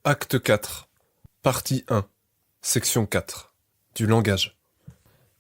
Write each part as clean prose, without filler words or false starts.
Acte 4, Partie 1, Section 4, du langage.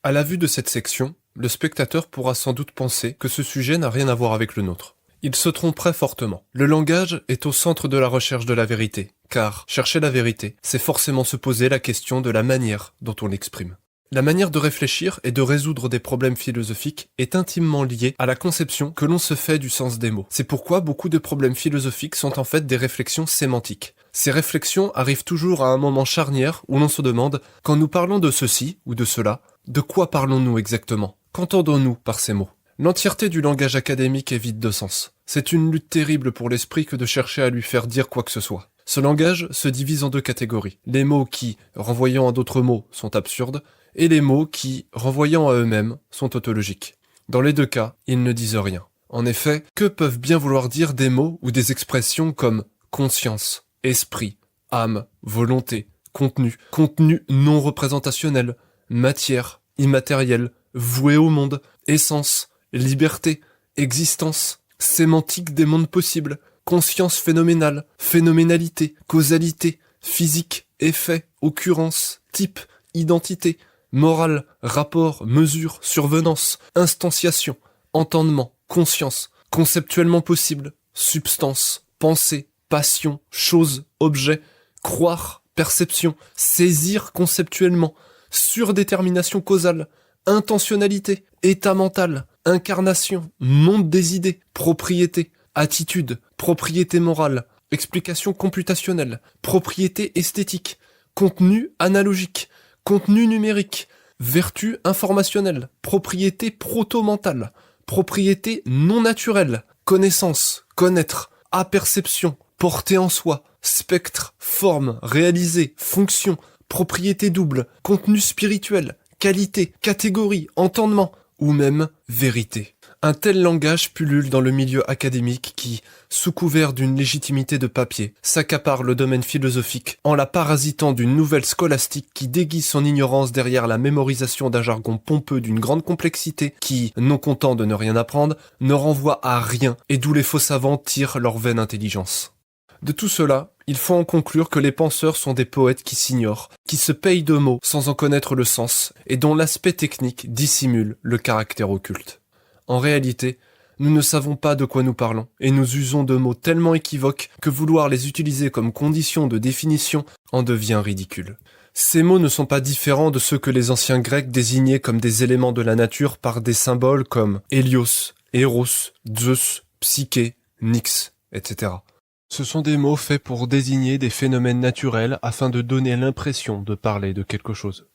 À la vue de cette section, le spectateur pourra sans doute penser que ce sujet n'a rien à voir avec le nôtre. Il se tromperait fortement. Le langage est au centre de la recherche de la vérité, car chercher la vérité, c'est forcément se poser la question de la manière dont on l'exprime. La manière de réfléchir et de résoudre des problèmes philosophiques est intimement liée à la conception que l'on se fait du sens des mots. C'est pourquoi beaucoup de problèmes philosophiques sont en fait des réflexions sémantiques. Ces réflexions arrivent toujours à un moment charnière où l'on se demande, quand nous parlons de ceci ou de cela, de quoi parlons-nous exactement? Qu'entendons-nous par ces mots? L'entièreté du langage académique est vide de sens. C'est une lutte terrible pour l'esprit que de chercher à lui faire dire quoi que ce soit. Ce langage se divise en deux catégories. Les mots qui, renvoyant à d'autres mots, sont absurdes, et les mots qui, renvoyant à eux-mêmes, sont tautologiques. Dans les deux cas, ils ne disent rien. En effet, que peuvent bien vouloir dire des mots ou des expressions comme conscience, esprit, âme, volonté, contenu non représentationnel, matière, immatériel, voué au monde, essence, liberté, existence, sémantique des mondes possibles, conscience phénoménale, phénoménalité, causalité, physique, effet, occurrence, type, identité, morale, rapport, mesure, survenance, instantiation, entendement, conscience, conceptuellement possible, substance, pensée, passion, chose, objet, croire, perception, saisir conceptuellement, surdétermination causale, intentionnalité, état mental, incarnation, monde des idées, propriété, attitude, propriété morale, explication computationnelle, propriété esthétique, contenu analogique, contenu numérique, vertu informationnelle, propriété proto-mentale, propriété non naturelle, connaissance, connaître, aperception, portée en soi, spectre, forme, réalisé, fonction, propriété double, contenu spirituel, qualité, catégorie, entendement, ou même vérité. Un tel langage pullule dans le milieu académique qui, sous couvert d'une légitimité de papier, s'accapare le domaine philosophique en la parasitant d'une nouvelle scolastique qui déguise son ignorance derrière la mémorisation d'un jargon pompeux d'une grande complexité qui, non content de ne rien apprendre, ne renvoie à rien et d'où les faux savants tirent leur vaine intelligence. De tout cela, il faut en conclure que les penseurs sont des poètes qui s'ignorent, qui se payent de mots sans en connaître le sens et dont l'aspect technique dissimule le caractère occulte. En réalité, nous ne savons pas de quoi nous parlons, et nous usons de mots tellement équivoques que vouloir les utiliser comme condition de définition en devient ridicule. Ces mots ne sont pas différents de ceux que les anciens Grecs désignaient comme des éléments de la nature par des symboles comme Hélios, Eros, Zeus, Psyché, Nyx, etc. Ce sont des mots faits pour désigner des phénomènes naturels afin de donner l'impression de parler de quelque chose.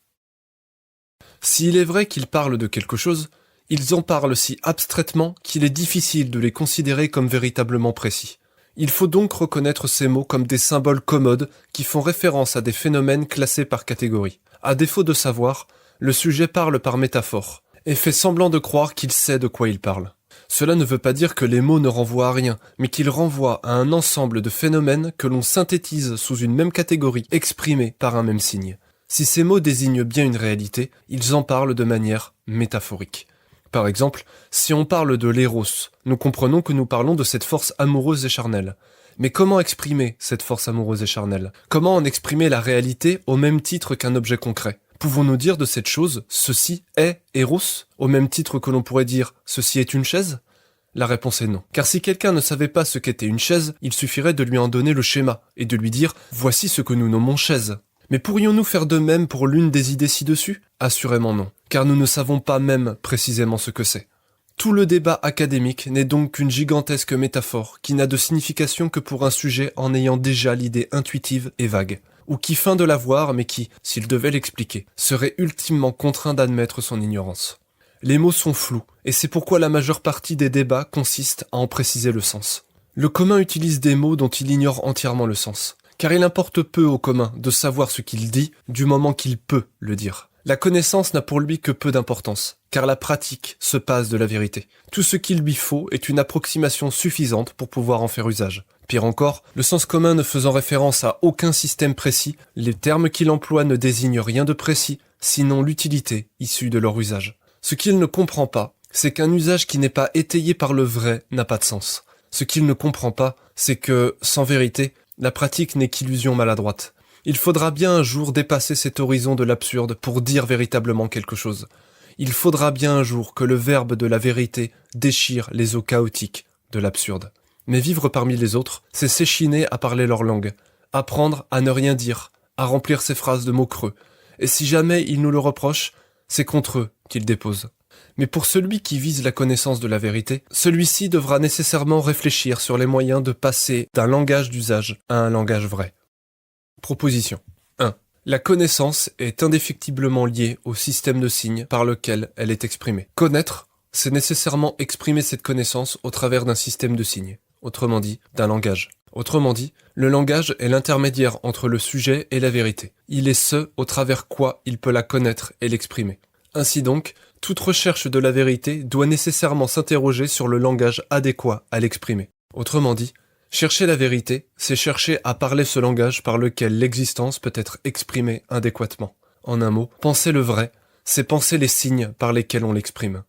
S'il est vrai qu'ils parlent de quelque chose, ils en parlent si abstraitement qu'il est difficile de les considérer comme véritablement précis. Il faut donc reconnaître ces mots comme des symboles commodes qui font référence à des phénomènes classés par catégorie. À défaut de savoir, le sujet parle par métaphore et fait semblant de croire qu'il sait de quoi il parle. Cela ne veut pas dire que les mots ne renvoient à rien, mais qu'ils renvoient à un ensemble de phénomènes que l'on synthétise sous une même catégorie, exprimée par un même signe. Si ces mots désignent bien une réalité, ils en parlent de manière métaphorique. Par exemple, si on parle de l'éros, nous comprenons que nous parlons de cette force amoureuse et charnelle. Mais comment exprimer cette force amoureuse et charnelle? Comment en exprimer la réalité au même titre qu'un objet concret? Pouvons-nous dire de cette chose « ceci est Eros » au même titre que l'on pourrait dire « ceci est une chaise » ? La réponse est non. Car si quelqu'un ne savait pas ce qu'était une chaise, il suffirait de lui en donner le schéma et de lui dire « voici ce que nous nommons chaise ». Mais pourrions-nous faire de même pour l'une des idées ci-dessus? Assurément non, car nous ne savons pas même précisément ce que c'est. Tout le débat académique n'est donc qu'une gigantesque métaphore qui n'a de signification que pour un sujet en ayant déjà l'idée intuitive et vague, ou qui feint de la voir mais qui, s'il devait l'expliquer, serait ultimement contraint d'admettre son ignorance. Les mots sont flous, et c'est pourquoi la majeure partie des débats consiste à en préciser le sens. Le commun utilise des mots dont il ignore entièrement le sens, car il importe peu au commun de savoir ce qu'il dit du moment qu'il peut le dire. La connaissance n'a pour lui que peu d'importance, car la pratique se passe de la vérité. Tout ce qu'il lui faut est une approximation suffisante pour pouvoir en faire usage. Pire encore, le sens commun ne faisant référence à aucun système précis, les termes qu'il emploie ne désignent rien de précis, sinon l'utilité issue de leur usage. Ce qu'il ne comprend pas, c'est qu'un usage qui n'est pas étayé par le vrai n'a pas de sens. Ce qu'il ne comprend pas, c'est que, sans vérité, La pratique n'est qu'illusion maladroite. Il faudra bien un jour dépasser cet horizon de l'absurde pour dire véritablement quelque chose. Il faudra bien un jour que le verbe de la vérité déchire les eaux chaotiques de l'absurde. Mais vivre parmi les autres, c'est s'échiner à parler leur langue, apprendre à ne rien dire, à remplir ses phrases de mots creux. Et si jamais ils nous le reprochent, c'est contre eux qu'ils déposent. Mais pour celui qui vise la connaissance de la vérité, celui-ci devra nécessairement réfléchir sur les moyens de passer d'un langage d'usage à un langage vrai. Proposition 1. La connaissance est indéfectiblement liée au système de signes par lequel elle est exprimée. Connaître, c'est nécessairement exprimer cette connaissance au travers d'un système de signes, autrement dit, d'un langage. Autrement dit, le langage est l'intermédiaire entre le sujet et la vérité. Il est ce au travers quoi il peut la connaître et l'exprimer. Ainsi donc, toute recherche de la vérité doit nécessairement s'interroger sur le langage adéquat à l'exprimer. Autrement dit, chercher la vérité, c'est chercher à parler ce langage par lequel l'existence peut être exprimée adéquatement. En un mot, penser le vrai, c'est penser les signes par lesquels on l'exprime.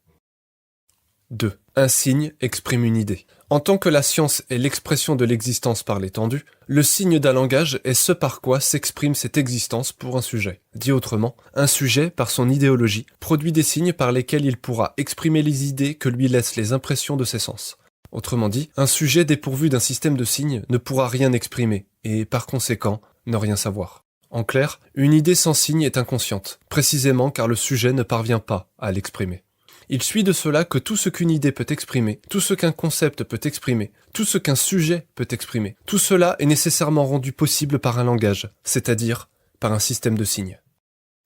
2. Un signe exprime une idée. En tant que la science est l'expression de l'existence par l'étendue, le signe d'un langage est ce par quoi s'exprime cette existence pour un sujet. Dit autrement, un sujet, par son idéologie, produit des signes par lesquels il pourra exprimer les idées que lui laissent les impressions de ses sens. Autrement dit, un sujet dépourvu d'un système de signes ne pourra rien exprimer, et par conséquent, ne rien savoir. En clair, une idée sans signe est inconsciente, précisément car le sujet ne parvient pas à l'exprimer. Il suit de cela que tout ce qu'une idée peut exprimer, tout ce qu'un concept peut exprimer, tout ce qu'un sujet peut exprimer, tout cela est nécessairement rendu possible par un langage, c'est-à-dire par un système de signes.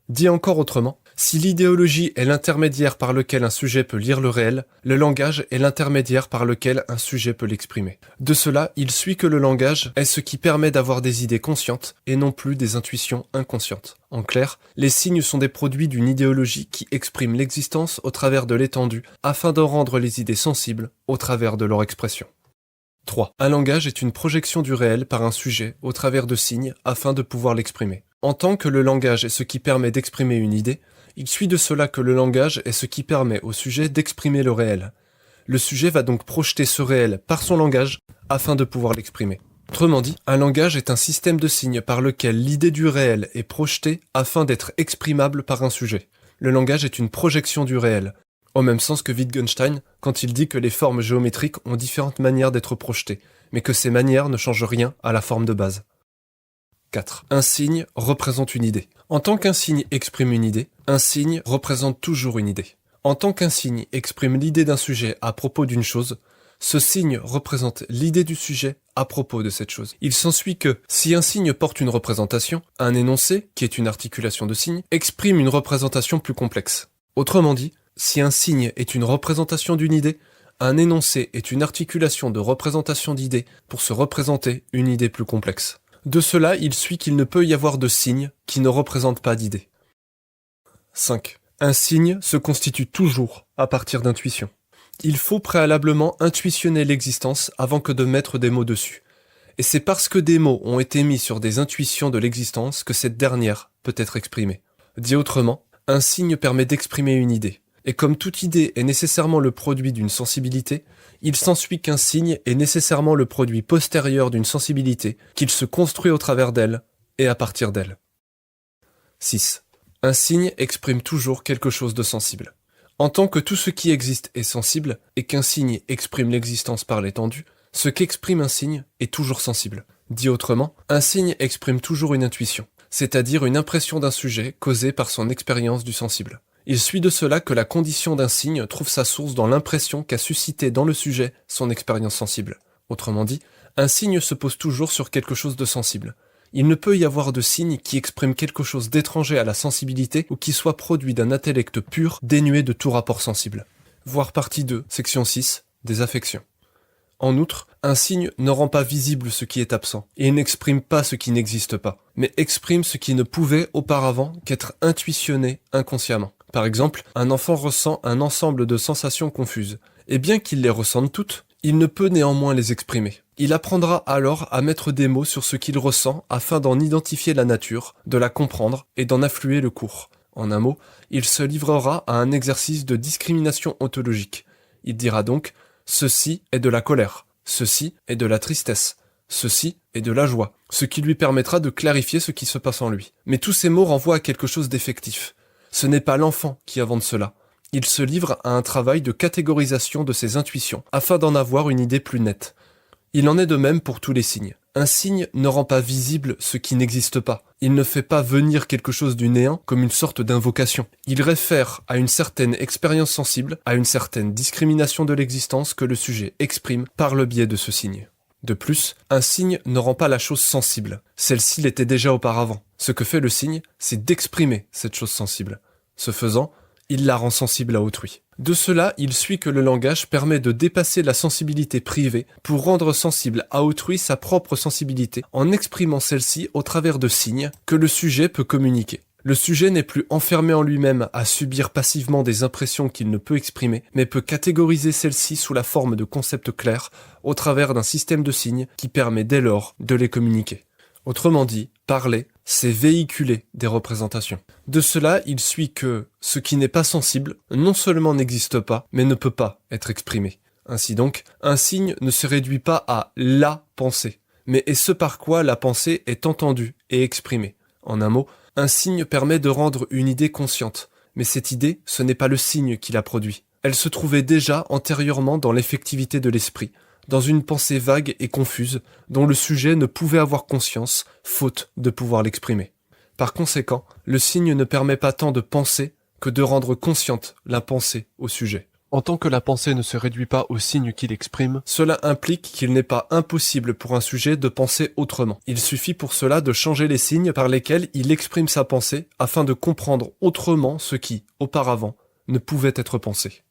Dit encore autrement, si l'idéologie est l'intermédiaire par lequel un sujet peut lire le réel, le langage est l'intermédiaire par lequel un sujet peut l'exprimer. De cela, il suit que le langage est ce qui permet d'avoir des idées conscientes et non plus des intuitions inconscientes. En clair, les signes sont des produits d'une idéologie qui exprime l'existence au travers de l'étendue afin de rendre les idées sensibles au travers de leur expression. 3. Un langage est une projection du réel par un sujet au travers de signes afin de pouvoir l'exprimer. En tant que le langage est ce qui permet d'exprimer une idée, il suit de cela que le langage est ce qui permet au sujet d'exprimer le réel. Le sujet va donc projeter ce réel par son langage afin de pouvoir l'exprimer. Autrement dit, un langage est un système de signes par lequel l'idée du réel est projetée afin d'être exprimable par un sujet. Le langage est une projection du réel, au même sens que Wittgenstein quand il dit que les formes géométriques ont différentes manières d'être projetées, mais que ces manières ne changent rien à la forme de base. 4. Un signe représente une idée. En tant qu'un signe exprime une idée, un signe représente toujours une idée. En tant qu'un signe exprime l'idée d'un sujet à propos d'une chose, ce signe représente l'idée du sujet à propos de cette chose. Il s'ensuit que, si un signe porte une représentation, un énoncé, qui est une articulation de signes, exprime une représentation plus complexe. Autrement dit, si un signe est une représentation d'une idée, un énoncé est une articulation de représentation d'idées pour se représenter une idée plus complexe. De cela, il suit qu'il ne peut y avoir de signe qui ne représente pas d'idée. 5. Un signe se constitue toujours à partir d'intuition. Il faut préalablement intuitionner l'existence avant que de mettre des mots dessus. Et c'est parce que des mots ont été mis sur des intuitions de l'existence que cette dernière peut être exprimée. Dit autrement, un signe permet d'exprimer une idée. Et comme toute idée est nécessairement le produit d'une sensibilité, il s'ensuit qu'un signe est nécessairement le produit postérieur d'une sensibilité, qu'il se construit au travers d'elle et à partir d'elle. 6. Un signe exprime toujours quelque chose de sensible. En tant que tout ce qui existe est sensible, et qu'un signe exprime l'existence par l'étendue, ce qu'exprime un signe est toujours sensible. Dit autrement, un signe exprime toujours une intuition, c'est-à-dire une impression d'un sujet causée par son expérience du sensible. Il suit de cela que la condition d'un signe trouve sa source dans l'impression qu'a suscité dans le sujet son expérience sensible. Autrement dit, un signe se pose toujours sur quelque chose de sensible. Il ne peut y avoir de signe qui exprime quelque chose d'étranger à la sensibilité ou qui soit produit d'un intellect pur dénué de tout rapport sensible. Voir partie 2, section 6, des affections. En outre, un signe ne rend pas visible ce qui est absent, et n'exprime pas ce qui n'existe pas, mais exprime ce qui ne pouvait auparavant qu'être intuitionné inconsciemment. Par exemple, un enfant ressent un ensemble de sensations confuses, et bien qu'il les ressente toutes, il ne peut néanmoins les exprimer. Il apprendra alors à mettre des mots sur ce qu'il ressent afin d'en identifier la nature, de la comprendre et d'en affluer le cours. En un mot, il se livrera à un exercice de discrimination ontologique. Il dira donc « ceci est de la colère », « ceci est de la tristesse », Ceci est de la joie, ce qui lui permettra de clarifier ce qui se passe en lui. Mais tous ces mots renvoient à quelque chose d'effectif. Ce n'est pas l'enfant qui invente cela. Il se livre à un travail de catégorisation de ses intuitions, afin d'en avoir une idée plus nette. Il en est de même pour tous les signes. Un signe ne rend pas visible ce qui n'existe pas. Il ne fait pas venir quelque chose du néant comme une sorte d'invocation. Il réfère à une certaine expérience sensible, à une certaine discrimination de l'existence que le sujet exprime par le biais de ce signe. De plus, un signe ne rend pas la chose sensible. Celle-ci l'était déjà auparavant. Ce que fait le signe, c'est d'exprimer cette chose sensible. Ce faisant, il la rend sensible à autrui. De cela, il suit que le langage permet de dépasser la sensibilité privée pour rendre sensible à autrui sa propre sensibilité en exprimant celle-ci au travers de signes que le sujet peut communiquer. Le sujet n'est plus enfermé en lui-même à subir passivement des impressions qu'il ne peut exprimer, mais peut catégoriser celles-ci sous la forme de concepts clairs au travers d'un système de signes qui permet dès lors de les communiquer. Autrement dit, parler, c'est véhiculer des représentations. De cela, il suit que ce qui n'est pas sensible, non seulement n'existe pas, mais ne peut pas être exprimé. Ainsi donc, un signe ne se réduit pas à la pensée, mais est ce par quoi la pensée est entendue et exprimée. En un mot, un signe permet de rendre une idée consciente, mais cette idée, ce n'est pas le signe qui la produit. Elle se trouvait déjà antérieurement dans l'effectivité de l'esprit, dans une pensée vague et confuse, dont le sujet ne pouvait avoir conscience, faute de pouvoir l'exprimer. Par conséquent, le signe ne permet pas tant de penser que de rendre consciente la pensée au sujet. En tant que la pensée ne se réduit pas au signe qu'il exprime, cela implique qu'il n'est pas impossible pour un sujet de penser autrement. Il suffit pour cela de changer les signes par lesquels il exprime sa pensée afin de comprendre autrement ce qui, auparavant, ne pouvait être pensé.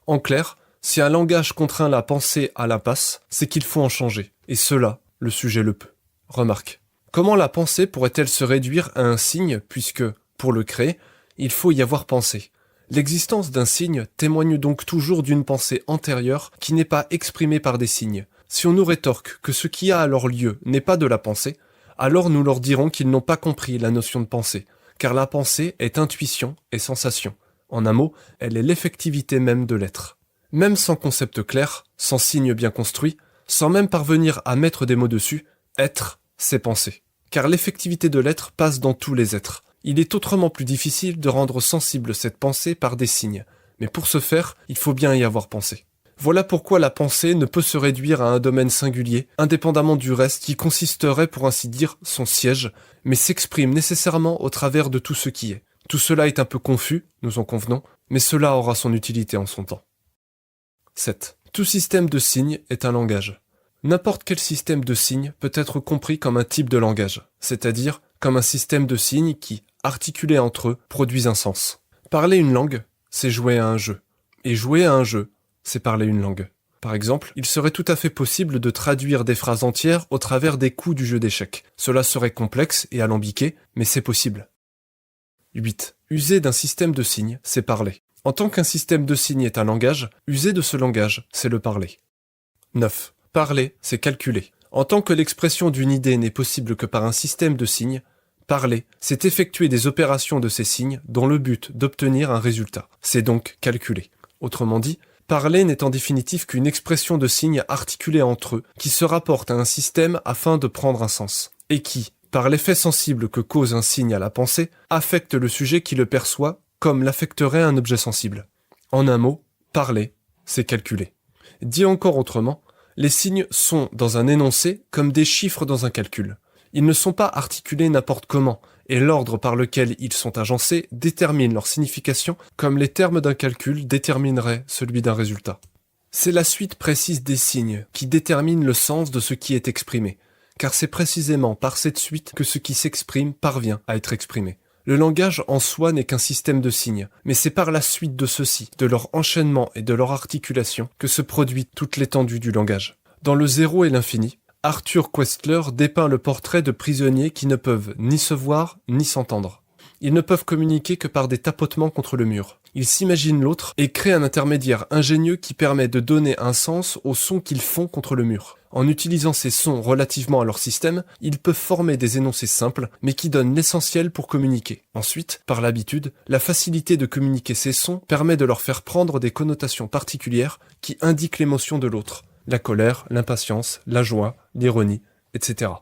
En clair, si un langage contraint la pensée à l'impasse, c'est qu'il faut en changer. Et cela, le sujet le peut. Remarque. Comment la pensée pourrait-elle se réduire à un signe puisque, pour le créer, il faut y avoir pensé? L'existence d'un signe témoigne donc toujours d'une pensée antérieure qui n'est pas exprimée par des signes. Si on nous rétorque que ce qui a alors lieu n'est pas de la pensée, alors nous leur dirons qu'ils n'ont pas compris la notion de pensée, car la pensée est intuition et sensation. En un mot, elle est l'effectivité même de l'être. Même sans concept clair, sans signe bien construit, sans même parvenir à mettre des mots dessus, être, c'est penser. Car l'effectivité de l'être passe dans tous les êtres. Il est autrement plus difficile de rendre sensible cette pensée par des signes, mais pour ce faire, il faut bien y avoir pensé. Voilà pourquoi la pensée ne peut se réduire à un domaine singulier, indépendamment du reste qui consisterait pour ainsi dire son siège, mais s'exprime nécessairement au travers de tout ce qui est. Tout cela est un peu confus, nous en convenons, mais cela aura son utilité en son temps. 7. Tout système de signes est un langage. N'importe quel système de signes peut être compris comme un type de langage, c'est-à-dire comme un système de signes qui, articulés entre eux, produisent un sens. Parler une langue, c'est jouer à un jeu. Et jouer à un jeu, c'est parler une langue. Par exemple, il serait tout à fait possible de traduire des phrases entières au travers des coups du jeu d'échecs. Cela serait complexe et alambiqué, mais c'est possible. 8. User d'un système de signes, c'est parler. En tant qu'un système de signes est un langage, user de ce langage, c'est le parler. 9. Parler, c'est calculer. En tant que l'expression d'une idée n'est possible que par un système de signes, parler, c'est effectuer des opérations de ces signes dont le but d'obtenir un résultat. C'est donc calculer. Autrement dit, parler n'est en définitive qu'une expression de signes articulés entre eux qui se rapportent à un système afin de prendre un sens, et qui, par l'effet sensible que cause un signe à la pensée, affecte le sujet qui le perçoit comme l'affecterait un objet sensible. En un mot, parler, c'est calculer. Dit encore autrement, les signes sont dans un énoncé comme des chiffres dans un calcul. Ils ne sont pas articulés n'importe comment, et l'ordre par lequel ils sont agencés détermine leur signification comme les termes d'un calcul détermineraient celui d'un résultat. C'est la suite précise des signes qui détermine le sens de ce qui est exprimé, car c'est précisément par cette suite que ce qui s'exprime parvient à être exprimé. Le langage en soi n'est qu'un système de signes, mais c'est par la suite de ceux-ci, de leur enchaînement et de leur articulation, que se produit toute l'étendue du langage. Dans Le Zéro et l'Infini, Arthur Koestler dépeint le portrait de prisonniers qui ne peuvent ni se voir ni s'entendre. Ils ne peuvent communiquer que par des tapotements contre le mur. Ils s'imaginent l'autre et créent un intermédiaire ingénieux qui permet de donner un sens aux sons qu'ils font contre le mur. En utilisant ces sons relativement à leur système, ils peuvent former des énoncés simples, mais qui donnent l'essentiel pour communiquer. Ensuite, par l'habitude, la facilité de communiquer ces sons permet de leur faire prendre des connotations particulières qui indiquent l'émotion de l'autre. La colère, l'impatience, la joie, l'ironie, etc.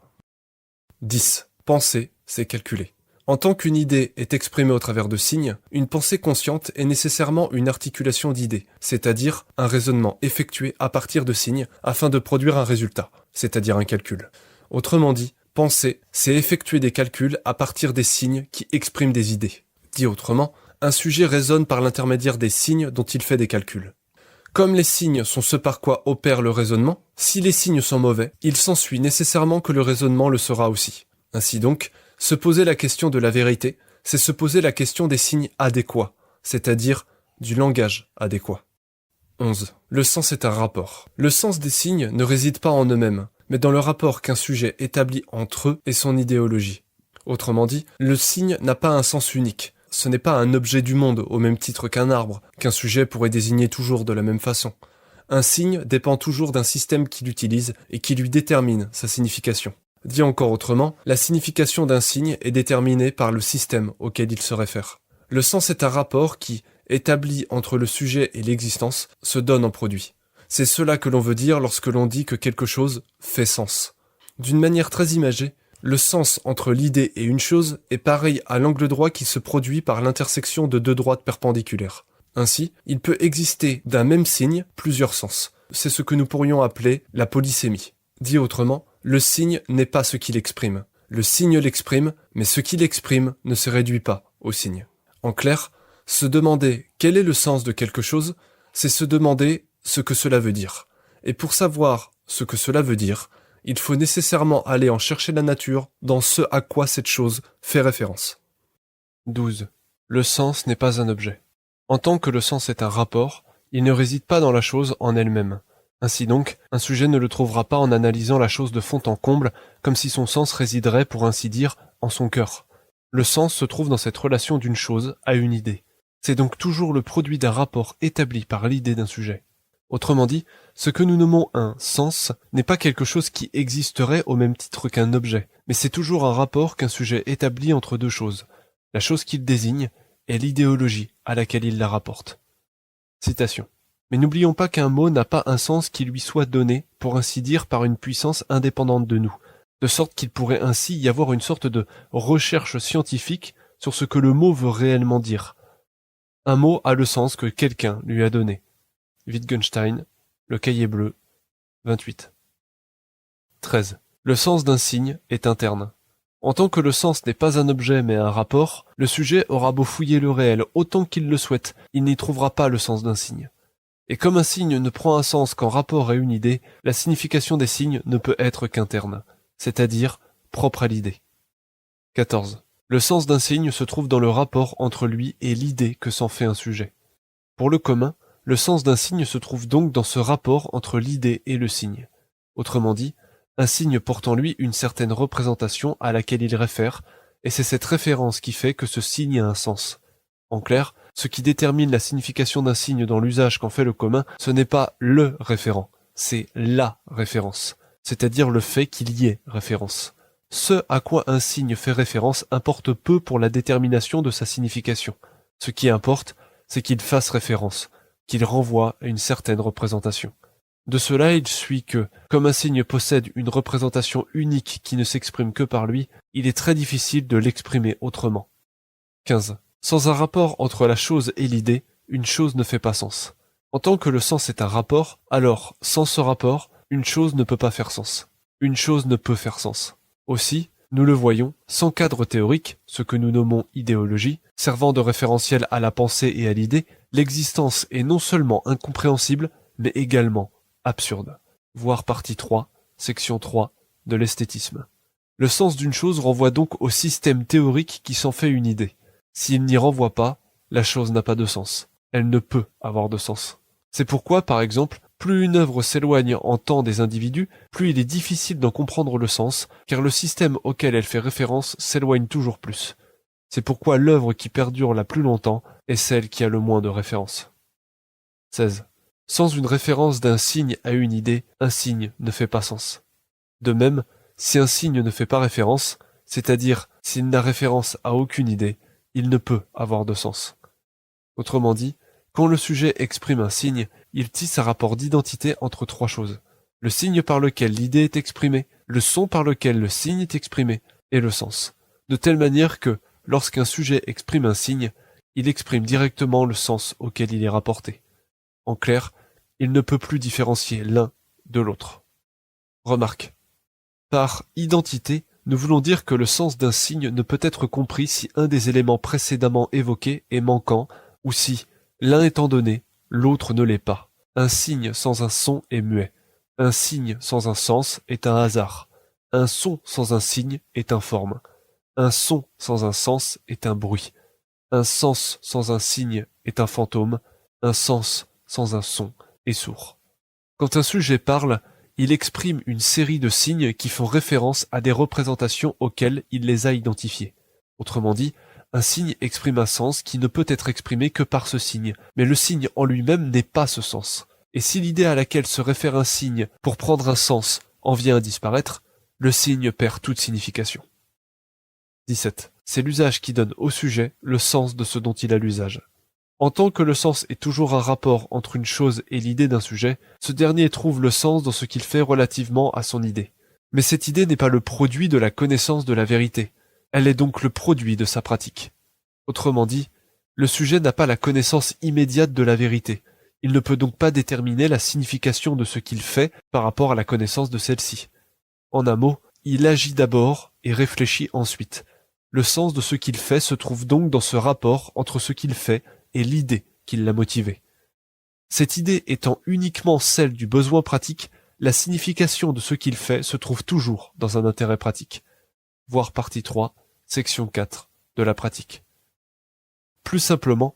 10. Penser, c'est calculer. En tant qu'une idée est exprimée au travers de signes, une pensée consciente est nécessairement une articulation d'idées, c'est-à-dire un raisonnement effectué à partir de signes afin de produire un résultat, c'est-à-dire un calcul. Autrement dit, penser, c'est effectuer des calculs à partir des signes qui expriment des idées. Dit autrement, un sujet raisonne par l'intermédiaire des signes dont il fait des calculs. Comme les signes sont ce par quoi opère le raisonnement, si les signes sont mauvais, il s'ensuit nécessairement que le raisonnement le sera aussi. Ainsi donc, se poser la question de la vérité, c'est se poser la question des signes adéquats, c'est-à-dire du langage adéquat. 11. Le sens est un rapport. Le sens des signes ne réside pas en eux-mêmes, mais dans le rapport qu'un sujet établit entre eux et son idéologie. Autrement dit, le signe n'a pas un sens unique. Ce n'est pas un objet du monde au même titre qu'un arbre, qu'un sujet pourrait désigner toujours de la même façon. Un signe dépend toujours d'un système qu'il utilise et qui lui détermine sa signification. Dit encore autrement, la signification d'un signe est déterminée par le système auquel il se réfère. Le sens est un rapport qui, établi entre le sujet et l'existence, se donne en produit. C'est cela que l'on veut dire lorsque l'on dit que quelque chose fait sens. D'une manière très imagée, le sens entre l'idée et une chose est pareil à l'angle droit qui se produit par l'intersection de deux droites perpendiculaires. Ainsi, il peut exister d'un même signe plusieurs sens. C'est ce que nous pourrions appeler la polysémie. Dit autrement, le signe n'est pas ce qu'il exprime. Le signe l'exprime, mais ce qu'il exprime ne se réduit pas au signe. En clair, se demander quel est le sens de quelque chose, c'est se demander ce que cela veut dire. Et pour savoir ce que cela veut dire, il faut nécessairement aller en chercher la nature dans ce à quoi cette chose fait référence. 12. Le sens n'est pas un objet. En tant que le sens est un rapport, il ne réside pas dans la chose en elle-même. Ainsi donc, un sujet ne le trouvera pas en analysant la chose de fond en comble, comme si son sens résiderait, pour ainsi dire, en son cœur. Le sens se trouve dans cette relation d'une chose à une idée. C'est donc toujours le produit d'un rapport établi par l'idée d'un sujet. Autrement dit, ce que nous nommons un sens n'est pas quelque chose qui existerait au même titre qu'un objet, mais c'est toujours un rapport qu'un sujet établit entre deux choses, la chose qu'il désigne et l'idéologie à laquelle il la rapporte. Citation. Mais n'oublions pas qu'un mot n'a pas un sens qui lui soit donné, pour ainsi dire, par une puissance indépendante de nous, de sorte qu'il pourrait ainsi y avoir une sorte de recherche scientifique sur ce que le mot veut réellement dire. Un mot a le sens que quelqu'un lui a donné. Wittgenstein, Le Cahier bleu, 28. 13. Le sens d'un signe est interne. En tant que le sens n'est pas un objet mais un rapport, le sujet aura beau fouiller le réel autant qu'il le souhaite, il n'y trouvera pas le sens d'un signe. Et comme un signe ne prend un sens qu'en rapport à une idée, la signification des signes ne peut être qu'interne, c'est-à-dire propre à l'idée. 14. Le sens d'un signe se trouve dans le rapport entre lui et l'idée que s'en fait un sujet. Pour le commun, le sens d'un signe se trouve donc dans ce rapport entre l'idée et le signe. Autrement dit, un signe porte en lui une certaine représentation à laquelle il réfère, et c'est cette référence qui fait que ce signe a un sens. En clair, ce qui détermine la signification d'un signe dans l'usage qu'en fait le commun, ce n'est pas le référent, c'est la référence, c'est-à-dire le fait qu'il y ait référence. Ce à quoi un signe fait référence importe peu pour la détermination de sa signification. Ce qui importe, c'est qu'il fasse référence, qu'il renvoie à une certaine représentation. De cela, il suit que, comme un signe possède une représentation unique qui ne s'exprime que par lui, il est très difficile de l'exprimer autrement. 15. Sans un rapport entre la chose et l'idée, une chose ne fait pas sens. En tant que le sens est un rapport, alors, sans ce rapport, une chose ne peut pas faire sens. Une chose ne peut faire sens. Aussi, nous le voyons, sans cadre théorique, ce que nous nommons idéologie, servant de référentiel à la pensée et à l'idée, l'existence est non seulement incompréhensible, mais également absurde. Voir partie 3, section 3, de l'esthétisme. Le sens d'une chose renvoie donc au système théorique qui s'en fait une idée. S'il n'y renvoie pas, la chose n'a pas de sens. Elle ne peut avoir de sens. C'est pourquoi, par exemple, plus une œuvre s'éloigne en temps des individus, plus il est difficile d'en comprendre le sens, car le système auquel elle fait référence s'éloigne toujours plus. C'est pourquoi l'œuvre qui perdure la plus longtemps est celle qui a le moins de références. 16. Sans une référence d'un signe à une idée, un signe ne fait pas sens. De même, si un signe ne fait pas référence, c'est-à-dire s'il n'a référence à aucune idée, il ne peut avoir de sens. Autrement dit, quand le sujet exprime un signe, il tisse un rapport d'identité entre trois choses. Le signe par lequel l'idée est exprimée, le son par lequel le signe est exprimé et le sens. De telle manière que, lorsqu'un sujet exprime un signe, il exprime directement le sens auquel il est rapporté. En clair, il ne peut plus différencier l'un de l'autre. Remarque. Par identité, nous voulons dire que le sens d'un signe ne peut être compris si un des éléments précédemment évoqués est manquant ou si, l'un étant donné, l'autre ne l'est pas. Un signe sans un son est muet. Un signe sans un sens est un hasard. Un son sans un signe est informe. Un son sans un sens est un bruit. Un sens sans un signe est un fantôme. Un sens sans un son est sourd. Quand un sujet parle, il exprime une série de signes qui font référence à des représentations auxquelles il les a identifiées. Autrement dit, un signe exprime un sens qui ne peut être exprimé que par ce signe, mais le signe en lui-même n'est pas ce sens. Et si l'idée à laquelle se réfère un signe pour prendre un sens en vient à disparaître, le signe perd toute signification. 17. C'est l'usage qui donne au sujet le sens de ce dont il a l'usage. En tant que le sens est toujours un rapport entre une chose et l'idée d'un sujet, ce dernier trouve le sens dans ce qu'il fait relativement à son idée. Mais cette idée n'est pas le produit de la connaissance de la vérité. Elle est donc le produit de sa pratique. Autrement dit, le sujet n'a pas la connaissance immédiate de la vérité. Il ne peut donc pas déterminer la signification de ce qu'il fait par rapport à la connaissance de celle-ci. En un mot, il agit d'abord et réfléchit ensuite. Le sens de ce qu'il fait se trouve donc dans ce rapport entre ce qu'il fait et l'idée qui l'a motivé. Cette idée étant uniquement celle du besoin pratique, la signification de ce qu'il fait se trouve toujours dans un intérêt pratique. Voir partie 3, section 4 de la pratique. Plus simplement,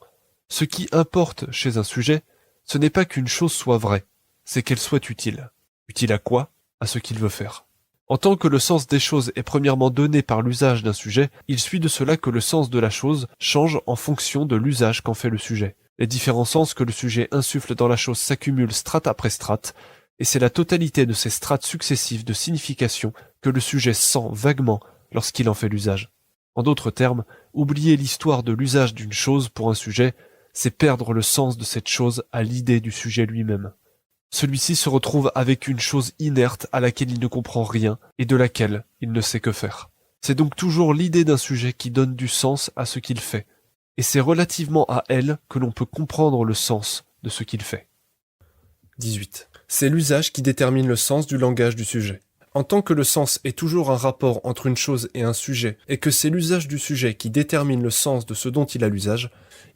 ce qui importe chez un sujet, ce n'est pas qu'une chose soit vraie, c'est qu'elle soit utile. Utile à quoi? À ce qu'il veut faire. En tant que le sens des choses est premièrement donné par l'usage d'un sujet, il suit de cela que le sens de la chose change en fonction de l'usage qu'en fait le sujet. Les différents sens que le sujet insuffle dans la chose s'accumulent strate après strate, et c'est la totalité de ces strates successives de signification que le sujet sent vaguement lorsqu'il en fait l'usage. En d'autres termes, oublier l'histoire de l'usage d'une chose pour un sujet, c'est perdre le sens de cette chose à l'idée du sujet lui-même. Celui-ci se retrouve avec une chose inerte à laquelle il ne comprend rien et de laquelle il ne sait que faire. C'est donc toujours l'idée d'un sujet qui donne du sens à ce qu'il fait, et c'est relativement à elle que l'on peut comprendre le sens de ce qu'il fait. 18. C'est l'usage qui détermine le sens du langage du sujet. En tant que le sens est toujours un rapport entre une chose et un sujet, et que c'est l'usage du sujet qui détermine le sens de ce dont il a l'usage,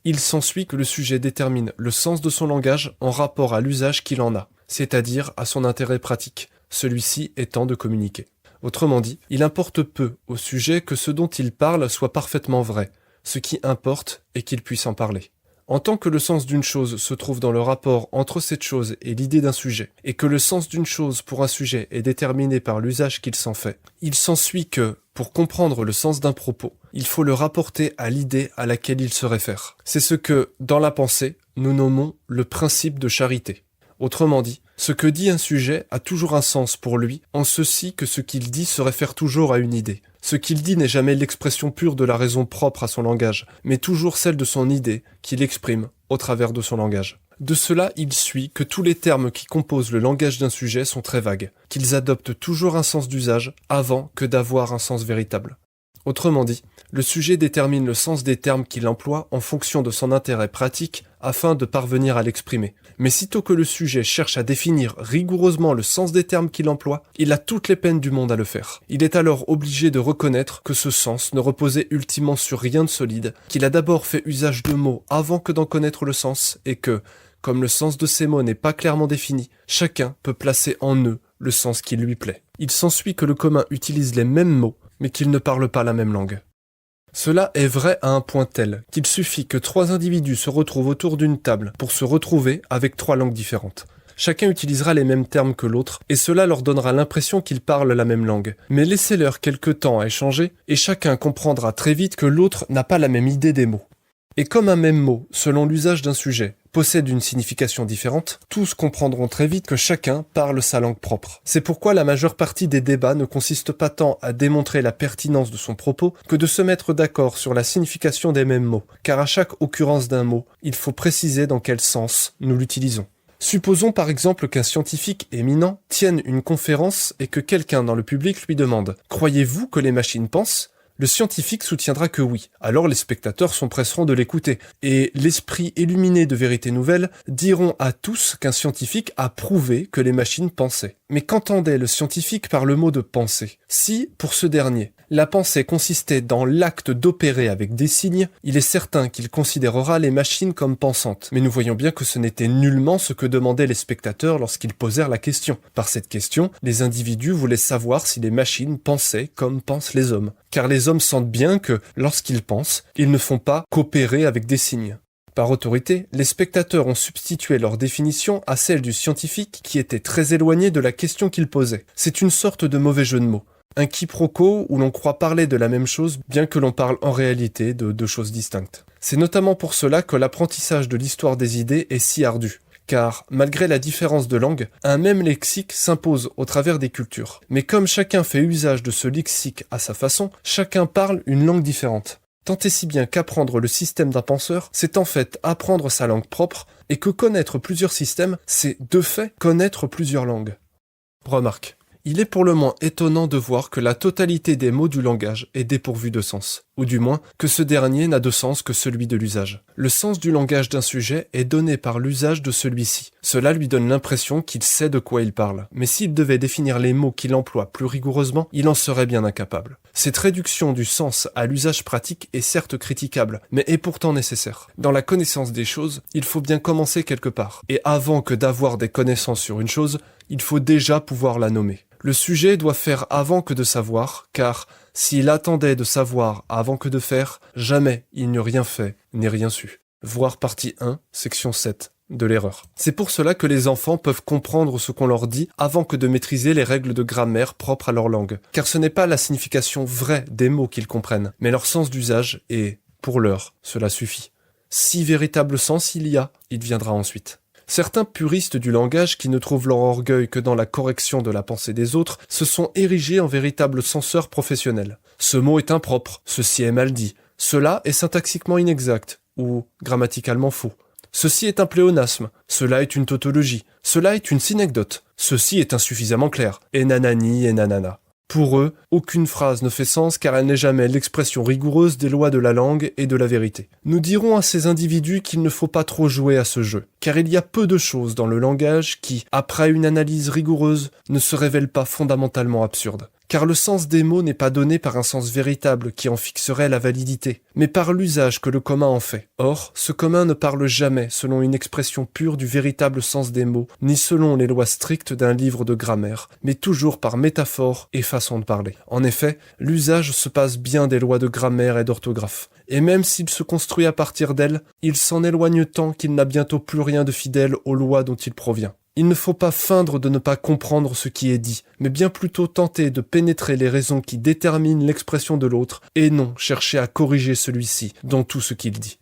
il s'ensuit que le sujet détermine le sens de son langage en rapport à l'usage qu'il en a, c'est-à-dire à son intérêt pratique, celui-ci étant de communiquer. Autrement dit, il importe peu au sujet que ce dont il parle soit parfaitement vrai, ce qui importe est qu'il puisse en parler. En tant que le sens d'une chose se trouve dans le rapport entre cette chose et l'idée d'un sujet, et que le sens d'une chose pour un sujet est déterminé par l'usage qu'il s'en fait, il s'ensuit que, pour comprendre le sens d'un propos, il faut le rapporter à l'idée à laquelle il se réfère. C'est ce que, dans la pensée, nous nommons le principe de charité. Autrement dit, ce que dit un sujet a toujours un sens pour lui, en ceci que ce qu'il dit se réfère toujours à une idée. Ce qu'il dit n'est jamais l'expression pure de la raison propre à son langage, mais toujours celle de son idée qu'il exprime au travers de son langage. De cela, il suit que tous les termes qui composent le langage d'un sujet sont très vagues, qu'ils adoptent toujours un sens d'usage avant que d'avoir un sens véritable. Autrement dit, le sujet détermine le sens des termes qu'il emploie en fonction de son intérêt pratique afin de parvenir à l'exprimer. Mais sitôt que le sujet cherche à définir rigoureusement le sens des termes qu'il emploie, il a toutes les peines du monde à le faire. Il est alors obligé de reconnaître que ce sens ne reposait ultimement sur rien de solide, qu'il a d'abord fait usage de mots avant que d'en connaître le sens, et que, comme le sens de ces mots n'est pas clairement défini, chacun peut placer en eux le sens qui lui plaît. Il s'ensuit que le commun utilise les mêmes mots, mais qu'ils ne parlent pas la même langue. Cela est vrai à un point tel qu'il suffit que 3 individus se retrouvent autour d'une table pour se retrouver avec 3 langues différentes. Chacun utilisera les mêmes termes que l'autre, et cela leur donnera l'impression qu'ils parlent la même langue. Mais laissez-leur quelque temps à échanger, et chacun comprendra très vite que l'autre n'a pas la même idée des mots. Et comme un même mot, selon l'usage d'un sujet, possède une signification différente, tous comprendront très vite que chacun parle sa langue propre. C'est pourquoi la majeure partie des débats ne consiste pas tant à démontrer la pertinence de son propos que de se mettre d'accord sur la signification des mêmes mots, car à chaque occurrence d'un mot, il faut préciser dans quel sens nous l'utilisons. Supposons par exemple qu'un scientifique éminent tienne une conférence et que quelqu'un dans le public lui demande « Croyez-vous que les machines pensent ?» Le scientifique soutiendra que oui. Alors les spectateurs s'empresseront de l'écouter. Et l'esprit illuminé de Vérité Nouvelle diront à tous qu'un scientifique a prouvé que les machines pensaient. Mais qu'entendait le scientifique par le mot de penser? Si, pour ce dernier, la pensée consistait dans l'acte d'opérer avec des signes, il est certain qu'il considérera les machines comme pensantes. Mais nous voyons bien que ce n'était nullement ce que demandaient les spectateurs lorsqu'ils posèrent la question. Par cette question, les individus voulaient savoir si les machines pensaient comme pensent les hommes. Car les hommes sentent bien que, lorsqu'ils pensent, ils ne font pas qu'opérer avec des signes. Par autorité, les spectateurs ont substitué leur définition à celle du scientifique qui était très éloigné de la question qu'il posait. C'est une sorte de mauvais jeu de mots. Un quiproquo où l'on croit parler de la même chose bien que l'on parle en réalité de deux choses distinctes. C'est notamment pour cela que l'apprentissage de l'histoire des idées est si ardu. Car, malgré la différence de langue, un même lexique s'impose au travers des cultures. Mais comme chacun fait usage de ce lexique à sa façon, chacun parle une langue différente. Tant et si bien qu'apprendre le système d'un penseur, c'est en fait apprendre sa langue propre, et que connaître plusieurs systèmes, c'est de fait connaître plusieurs langues. Remarque. Il est pour le moins étonnant de voir que la totalité des mots du langage est dépourvue de sens, ou du moins que ce dernier n'a de sens que celui de l'usage. Le sens du langage d'un sujet est donné par l'usage de celui-ci. Cela lui donne l'impression qu'il sait de quoi il parle, mais s'il devait définir les mots qu'il emploie plus rigoureusement, il en serait bien incapable. Cette réduction du sens à l'usage pratique est certes critiquable, mais est pourtant nécessaire. Dans la connaissance des choses, il faut bien commencer quelque part, et avant que d'avoir des connaissances sur une chose, il faut déjà pouvoir la nommer. Le sujet doit faire avant que de savoir, car s'il attendait de savoir avant que de faire, jamais il n'eût rien fait, ni rien su. Voir partie 1, section 7, de l'erreur. C'est pour cela que les enfants peuvent comprendre ce qu'on leur dit avant que de maîtriser les règles de grammaire propres à leur langue. Car ce n'est pas la signification vraie des mots qu'ils comprennent, mais leur sens d'usage, et, pour l'heure, cela suffit. Si véritable sens il y a, il viendra ensuite. Certains puristes du langage qui ne trouvent leur orgueil que dans la correction de la pensée des autres se sont érigés en véritables censeurs professionnels. Ce mot est impropre, ceci est mal dit, cela est syntaxiquement inexact, ou grammaticalement faux. Ceci est un pléonasme, cela est une tautologie, cela est une synecdote, ceci est insuffisamment clair, et nanani et nanana. Pour eux, aucune phrase ne fait sens car elle n'est jamais l'expression rigoureuse des lois de la langue et de la vérité. Nous dirons à ces individus qu'il ne faut pas trop jouer à ce jeu, car il y a peu de choses dans le langage qui, après une analyse rigoureuse, ne se révèlent pas fondamentalement absurdes. Car le sens des mots n'est pas donné par un sens véritable qui en fixerait la validité, mais par l'usage que le commun en fait. Or, ce commun ne parle jamais selon une expression pure du véritable sens des mots, ni selon les lois strictes d'un livre de grammaire, mais toujours par métaphore et façon de parler. En effet, l'usage se passe bien des lois de grammaire et d'orthographe. Et même s'il se construit à partir d'elles, il s'en éloigne tant qu'il n'a bientôt plus rien de fidèle aux lois dont il provient. Il ne faut pas feindre de ne pas comprendre ce qui est dit, mais bien plutôt tenter de pénétrer les raisons qui déterminent l'expression de l'autre, et non chercher à corriger celui-ci dans tout ce qu'il dit.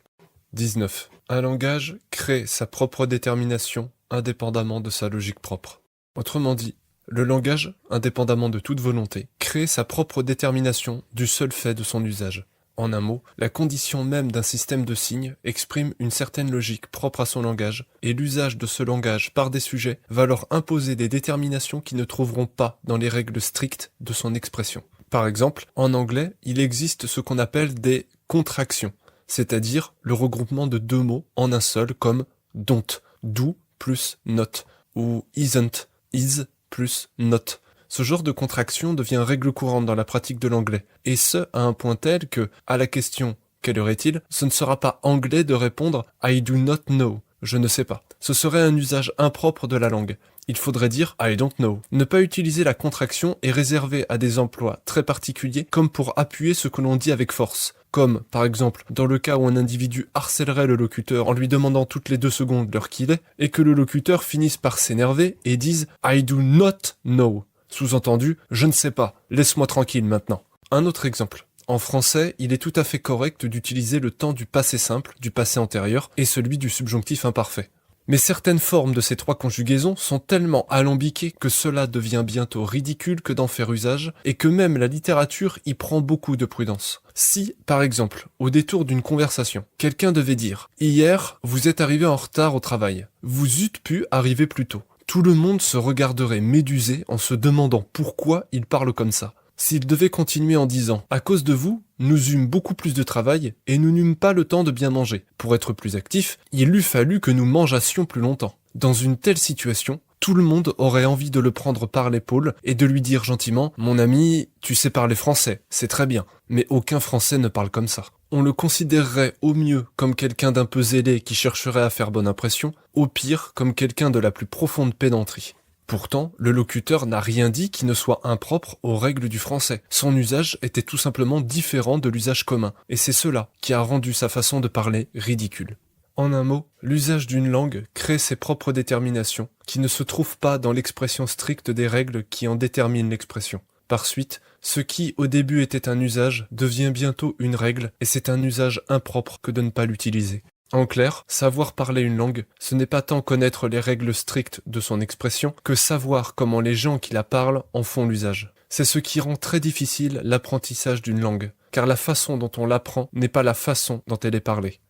19. Un langage crée sa propre détermination indépendamment de sa logique propre. Autrement dit, le langage, indépendamment de toute volonté, crée sa propre détermination du seul fait de son usage. En un mot, la condition même d'un système de signes exprime une certaine logique propre à son langage, et l'usage de ce langage par des sujets va leur imposer des déterminations qui ne trouveront pas dans les règles strictes de son expression. Par exemple, en anglais, il existe ce qu'on appelle des contractions, c'est-à-dire le regroupement de deux mots en un seul comme don't, do plus not, ou isn't, is plus not. Ce genre de contraction devient règle courante dans la pratique de l'anglais, et ce à un point tel que, à la question « quelle heure est-il ?», ce ne sera pas anglais de répondre « I do not know », je ne sais pas. Ce serait un usage impropre de la langue. Il faudrait dire « I don't know ». Ne pas utiliser la contraction est réservé à des emplois très particuliers comme pour appuyer ce que l'on dit avec force. Comme, par exemple, dans le cas où un individu harcèlerait le locuteur en lui demandant toutes les 2 secondes l'heure qu'il est, et que le locuteur finisse par s'énerver et dise « I do not know ». Sous-entendu, je ne sais pas, laisse-moi tranquille maintenant. Un autre exemple. En français, il est tout à fait correct d'utiliser le temps du passé simple, du passé antérieur, et celui du subjonctif imparfait. Mais certaines formes de ces trois conjugaisons sont tellement alambiquées que cela devient bientôt ridicule que d'en faire usage, et que même la littérature y prend beaucoup de prudence. Si, par exemple, au détour d'une conversation, quelqu'un devait dire « Hier, vous êtes arrivé en retard au travail. Vous eûtes pu arriver plus tôt », tout le monde se regarderait médusé en se demandant pourquoi il parle comme ça. S'il devait continuer en disant « À cause de vous, nous eûmes beaucoup plus de travail et nous n'eûmes pas le temps de bien manger. Pour être plus actifs, il eût fallu que nous mangeassions plus longtemps. » Dans une telle situation, tout le monde aurait envie de le prendre par l'épaule et de lui dire gentiment « Mon ami, tu sais parler français, c'est très bien, mais aucun Français ne parle comme ça. » On le considérerait au mieux comme quelqu'un d'un peu zélé qui chercherait à faire bonne impression, au pire comme quelqu'un de la plus profonde pédanterie. Pourtant, le locuteur n'a rien dit qui ne soit impropre aux règles du français. Son usage était tout simplement différent de l'usage commun, et c'est cela qui a rendu sa façon de parler ridicule. En un mot, l'usage d'une langue crée ses propres déterminations, qui ne se trouvent pas dans l'expression stricte des règles qui en déterminent l'expression. Par suite, ce qui au début était un usage devient bientôt une règle, et c'est un usage impropre que de ne pas l'utiliser. En clair, savoir parler une langue, ce n'est pas tant connaître les règles strictes de son expression que savoir comment les gens qui la parlent en font l'usage. C'est ce qui rend très difficile l'apprentissage d'une langue, car la façon dont on l'apprend n'est pas la façon dont elle est parlée.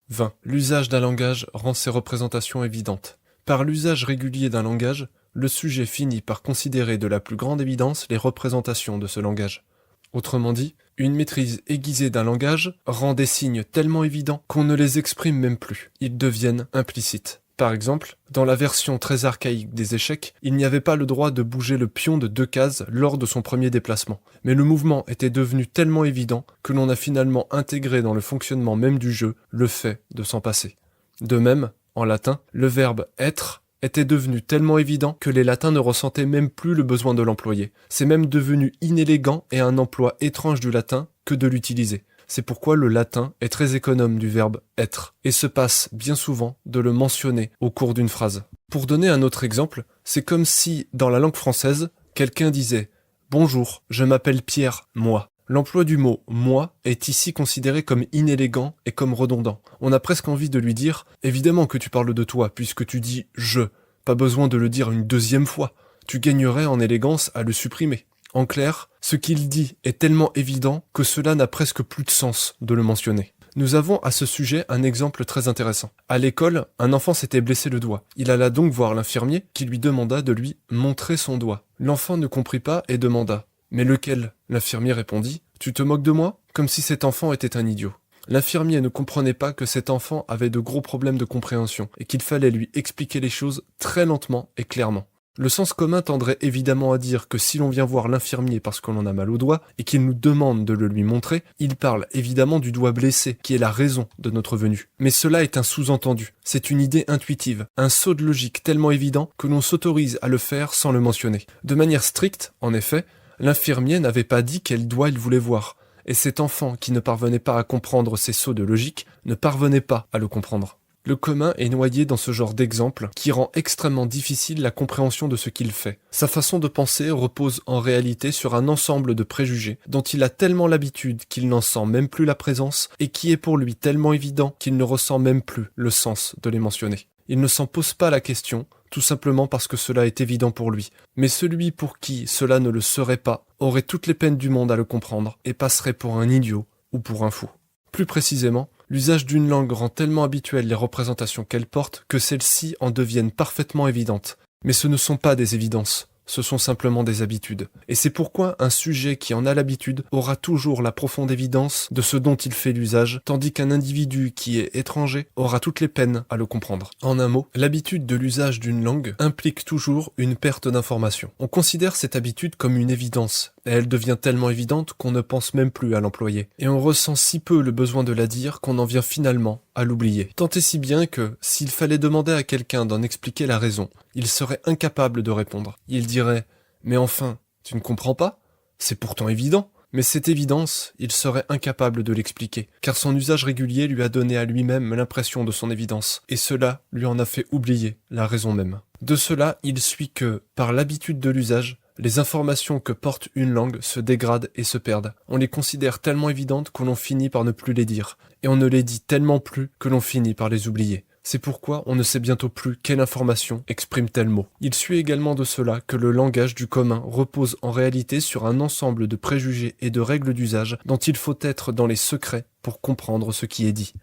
20. L'usage d'un langage rend ses représentations évidentes. Par l'usage régulier d'un langage, le sujet finit par considérer de la plus grande évidence les représentations de ce langage. Autrement dit, une maîtrise aiguisée d'un langage rend des signes tellement évidents qu'on ne les exprime même plus. Ils deviennent implicites. Par exemple, dans la version très archaïque des échecs, il n'y avait pas le droit de bouger le pion de 2 cases lors de son premier déplacement. Mais le mouvement était devenu tellement évident que l'on a finalement intégré dans le fonctionnement même du jeu le fait de s'en passer. De même, en latin, le verbe être était devenu tellement évident que les latins ne ressentaient même plus le besoin de l'employer. C'est même devenu inélégant et un emploi étrange du latin que de l'utiliser. C'est pourquoi le latin est très économe du verbe être, et se passe bien souvent de le mentionner au cours d'une phrase. Pour donner un autre exemple, c'est comme si, dans la langue française, quelqu'un disait « Bonjour, je m'appelle Pierre, moi ». L'emploi du mot « moi » est ici considéré comme inélégant et comme redondant. On a presque envie de lui dire « Évidemment que tu parles de toi, puisque tu dis « je ». Pas besoin de le dire une deuxième fois. Tu gagnerais en élégance à le supprimer. En clair, ce qu'il dit est tellement évident que cela n'a presque plus de sens de le mentionner. Nous avons à ce sujet un exemple très intéressant. À l'école, un enfant s'était blessé le doigt. Il alla donc voir l'infirmier qui lui demanda de lui montrer son doigt. L'enfant ne comprit pas et demanda « Mais lequel ?» L'infirmier répondit « Tu te moques de moi ?» Comme si cet enfant était un idiot. L'infirmier ne comprenait pas que cet enfant avait de gros problèmes de compréhension et qu'il fallait lui expliquer les choses très lentement et clairement. Le sens commun tendrait évidemment à dire que si l'on vient voir l'infirmier parce qu'on en a mal au doigt et qu'il nous demande de le lui montrer, il parle évidemment du doigt blessé, qui est la raison de notre venue. Mais cela est un sous-entendu, c'est une idée intuitive, un saut de logique tellement évident que l'on s'autorise à le faire sans le mentionner. De manière stricte, en effet, l'infirmier n'avait pas dit quel doigt il voulait voir, et cet enfant qui ne parvenait pas à comprendre ces sauts de logique ne parvenait pas à le comprendre. Le commun est noyé dans ce genre d'exemple qui rend extrêmement difficile la compréhension de ce qu'il fait. Sa façon de penser repose en réalité sur un ensemble de préjugés dont il a tellement l'habitude qu'il n'en sent même plus la présence et qui est pour lui tellement évident qu'il ne ressent même plus le sens de les mentionner. Il ne s'en pose pas la question, tout simplement parce que cela est évident pour lui. Mais celui pour qui cela ne le serait pas aurait toutes les peines du monde à le comprendre et passerait pour un idiot ou pour un fou. Plus précisément, l'usage d'une langue rend tellement habituelles les représentations qu'elle porte que celles-ci en deviennent parfaitement évidentes. Mais ce ne sont pas des évidences, ce sont simplement des habitudes. Et c'est pourquoi un sujet qui en a l'habitude aura toujours la profonde évidence de ce dont il fait l'usage, tandis qu'un individu qui est étranger aura toutes les peines à le comprendre. En un mot, l'habitude de l'usage d'une langue implique toujours une perte d'information. On considère cette habitude comme une évidence, et elle devient tellement évidente qu'on ne pense même plus à l'employer. Et on ressent si peu le besoin de la dire qu'on en vient finalement à l'oublier. Tant et si bien que, s'il fallait demander à quelqu'un d'en expliquer la raison, il serait incapable de répondre. Il dirait « Mais enfin, tu ne comprends pas ? C'est pourtant évident !» Mais cette évidence, il serait incapable de l'expliquer, car son usage régulier lui a donné à lui-même l'impression de son évidence, et cela lui en a fait oublier la raison même. De cela, il suit que, par l'habitude de l'usage, les informations que porte une langue se dégradent et se perdent. On les considère tellement évidentes que l'on finit par ne plus les dire, et on ne les dit tellement plus que l'on finit par les oublier. C'est pourquoi on ne sait bientôt plus quelle information exprime tel mot. Il suit également de cela que le langage du commun repose en réalité sur un ensemble de préjugés et de règles d'usage dont il faut être dans les secrets pour comprendre ce qui est dit.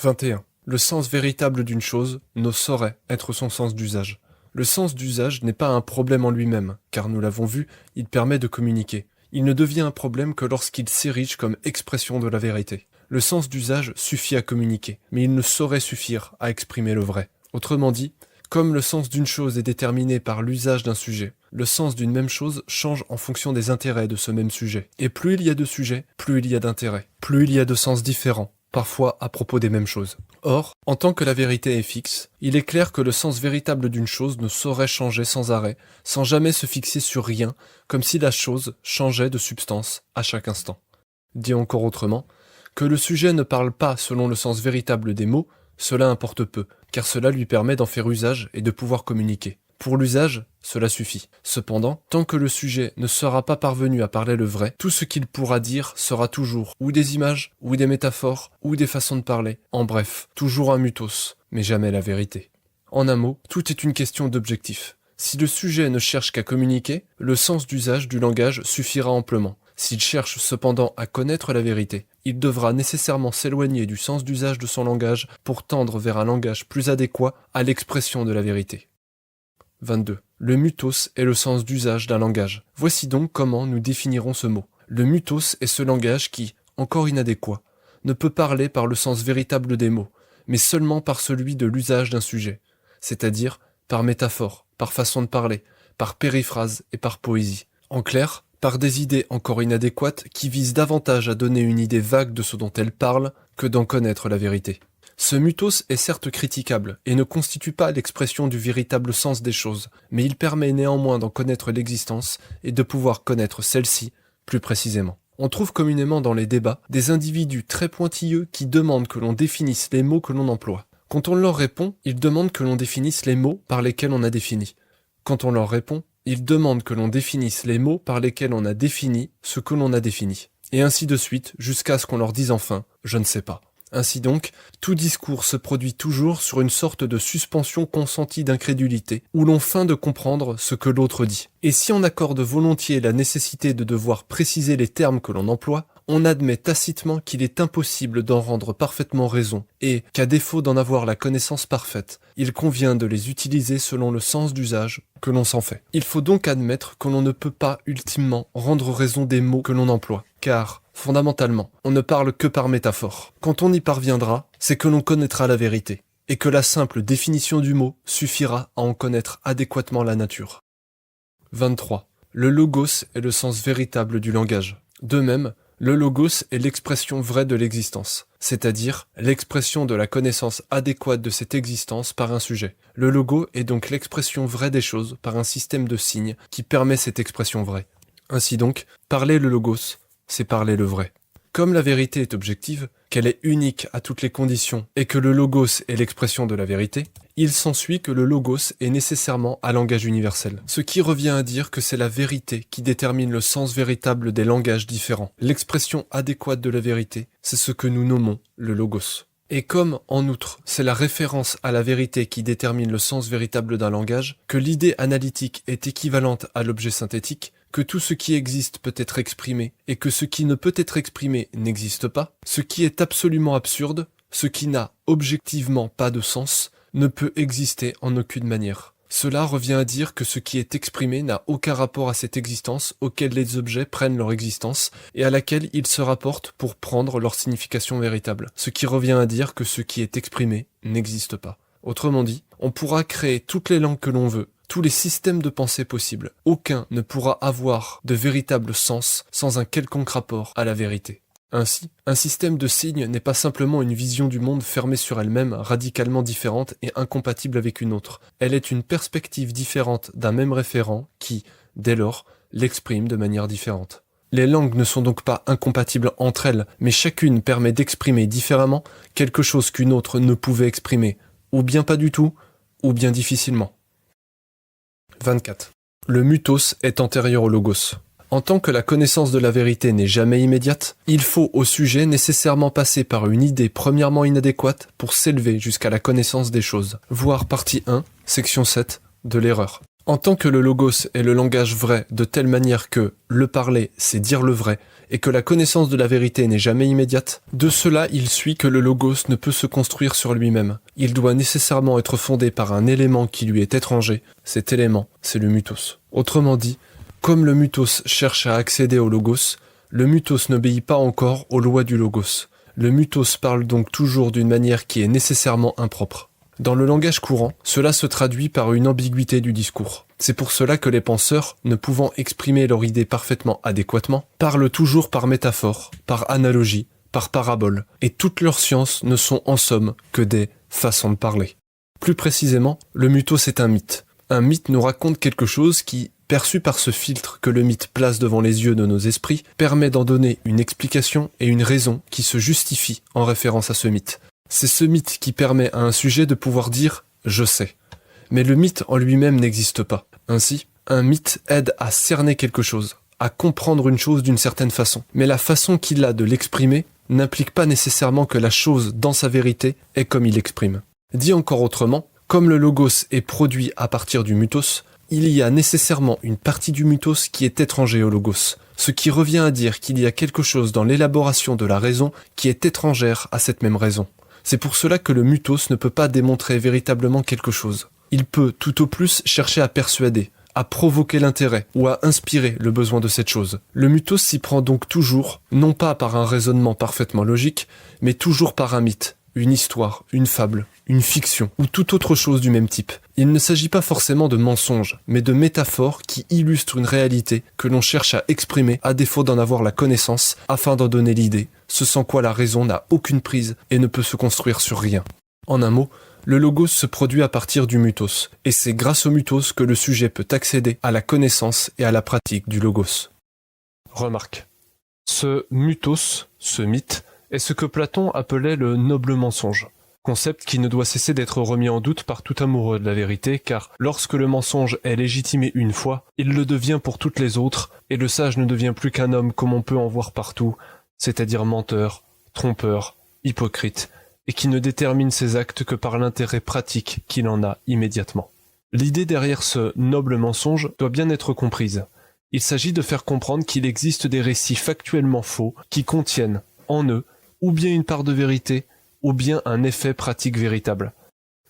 21. Le sens véritable d'une chose ne saurait être son sens d'usage. Le sens d'usage n'est pas un problème en lui-même, car nous l'avons vu, il permet de communiquer. Il ne devient un problème que lorsqu'il s'érige comme expression de la vérité. Le sens d'usage suffit à communiquer, mais il ne saurait suffire à exprimer le vrai. Autrement dit, comme le sens d'une chose est déterminé par l'usage d'un sujet, le sens d'une même chose change en fonction des intérêts de ce même sujet. Et plus il y a de sujets, plus il y a d'intérêts. Plus il y a de sens différents, parfois à propos des mêmes choses. Or, en tant que la vérité est fixe, il est clair que le sens véritable d'une chose ne saurait changer sans arrêt, sans jamais se fixer sur rien, comme si la chose changeait de substance à chaque instant. Dit encore autrement, que le sujet ne parle pas selon le sens véritable des mots, cela importe peu, car cela lui permet d'en faire usage et de pouvoir communiquer. Pour l'usage, cela suffit. Cependant, tant que le sujet ne sera pas parvenu à parler le vrai, tout ce qu'il pourra dire sera toujours ou des images, ou des métaphores, ou des façons de parler. En bref, toujours un mythos, mais jamais la vérité. En un mot, tout est une question d'objectif. Si le sujet ne cherche qu'à communiquer, le sens d'usage du langage suffira amplement. S'il cherche cependant à connaître la vérité, il devra nécessairement s'éloigner du sens d'usage de son langage pour tendre vers un langage plus adéquat à l'expression de la vérité. 22. Le mythos est le sens d'usage d'un langage. Voici donc comment nous définirons ce mot. Le mythos est ce langage qui, encore inadéquat, ne peut parler par le sens véritable des mots, mais seulement par celui de l'usage d'un sujet, c'est-à-dire par métaphore, par façon de parler, par périphrase et par poésie. En clair, par des idées encore inadéquates qui visent davantage à donner une idée vague de ce dont elles parlent que d'en connaître la vérité. Ce mythos est certes critiquable et ne constitue pas l'expression du véritable sens des choses, mais il permet néanmoins d'en connaître l'existence et de pouvoir connaître celle-ci plus précisément. On trouve communément dans les débats des individus très pointilleux qui demandent que l'on définisse les mots que l'on emploie. Quand on leur répond, ils demandent que l'on définisse les mots par lesquels on a défini. Quand on leur répond, ils demandent que l'on définisse les mots par lesquels on a défini ce que l'on a défini. Et ainsi de suite, jusqu'à ce qu'on leur dise enfin « je ne sais pas ». Ainsi donc, tout discours se produit toujours sur une sorte de suspension consentie d'incrédulité, où l'on feint de comprendre ce que l'autre dit. Et si on accorde volontiers la nécessité de devoir préciser les termes que l'on emploie, on admet tacitement qu'il est impossible d'en rendre parfaitement raison, et qu'à défaut d'en avoir la connaissance parfaite, il convient de les utiliser selon le sens d'usage que l'on s'en fait. Il faut donc admettre que l'on ne peut pas ultimement rendre raison des mots que l'on emploie, car, fondamentalement, on ne parle que par métaphore. Quand on y parviendra, c'est que l'on connaîtra la vérité, et que la simple définition du mot suffira à en connaître adéquatement la nature. 23. Le logos est le sens véritable du langage. De même, le logos est l'expression vraie de l'existence, c'est-à-dire l'expression de la connaissance adéquate de cette existence par un sujet. Le logo est donc l'expression vraie des choses par un système de signes qui permet cette expression vraie. Ainsi donc, parler le logos, c'est parler le vrai. Comme la vérité est objective, qu'elle est unique à toutes les conditions et que le logos est l'expression de la vérité, il s'ensuit que le logos est nécessairement un langage universel. Ce qui revient à dire que c'est la vérité qui détermine le sens véritable des langages différents. L'expression adéquate de la vérité, c'est ce que nous nommons le logos. Et comme, en outre, c'est la référence à la vérité qui détermine le sens véritable d'un langage, que l'idée analytique est équivalente à l'objet synthétique, que tout ce qui existe peut être exprimé, et que ce qui ne peut être exprimé n'existe pas, ce qui est absolument absurde, ce qui n'a objectivement pas de sens, ne peut exister en aucune manière. Cela revient à dire que ce qui est exprimé n'a aucun rapport à cette existence auquel les objets prennent leur existence et à laquelle ils se rapportent pour prendre leur signification véritable. Ce qui revient à dire que ce qui est exprimé n'existe pas. Autrement dit, on pourra créer toutes les langues que l'on veut, tous les systèmes de pensée possibles. Aucun ne pourra avoir de véritable sens sans un quelconque rapport à la vérité. Ainsi, un système de signes n'est pas simplement une vision du monde fermée sur elle-même, radicalement différente et incompatible avec une autre. Elle est une perspective différente d'un même référent qui, dès lors, l'exprime de manière différente. Les langues ne sont donc pas incompatibles entre elles, mais chacune permet d'exprimer différemment quelque chose qu'une autre ne pouvait exprimer, ou bien pas du tout, ou bien difficilement. 24. Le mythos est antérieur au logos. En tant que la connaissance de la vérité n'est jamais immédiate, il faut au sujet nécessairement passer par une idée premièrement inadéquate pour s'élever jusqu'à la connaissance des choses. Voir partie 1, section 7, de l'erreur. En tant que le logos est le langage vrai de telle manière que le parler c'est dire le vrai et que la connaissance de la vérité n'est jamais immédiate, de cela il suit que le logos ne peut se construire sur lui-même. Il doit nécessairement être fondé par un élément qui lui est étranger. Cet élément, c'est le mutos. Autrement dit, comme le mutos cherche à accéder au logos, le mutos n'obéit pas encore aux lois du logos. Le mutos parle donc toujours d'une manière qui est nécessairement impropre. Dans le langage courant, cela se traduit par une ambiguïté du discours. C'est pour cela que les penseurs, ne pouvant exprimer leur idée parfaitement adéquatement, parlent toujours par métaphore, par analogie, par parabole, et toutes leurs sciences ne sont en somme que des façons de parler. Plus précisément, le mutos est un mythe. Un mythe nous raconte quelque chose qui, perçu par ce filtre que le mythe place devant les yeux de nos esprits, permet d'en donner une explication et une raison qui se justifient en référence à ce mythe. C'est ce mythe qui permet à un sujet de pouvoir dire « je sais ». Mais le mythe en lui-même n'existe pas. Ainsi, un mythe aide à cerner quelque chose, à comprendre une chose d'une certaine façon. Mais la façon qu'il a de l'exprimer n'implique pas nécessairement que la chose, dans sa vérité, est comme il l'exprime. Dit encore autrement, comme le logos est produit à partir du mutos, il y a nécessairement une partie du mutos qui est étranger au logos, ce qui revient à dire qu'il y a quelque chose dans l'élaboration de la raison qui est étrangère à cette même raison. C'est pour cela que le mutos ne peut pas démontrer véritablement quelque chose. Il peut tout au plus chercher à persuader, à provoquer l'intérêt ou à inspirer le besoin de cette chose. Le mutos s'y prend donc toujours, non pas par un raisonnement parfaitement logique, mais toujours par un mythe, une histoire, une fable, une fiction ou toute autre chose du même type. Il ne s'agit pas forcément de mensonges, mais de métaphores qui illustrent une réalité que l'on cherche à exprimer à défaut d'en avoir la connaissance afin d'en donner l'idée, ce sans quoi la raison n'a aucune prise et ne peut se construire sur rien. En un mot, le logos se produit à partir du mutos, et c'est grâce au mutos que le sujet peut accéder à la connaissance et à la pratique du logos. Remarque. Ce mutos, ce mythe, est ce que Platon appelait le noble mensonge. Concept qui ne doit cesser d'être remis en doute par tout amoureux de la vérité, car lorsque le mensonge est légitimé une fois, il le devient pour toutes les autres, et le sage ne devient plus qu'un homme comme on peut en voir partout, c'est-à-dire menteur, trompeur, hypocrite, et qui ne détermine ses actes que par l'intérêt pratique qu'il en a immédiatement. L'idée derrière ce noble mensonge doit bien être comprise. Il s'agit de faire comprendre qu'il existe des récits factuellement faux qui contiennent, en eux, ou bien une part de vérité, ou bien un effet pratique véritable.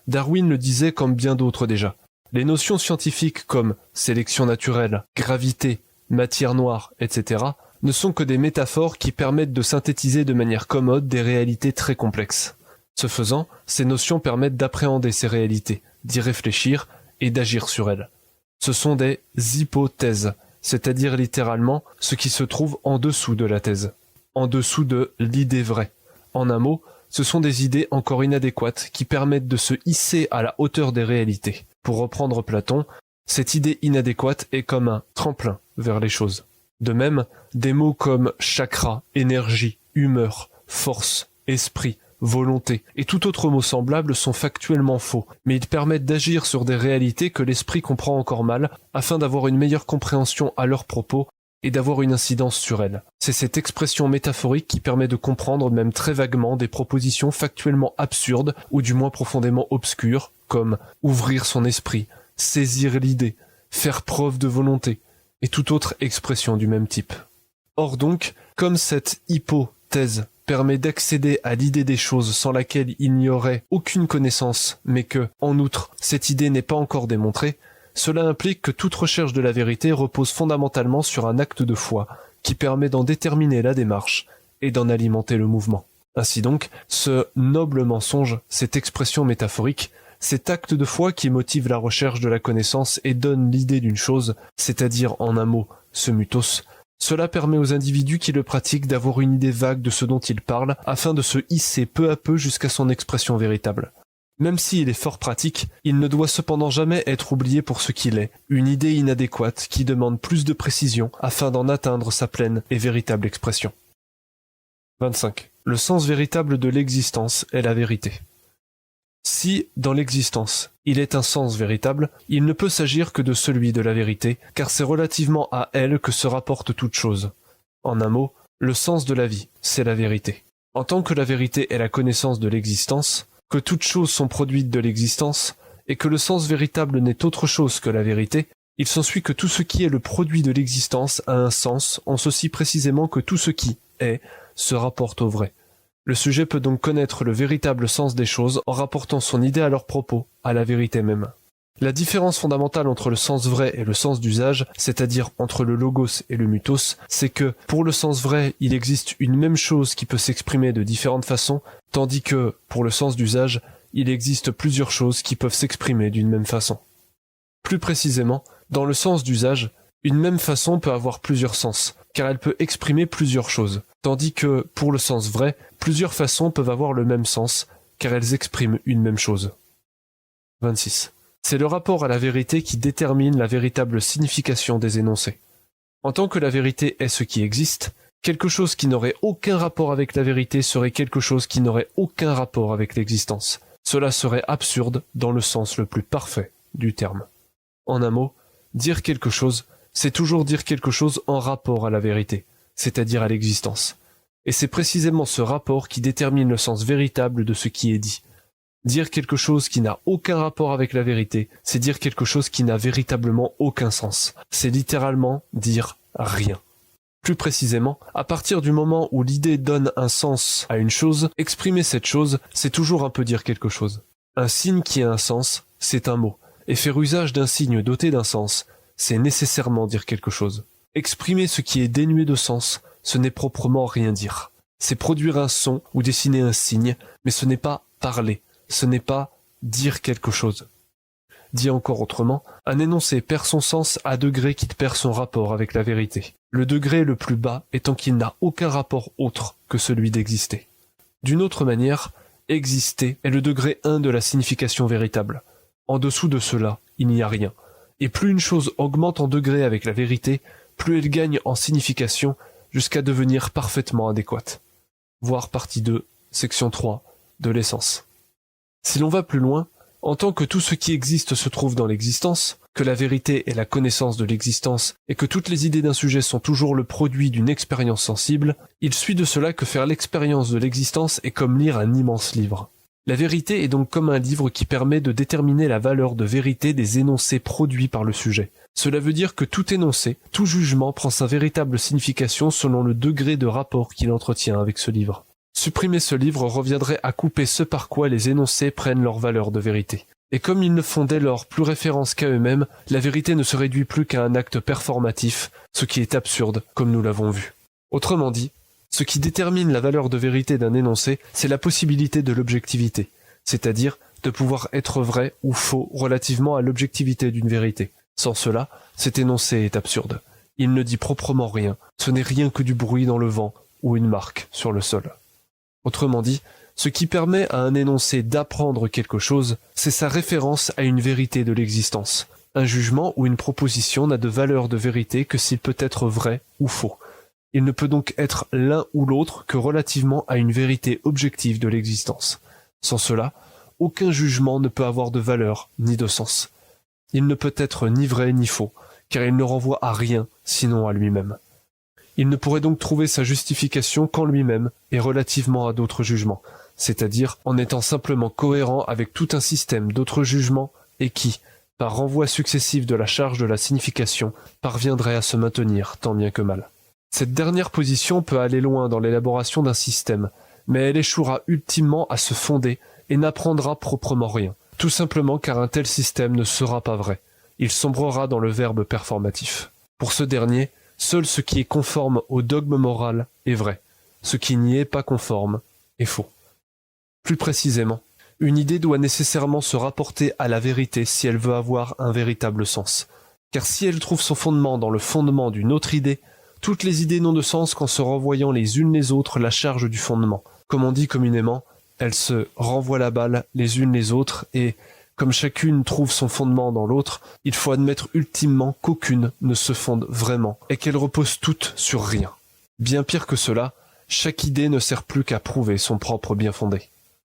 Darwin le disait comme bien d'autres déjà. Les notions scientifiques comme sélection naturelle, gravité, matière noire, etc. ne sont que des métaphores qui permettent de synthétiser de manière commode des réalités très complexes. Ce faisant, ces notions permettent d'appréhender ces réalités, d'y réfléchir et d'agir sur elles. Ce sont des hypothèses, c'est-à-dire littéralement ce qui se trouve en dessous de la thèse, en dessous de l'idée vraie. En un mot, ce sont des idées encore inadéquates qui permettent de se hisser à la hauteur des réalités. Pour reprendre Platon, cette idée inadéquate est comme un tremplin vers les choses. De même, des mots comme chakra, énergie, humeur, force, esprit, volonté et tout autre mot semblable sont factuellement faux, mais ils permettent d'agir sur des réalités que l'esprit comprend encore mal afin d'avoir une meilleure compréhension à leurs propos et d'avoir une incidence sur elles. C'est cette expression métaphorique qui permet de comprendre même très vaguement des propositions factuellement absurdes ou du moins profondément obscures, comme ouvrir son esprit, saisir l'idée, faire preuve de volonté, et toute autre expression du même type. Or donc, comme cette hypothèse permet d'accéder à l'idée des choses sans laquelle il n'y aurait aucune connaissance, mais que, en outre, cette idée n'est pas encore démontrée, cela implique que toute recherche de la vérité repose fondamentalement sur un acte de foi, qui permet d'en déterminer la démarche et d'en alimenter le mouvement. Ainsi donc, ce noble mensonge, cette expression métaphorique, cet acte de foi qui motive la recherche de la connaissance et donne l'idée d'une chose, c'est-à-dire en un mot, ce mutos, cela permet aux individus qui le pratiquent d'avoir une idée vague de ce dont ils parlent afin de se hisser peu à peu jusqu'à son expression véritable. Même s'il est fort pratique, il ne doit cependant jamais être oublié pour ce qu'il est, une idée inadéquate qui demande plus de précision afin d'en atteindre sa pleine et véritable expression. 25. Le sens véritable de l'existence est la vérité. Si, dans l'existence, il est un sens véritable, il ne peut s'agir que de celui de la vérité, car c'est relativement à elle que se rapporte toute chose. En un mot, le sens de la vie, c'est la vérité. En tant que la vérité est la connaissance de l'existence, que toutes choses sont produites de l'existence, et que le sens véritable n'est autre chose que la vérité, il s'ensuit que tout ce qui est le produit de l'existence a un sens, en ceci précisément que tout ce qui est se rapporte au vrai. Le sujet peut donc connaître le véritable sens des choses en rapportant son idée à leur propos, à la vérité même. La différence fondamentale entre le sens vrai et le sens d'usage, c'est-à-dire entre le logos et le mythos, c'est que, pour le sens vrai, il existe une même chose qui peut s'exprimer de différentes façons, tandis que, pour le sens d'usage, il existe plusieurs choses qui peuvent s'exprimer d'une même façon. Plus précisément, dans le sens d'usage, une même façon peut avoir plusieurs sens, car elle peut exprimer plusieurs choses, tandis que, pour le sens vrai, plusieurs façons peuvent avoir le même sens, car elles expriment une même chose. 26. C'est le rapport à la vérité qui détermine la véritable signification des énoncés. En tant que la vérité est ce qui existe, quelque chose qui n'aurait aucun rapport avec la vérité serait quelque chose qui n'aurait aucun rapport avec l'existence. Cela serait absurde dans le sens le plus parfait du terme. En un mot, dire quelque chose, c'est toujours dire quelque chose en rapport à la vérité, c'est-à-dire à l'existence. Et c'est précisément ce rapport qui détermine le sens véritable de ce qui est dit. Dire quelque chose qui n'a aucun rapport avec la vérité, c'est dire quelque chose qui n'a véritablement aucun sens. C'est littéralement dire rien. Plus précisément, à partir du moment où l'idée donne un sens à une chose, exprimer cette chose, c'est toujours un peu dire quelque chose. Un signe qui a un sens, c'est un mot. Et faire usage d'un signe doté d'un sens, c'est nécessairement dire quelque chose. Exprimer ce qui est dénué de sens, ce n'est proprement rien dire. C'est produire un son ou dessiner un signe, mais ce n'est pas parler, ce n'est pas dire quelque chose. Dit encore autrement, un énoncé perd son sens à degré qu'il perd son rapport avec la vérité. Le degré le plus bas étant qu'il n'a aucun rapport autre que celui d'exister. D'une autre manière, exister est le degré 1 de la signification véritable. En dessous de cela, il n'y a rien. Et plus une chose augmente en degré avec la vérité, plus elle gagne en signification jusqu'à devenir parfaitement adéquate. Voir partie 2, section 3, de l'essence. Si l'on va plus loin, en tant que tout ce qui existe se trouve dans l'existence, que la vérité est la connaissance de l'existence et que toutes les idées d'un sujet sont toujours le produit d'une expérience sensible, il suit de cela que faire l'expérience de l'existence est comme lire un immense livre. La vérité est donc comme un livre qui permet de déterminer la valeur de vérité des énoncés produits par le sujet. Cela veut dire que tout énoncé, tout jugement prend sa véritable signification selon le degré de rapport qu'il entretient avec ce livre. Supprimer ce livre reviendrait à couper ce par quoi les énoncés prennent leur valeur de vérité. Et comme ils ne font dès lors plus référence qu'à eux-mêmes, la vérité ne se réduit plus qu'à un acte performatif, ce qui est absurde, comme nous l'avons vu. Autrement dit, ce qui détermine la valeur de vérité d'un énoncé, c'est la possibilité de l'objectivité, c'est-à-dire de pouvoir être vrai ou faux relativement à l'objectivité d'une vérité. Sans cela, cet énoncé est absurde. Il ne dit proprement rien, ce n'est rien que du bruit dans le vent ou une marque sur le sol. Autrement dit, ce qui permet à un énoncé d'apprendre quelque chose, c'est sa référence à une vérité de l'existence. Un jugement ou une proposition n'a de valeur de vérité que s'il peut être vrai ou faux. Il ne peut donc être l'un ou l'autre que relativement à une vérité objective de l'existence. Sans cela, aucun jugement ne peut avoir de valeur ni de sens. Il ne peut être ni vrai ni faux, car il ne renvoie à rien sinon à lui-même. Il ne pourrait donc trouver sa justification qu'en lui-même et relativement à d'autres jugements, c'est-à-dire en étant simplement cohérent avec tout un système d'autres jugements et qui, par renvoi successif de la charge de la signification, parviendrait à se maintenir tant bien que mal. Cette dernière position peut aller loin dans l'élaboration d'un système, mais elle échouera ultimement à se fonder et n'apprendra proprement rien, tout simplement car un tel système ne sera pas vrai. Il sombrera dans le verbe performatif. Pour ce dernier, seul ce qui est conforme au dogme moral est vrai, ce qui n'y est pas conforme est faux. Plus précisément, une idée doit nécessairement se rapporter à la vérité si elle veut avoir un véritable sens, car si elle trouve son fondement dans le fondement d'une autre idée, toutes les idées n'ont de sens qu'en se renvoyant les unes les autres la charge du fondement. Comme on dit communément, elles se renvoient la balle les unes les autres et, comme chacune trouve son fondement dans l'autre, il faut admettre ultimement qu'aucune ne se fonde vraiment et qu'elles reposent toutes sur rien. Bien pire que cela, chaque idée ne sert plus qu'à prouver son propre bien fondé.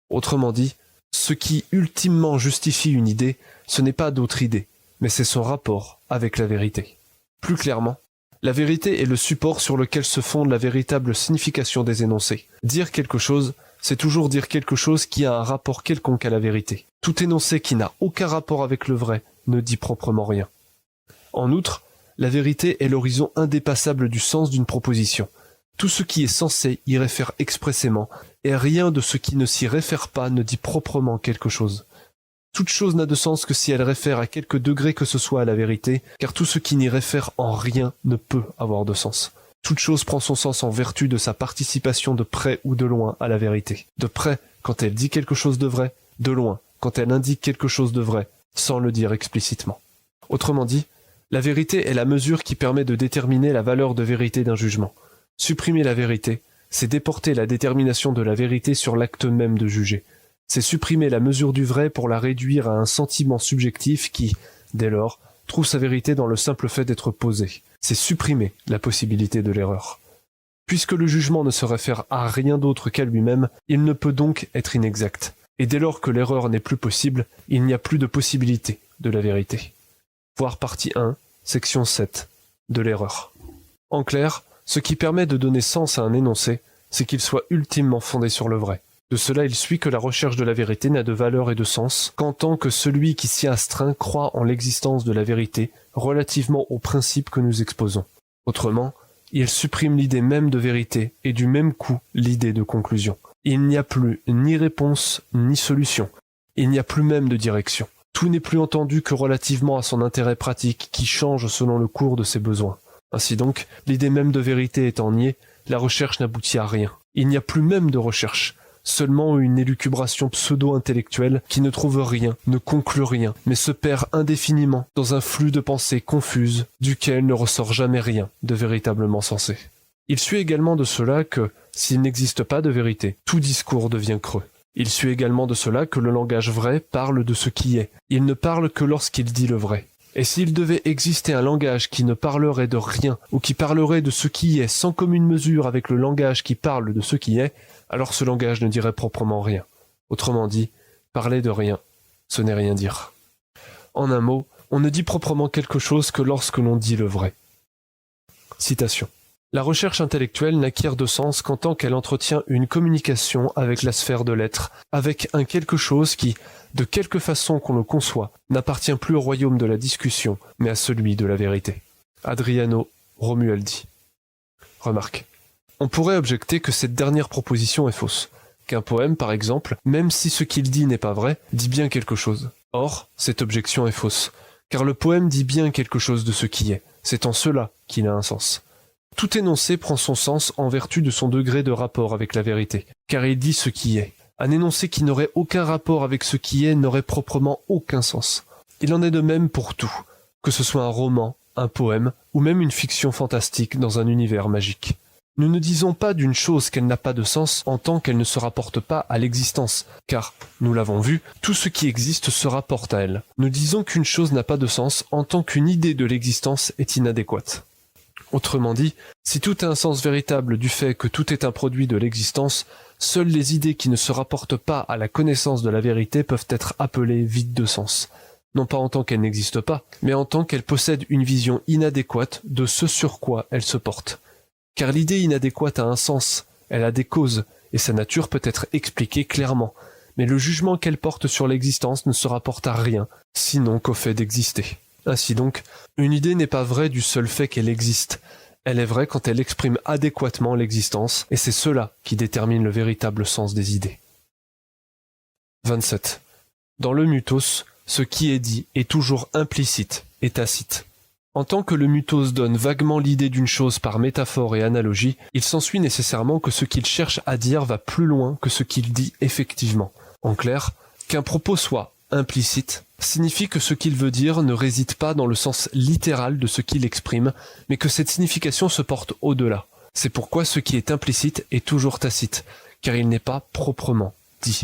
Autrement dit, Ce qui ultimement justifie une idée, ce n'est pas d'autre idée, mais c'est son rapport avec la vérité. Plus clairement, la vérité est le support sur lequel se fonde la véritable signification des énoncés. Dire quelque chose, c'est toujours dire quelque chose qui a un rapport quelconque à la vérité. Tout énoncé qui n'a aucun rapport avec le vrai ne dit proprement rien. En outre, la vérité est l'horizon indépassable du sens d'une proposition. Tout ce qui est censé y réfère expressément, et rien de ce qui ne s'y réfère pas ne dit proprement quelque chose. Toute chose n'a de sens que si elle réfère à quelque degré que ce soit à la vérité, car tout ce qui n'y réfère en rien ne peut avoir de sens. Toute chose prend son sens en vertu de sa participation de près ou de loin à la vérité. De près, quand elle dit quelque chose de vrai, de loin, quand elle indique quelque chose de vrai, sans le dire explicitement. Autrement dit, la vérité est la mesure qui permet de déterminer la valeur de vérité d'un jugement. Supprimer la vérité, c'est déporter la détermination de la vérité sur l'acte même de juger. C'est supprimer la mesure du vrai pour la réduire à un sentiment subjectif qui, dès lors, trouve sa vérité dans le simple fait d'être posé. C'est supprimer la possibilité de l'erreur. Puisque le jugement ne se réfère à rien d'autre qu'à lui-même, il ne peut donc être inexact. Et dès lors que l'erreur n'est plus possible, il n'y a plus de possibilité de la vérité. Voir partie 1, section 7, de l'erreur. En clair, ce qui permet de donner sens à un énoncé, c'est qu'il soit ultimement fondé sur le vrai. De cela, il suit que la recherche de la vérité n'a de valeur et de sens qu'en tant que celui qui s'y astreint croit en l'existence de la vérité relativement au principe que nous exposons. Autrement, il supprime l'idée même de vérité et du même coup l'idée de conclusion. Il n'y a plus ni réponse ni solution. Il n'y a plus même de direction. Tout n'est plus entendu que relativement à son intérêt pratique qui change selon le cours de ses besoins. Ainsi donc, l'idée même de vérité étant niée, la recherche n'aboutit à rien. Il n'y a plus même de recherche. Seulement une élucubration pseudo-intellectuelle qui ne trouve rien, ne conclut rien, mais se perd indéfiniment dans un flux de pensées confuses, duquel ne ressort jamais rien de véritablement sensé. Il suit également de cela que, s'il n'existe pas de vérité, tout discours devient creux. Il suit également de cela que le langage vrai parle de ce qui est. Il ne parle que lorsqu'il dit le vrai. Et s'il devait exister un langage qui ne parlerait de rien, ou qui parlerait de ce qui est sans commune mesure avec le langage qui parle de ce qui est, alors ce langage ne dirait proprement rien. Autrement dit, parler de rien, ce n'est rien dire. En un mot, on ne dit proprement quelque chose que lorsque l'on dit le vrai. Citation. La recherche intellectuelle n'acquiert de sens qu'en tant qu'elle entretient une communication avec la sphère de l'être, avec un quelque chose qui, de quelque façon qu'on le conçoit, n'appartient plus au royaume de la discussion, mais à celui de la vérité. Adriano Romualdi. Remarque. On pourrait objecter que cette dernière proposition est fausse, qu'un poème, par exemple, même si ce qu'il dit n'est pas vrai, dit bien quelque chose. Or, cette objection est fausse, car le poème dit bien quelque chose de ce qui est, c'est en cela qu'il a un sens. Tout énoncé prend son sens en vertu de son degré de rapport avec la vérité, car il dit ce qui est. Un énoncé qui n'aurait aucun rapport avec ce qui est n'aurait proprement aucun sens. Il en est de même pour tout, que ce soit un roman, un poème, ou même une fiction fantastique dans un univers magique. Nous ne disons pas d'une chose qu'elle n'a pas de sens en tant qu'elle ne se rapporte pas à l'existence, car, nous l'avons vu, tout ce qui existe se rapporte à elle. Nous disons qu'une chose n'a pas de sens en tant qu'une idée de l'existence est inadéquate. Autrement dit, si tout a un sens véritable du fait que tout est un produit de l'existence, seules les idées qui ne se rapportent pas à la connaissance de la vérité peuvent être appelées vides de sens. Non pas en tant qu'elles n'existent pas, mais en tant qu'elles possèdent une vision inadéquate de ce sur quoi elles se portent. Car l'idée inadéquate a un sens, elle a des causes, et sa nature peut être expliquée clairement, mais le jugement qu'elle porte sur l'existence ne se rapporte à rien, sinon qu'au fait d'exister. Ainsi donc, une idée n'est pas vraie du seul fait qu'elle existe. Elle est vraie quand elle exprime adéquatement l'existence, et c'est cela qui détermine le véritable sens des idées. 27. Dans le mutos, ce qui est dit est toujours implicite et tacite. En tant que le mutos donne vaguement l'idée d'une chose par métaphore et analogie, il s'ensuit nécessairement que ce qu'il cherche à dire va plus loin que ce qu'il dit effectivement. En clair, qu'un propos soit implicite signifie que ce qu'il veut dire ne réside pas dans le sens littéral de ce qu'il exprime, mais que cette signification se porte au-delà. C'est pourquoi ce qui est implicite est toujours tacite, car il n'est pas proprement dit.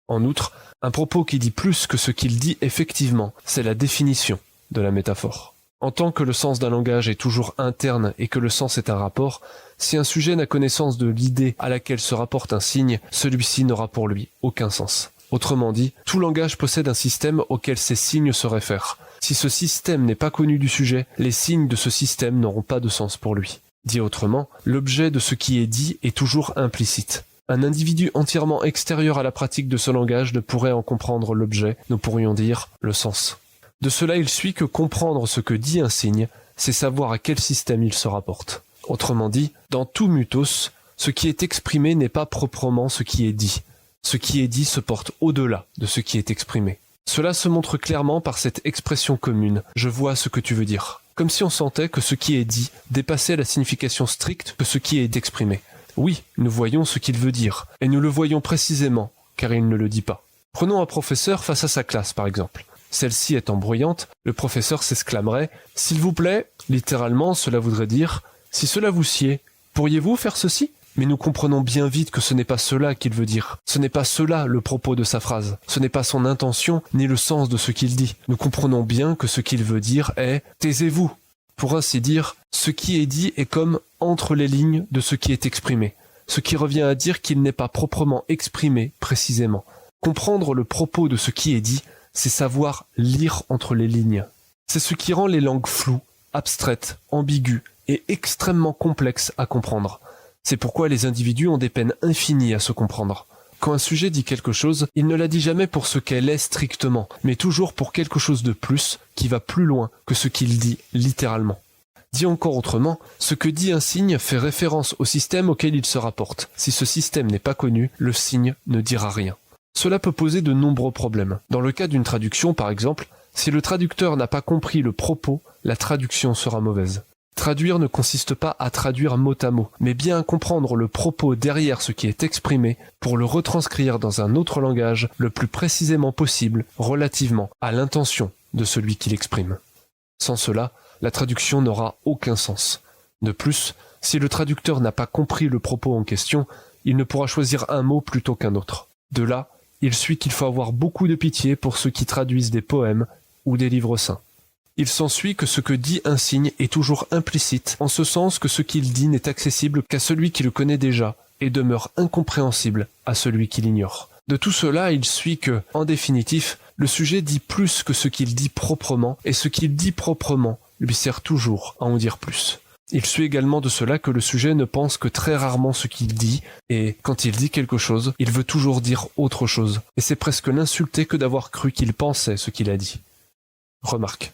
En outre, un propos qui dit plus que ce qu'il dit effectivement, c'est la définition de la métaphore. En tant que le sens d'un langage est toujours interne et que le sens est un rapport, si un sujet n'a connaissance de l'idée à laquelle se rapporte un signe, celui-ci n'aura pour lui aucun sens. Autrement dit, tout langage possède un système auquel ces signes se réfèrent. Si ce système n'est pas connu du sujet, les signes de ce système n'auront pas de sens pour lui. Dit autrement, l'objet de ce qui est dit est toujours implicite. Un individu entièrement extérieur à la pratique de ce langage ne pourrait en comprendre l'objet, nous pourrions dire le sens. De cela il suit que comprendre ce que dit un signe, c'est savoir à quel système il se rapporte. Autrement dit, dans tout mutos, ce qui est exprimé n'est pas proprement ce qui est dit. Ce qui est dit se porte au-delà de ce qui est exprimé. Cela se montre clairement par cette expression commune « je vois ce que tu veux dire », comme si on sentait que ce qui est dit dépassait la signification stricte que ce qui est exprimé. Oui, nous voyons ce qu'il veut dire, et nous le voyons précisément, car il ne le dit pas. Prenons un professeur face à sa classe, par exemple. Celle-ci étant bruyante, le professeur s'exclamerait « S'il vous plaît », littéralement cela voudrait dire « Si cela vous sied, pourriez-vous faire ceci ?» Mais nous comprenons bien vite que ce n'est pas cela qu'il veut dire. Ce n'est pas cela le propos de sa phrase. Ce n'est pas son intention ni le sens de ce qu'il dit. Nous comprenons bien que ce qu'il veut dire est « taisez-vous ». Pour ainsi dire, ce qui est dit est comme entre les lignes de ce qui est exprimé, ce qui revient à dire qu'il n'est pas proprement exprimé précisément. Comprendre le propos de ce qui est dit, c'est savoir lire entre les lignes. C'est ce qui rend les langues floues, abstraites, ambiguës et extrêmement complexes à comprendre. C'est pourquoi les individus ont des peines infinies à se comprendre. Quand un sujet dit quelque chose, il ne la dit jamais pour ce qu'elle est strictement, mais toujours pour quelque chose de plus, qui va plus loin que ce qu'il dit littéralement. Dit encore autrement, ce que dit un signe fait référence au système auquel il se rapporte. Si ce système n'est pas connu, le signe ne dira rien. Cela peut poser de nombreux problèmes. Dans le cas d'une traduction, par exemple, si le traducteur n'a pas compris le propos, la traduction sera mauvaise. Traduire ne consiste pas à traduire mot à mot, mais bien à comprendre le propos derrière ce qui est exprimé pour le retranscrire dans un autre langage le plus précisément possible relativement à l'intention de celui qui l'exprime. Sans cela, la traduction n'aura aucun sens. De plus, si le traducteur n'a pas compris le propos en question, il ne pourra choisir un mot plutôt qu'un autre. De là, il suit qu'il faut avoir beaucoup de pitié pour ceux qui traduisent des poèmes ou des livres saints. Il s'ensuit que ce que dit un signe est toujours implicite, en ce sens que ce qu'il dit n'est accessible qu'à celui qui le connaît déjà, et demeure incompréhensible à celui qui l'ignore. De tout cela, il suit que, en définitif, le sujet dit plus que ce qu'il dit proprement, et ce qu'il dit proprement lui sert toujours à en dire plus. Il suit également de cela que le sujet ne pense que très rarement ce qu'il dit, et quand il dit quelque chose, il veut toujours dire autre chose, et c'est presque l'insulter que d'avoir cru qu'il pensait ce qu'il a dit. Remarque.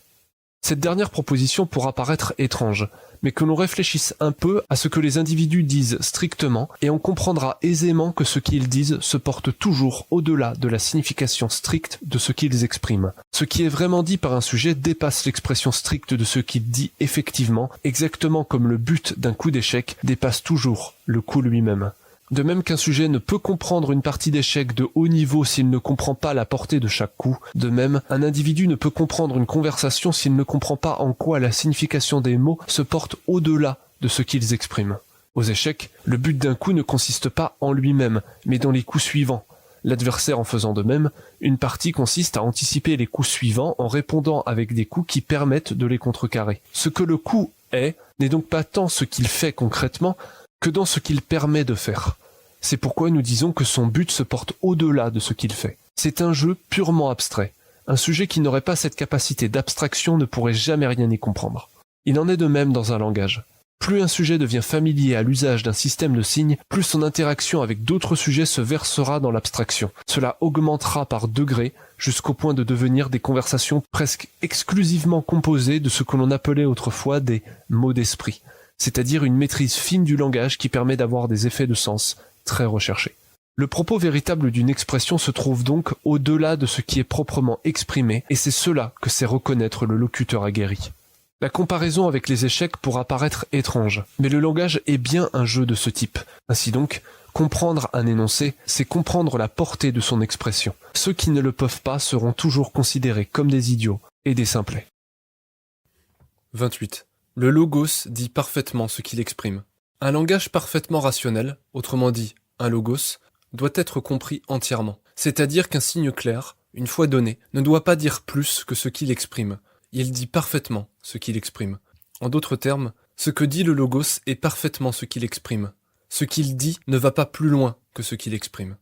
Cette dernière proposition pourra paraître étrange, mais que l'on réfléchisse un peu à ce que les individus disent strictement, et on comprendra aisément que ce qu'ils disent se porte toujours au-delà de la signification stricte de ce qu'ils expriment. Ce qui est vraiment dit par un sujet dépasse l'expression stricte de ce qu'il dit effectivement, exactement comme le but d'un coup d'échec dépasse toujours le coup lui-même. De même qu'un sujet ne peut comprendre une partie d'échec de haut niveau s'il ne comprend pas la portée de chaque coup, de même, un individu ne peut comprendre une conversation s'il ne comprend pas en quoi la signification des mots se porte au-delà de ce qu'ils expriment. Aux échecs, le but d'un coup ne consiste pas en lui-même, mais dans les coups suivants. L'adversaire en faisant de même, une partie consiste à anticiper les coups suivants en répondant avec des coups qui permettent de les contrecarrer. Ce que le coup est, n'est donc pas tant ce qu'il fait concrètement, que dans ce qu'il permet de faire. C'est pourquoi nous disons que son but se porte au-delà de ce qu'il fait. C'est un jeu purement abstrait. Un sujet qui n'aurait pas cette capacité d'abstraction ne pourrait jamais rien y comprendre. Il en est de même dans un langage. Plus un sujet devient familier à l'usage d'un système de signes, plus son interaction avec d'autres sujets se versera dans l'abstraction. Cela augmentera par degrés jusqu'au point de devenir des conversations presque exclusivement composées de ce que l'on appelait autrefois des mots d'esprit, c'est-à-dire une maîtrise fine du langage qui permet d'avoir des effets de sens très recherchés. Le propos véritable d'une expression se trouve donc au-delà de ce qui est proprement exprimé, et c'est cela que sait reconnaître le locuteur aguerri. La comparaison avec les échecs pourra paraître étrange, mais le langage est bien un jeu de ce type. Ainsi donc, comprendre un énoncé, c'est comprendre la portée de son expression. Ceux qui ne le peuvent pas seront toujours considérés comme des idiots et des simplets. 28. Le logos dit parfaitement ce qu'il exprime. Un langage parfaitement rationnel, autrement dit un logos, doit être compris entièrement. C'est-à-dire qu'un signe clair, une fois donné, ne doit pas dire plus que ce qu'il exprime. Il dit parfaitement ce qu'il exprime. En d'autres termes, ce que dit le logos est parfaitement ce qu'il exprime. Ce qu'il dit ne va pas plus loin que ce qu'il exprime.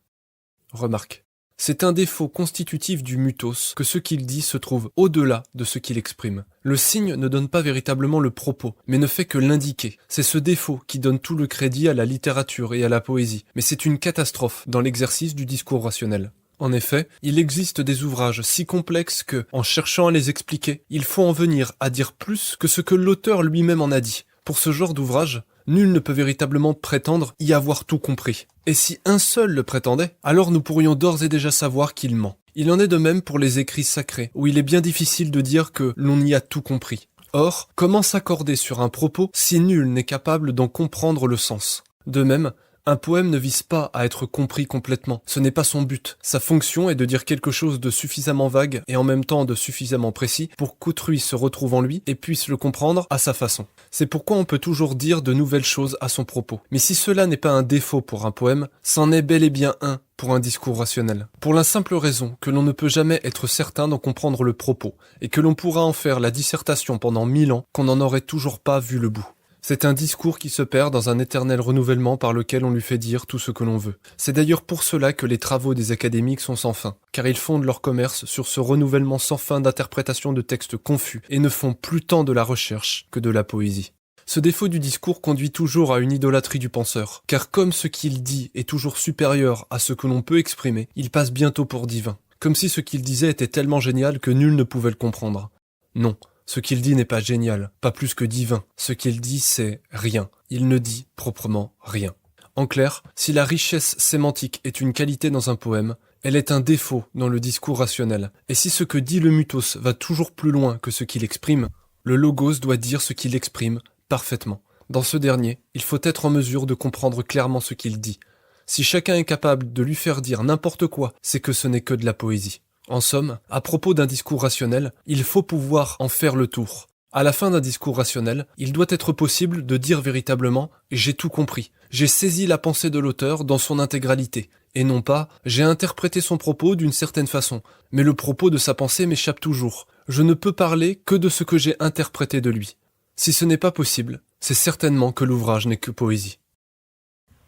Remarque. C'est un défaut constitutif du mythos que ce qu'il dit se trouve au-delà de ce qu'il exprime. Le signe ne donne pas véritablement le propos, mais ne fait que l'indiquer. C'est ce défaut qui donne tout le crédit à la littérature et à la poésie, mais c'est une catastrophe dans l'exercice du discours rationnel. En effet, il existe des ouvrages si complexes que, en cherchant à les expliquer, il faut en venir à dire plus que ce que l'auteur lui-même en a dit. Pour ce genre d'ouvrage, nul ne peut véritablement prétendre y avoir tout compris. Et si un seul le prétendait, alors nous pourrions d'ores et déjà savoir qu'il ment. Il en est de même pour les écrits sacrés, où il est bien difficile de dire que l'on y a tout compris. Or, comment s'accorder sur un propos si nul n'est capable d'en comprendre le sens? De même, un poème ne vise pas à être compris complètement, ce n'est pas son but. Sa fonction est de dire quelque chose de suffisamment vague et en même temps de suffisamment précis pour qu'autrui se retrouve en lui et puisse le comprendre à sa façon. C'est pourquoi on peut toujours dire de nouvelles choses à son propos. Mais si cela n'est pas un défaut pour un poème, c'en est bel et bien un pour un discours rationnel. Pour la simple raison que l'on ne peut jamais être certain d'en comprendre le propos, et que l'on pourra en faire la dissertation pendant 1000 ans qu'on n'en aurait toujours pas vu le bout. C'est un discours qui se perd dans un éternel renouvellement par lequel on lui fait dire tout ce que l'on veut. C'est d'ailleurs pour cela que les travaux des académiques sont sans fin, car ils fondent leur commerce sur ce renouvellement sans fin d'interprétation de textes confus et ne font plus tant de la recherche que de la poésie. Ce défaut du discours conduit toujours à une idolâtrie du penseur, car comme ce qu'il dit est toujours supérieur à ce que l'on peut exprimer, il passe bientôt pour divin, comme si ce qu'il disait était tellement génial que nul ne pouvait le comprendre. Non. Ce qu'il dit n'est pas génial, pas plus que divin. Ce qu'il dit, c'est rien. Il ne dit proprement rien. En clair, si la richesse sémantique est une qualité dans un poème, elle est un défaut dans le discours rationnel. Et si ce que dit le mythos va toujours plus loin que ce qu'il exprime, le logos doit dire ce qu'il exprime parfaitement. Dans ce dernier, il faut être en mesure de comprendre clairement ce qu'il dit. Si chacun est capable de lui faire dire n'importe quoi, c'est que ce n'est que de la poésie. En somme, à propos d'un discours rationnel, il faut pouvoir en faire le tour. À la fin d'un discours rationnel, il doit être possible de dire véritablement « j'ai tout compris, j'ai saisi la pensée de l'auteur dans son intégralité », et non pas « j'ai interprété son propos d'une certaine façon, mais le propos de sa pensée m'échappe toujours, je ne peux parler que de ce que j'ai interprété de lui ». Si ce n'est pas possible, c'est certainement que l'ouvrage n'est que poésie.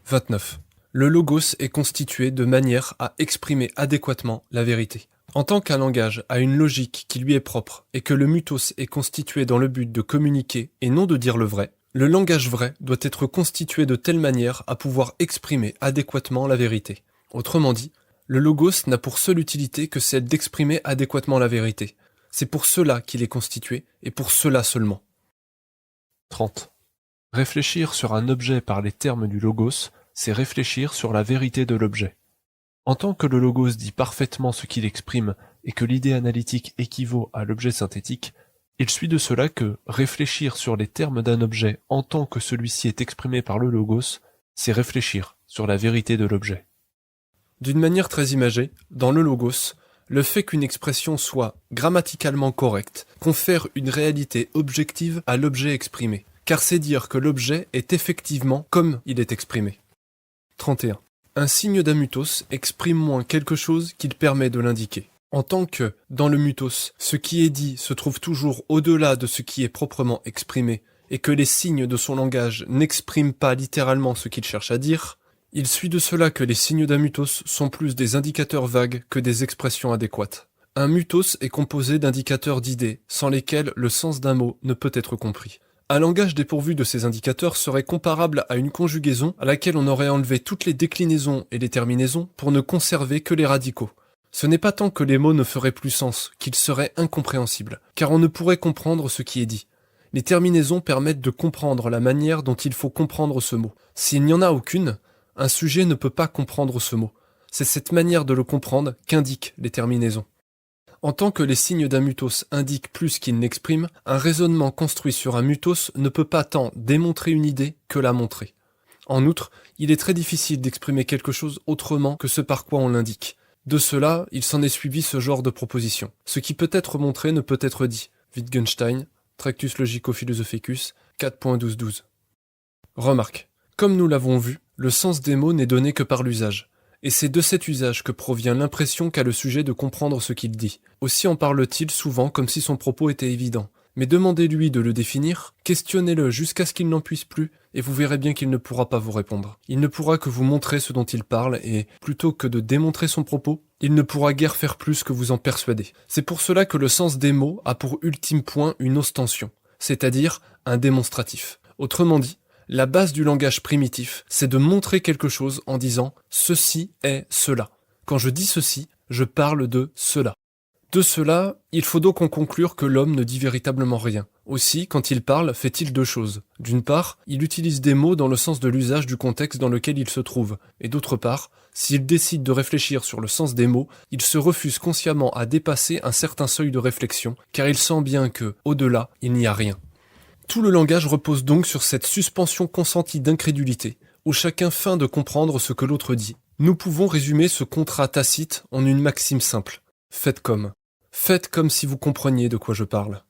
29. Le logos est constitué de manière à exprimer adéquatement la vérité. En tant qu'un langage a une logique qui lui est propre et que le mythos est constitué dans le but de communiquer et non de dire le vrai, le langage vrai doit être constitué de telle manière à pouvoir exprimer adéquatement la vérité. Autrement dit, le logos n'a pour seule utilité que celle d'exprimer adéquatement la vérité. C'est pour cela qu'il est constitué et pour cela seulement. 30. Réfléchir sur un objet par les termes du logos, c'est réfléchir sur la vérité de l'objet. En tant que le logos dit parfaitement ce qu'il exprime et que l'idée analytique équivaut à l'objet synthétique, il suit de cela que réfléchir sur les termes d'un objet en tant que celui-ci est exprimé par le logos, c'est réfléchir sur la vérité de l'objet. D'une manière très imagée, dans le logos, le fait qu'une expression soit grammaticalement correcte confère une réalité objective à l'objet exprimé, car c'est dire que l'objet est effectivement comme il est exprimé. 31. Un signe d'un mythos exprime moins quelque chose qu'il permet de l'indiquer. En tant que, dans le mythos, ce qui est dit se trouve toujours au-delà de ce qui est proprement exprimé, et que les signes de son langage n'expriment pas littéralement ce qu'il cherche à dire, il suit de cela que les signes d'un mythos sont plus des indicateurs vagues que des expressions adéquates. Un mythos est composé d'indicateurs d'idées, sans lesquels le sens d'un mot ne peut être compris. Un langage dépourvu de ces indicateurs serait comparable à une conjugaison à laquelle on aurait enlevé toutes les déclinaisons et les terminaisons pour ne conserver que les radicaux. Ce n'est pas tant que les mots ne feraient plus sens, qu'ils seraient incompréhensibles, car on ne pourrait comprendre ce qui est dit. Les terminaisons permettent de comprendre la manière dont il faut comprendre ce mot. S'il n'y en a aucune, un sujet ne peut pas comprendre ce mot. C'est cette manière de le comprendre qu'indiquent les terminaisons. En tant que les signes d'un mythos indiquent plus qu'ils n'expriment, un raisonnement construit sur un mythos ne peut pas tant démontrer une idée que la montrer. En outre, il est très difficile d'exprimer quelque chose autrement que ce par quoi on l'indique. De cela, il s'en est suivi ce genre de proposition. Ce qui peut être montré ne peut être dit. Wittgenstein, Tractus Logico-Philosophicus, 4.12.12. Remarque, comme nous l'avons vu, le sens des mots n'est donné que par l'usage. Et c'est de cet usage que provient l'impression qu'a le sujet de comprendre ce qu'il dit. Aussi en parle-t-il souvent comme si son propos était évident. Mais demandez-lui de le définir, questionnez-le jusqu'à ce qu'il n'en puisse plus, et vous verrez bien qu'il ne pourra pas vous répondre. Il ne pourra que vous montrer ce dont il parle, et plutôt que de démontrer son propos, il ne pourra guère faire plus que vous en persuader. C'est pour cela que le sens des mots a pour ultime point une ostension, c'est-à-dire un démonstratif. Autrement dit, la base du langage primitif, c'est de montrer quelque chose en disant « ceci est cela ». Quand je dis ceci, je parle de cela. De cela, il faut donc en conclure que l'homme ne dit véritablement rien. Aussi, quand il parle, fait-il deux choses. D'une part, il utilise des mots dans le sens de l'usage du contexte dans lequel il se trouve. Et d'autre part, s'il décide de réfléchir sur le sens des mots, il se refuse consciemment à dépasser un certain seuil de réflexion, car il sent bien que, au-delà, il n'y a rien. Tout le langage repose donc sur cette suspension consentie d'incrédulité, où chacun feint de comprendre ce que l'autre dit. Nous pouvons résumer ce contrat tacite en une maxime simple. Faites comme. Faites comme si vous compreniez de quoi je parle.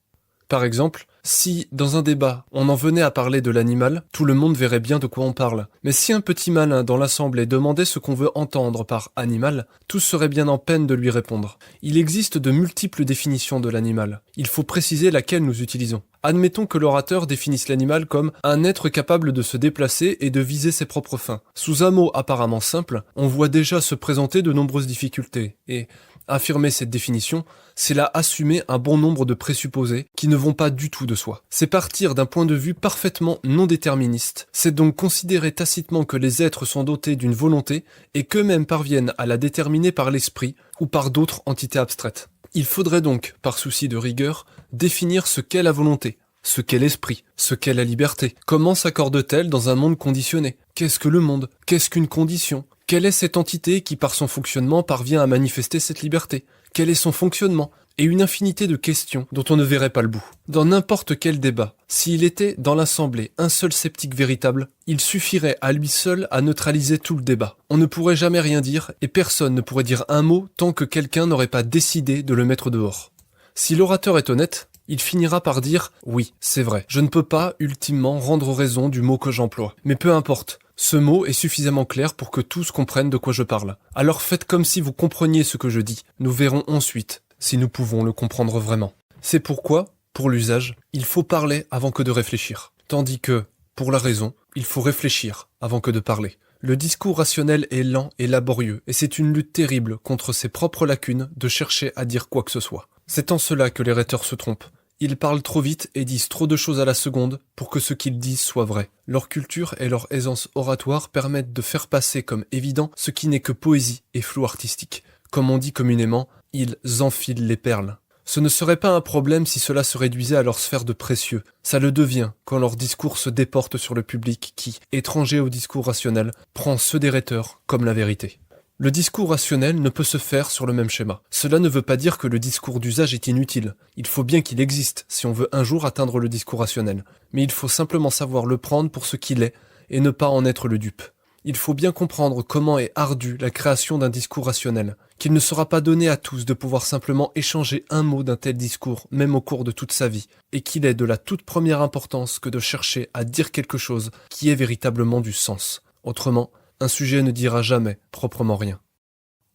Par exemple, si, dans un débat, on en venait à parler de l'animal, tout le monde verrait bien de quoi on parle. Mais si un petit malin dans l'assemblée demandait ce qu'on veut entendre par animal, tous seraient bien en peine de lui répondre. Il existe de multiples définitions de l'animal. Il faut préciser laquelle nous utilisons. Admettons que l'orateur définisse l'animal comme un être capable de se déplacer et de viser ses propres fins. Sous un mot apparemment simple, on voit déjà se présenter de nombreuses difficultés. Et affirmer cette définition, c'est là assumer un bon nombre de présupposés qui ne vont pas du tout de soi. C'est partir d'un point de vue parfaitement non déterministe. C'est donc considérer tacitement que les êtres sont dotés d'une volonté et qu'eux-mêmes parviennent à la déterminer par l'esprit ou par d'autres entités abstraites. Il faudrait donc, par souci de rigueur, définir ce qu'est la volonté, ce qu'est l'esprit, ce qu'est la liberté. Comment s'accorde-t-elle dans un monde conditionné? Qu'est-ce que le monde? Qu'est-ce qu'une condition? Quelle est cette entité qui, par son fonctionnement, parvient à manifester cette liberté? Quel est son fonctionnement? Et une infinité de questions dont on ne verrait pas le bout. Dans n'importe quel débat, s'il était dans l'assemblée un seul sceptique véritable, il suffirait à lui seul à neutraliser tout le débat. On ne pourrait jamais rien dire et personne ne pourrait dire un mot tant que quelqu'un n'aurait pas décidé de le mettre dehors. Si l'orateur est honnête, il finira par dire « Oui, c'est vrai, je ne peux pas, ultimement, rendre raison du mot que j'emploie. Mais peu importe, ce mot est suffisamment clair pour que tous comprennent de quoi je parle. Alors faites comme si vous compreniez ce que je dis. Nous verrons ensuite si nous pouvons le comprendre vraiment. » C'est pourquoi, pour l'usage, il faut parler avant que de réfléchir. Tandis que, pour la raison, il faut réfléchir avant que de parler. Le discours rationnel est lent et laborieux, et c'est une lutte terrible contre ses propres lacunes de chercher à dire quoi que ce soit. C'est en cela que les rhéteurs se trompent. Ils parlent trop vite et disent trop de choses à la seconde pour que ce qu'ils disent soit vrai. Leur culture et leur aisance oratoire permettent de faire passer comme évident ce qui n'est que poésie et flou artistique. Comme on dit communément, ils enfilent les perles. Ce ne serait pas un problème si cela se réduisait à leur sphère de précieux. Ça le devient quand leur discours se déporte sur le public qui, étranger au discours rationnel, prend ceux des rhéteurs comme la vérité. Le discours rationnel ne peut se faire sur le même schéma. Cela ne veut pas dire que le discours d'usage est inutile. Il faut bien qu'il existe si on veut un jour atteindre le discours rationnel. Mais il faut simplement savoir le prendre pour ce qu'il est et ne pas en être le dupe. Il faut bien comprendre comment est ardue la création d'un discours rationnel, qu'il ne sera pas donné à tous de pouvoir simplement échanger un mot d'un tel discours, même au cours de toute sa vie, et qu'il est de la toute première importance que de chercher à dire quelque chose qui ait véritablement du sens. Autrement, un sujet ne dira jamais proprement rien.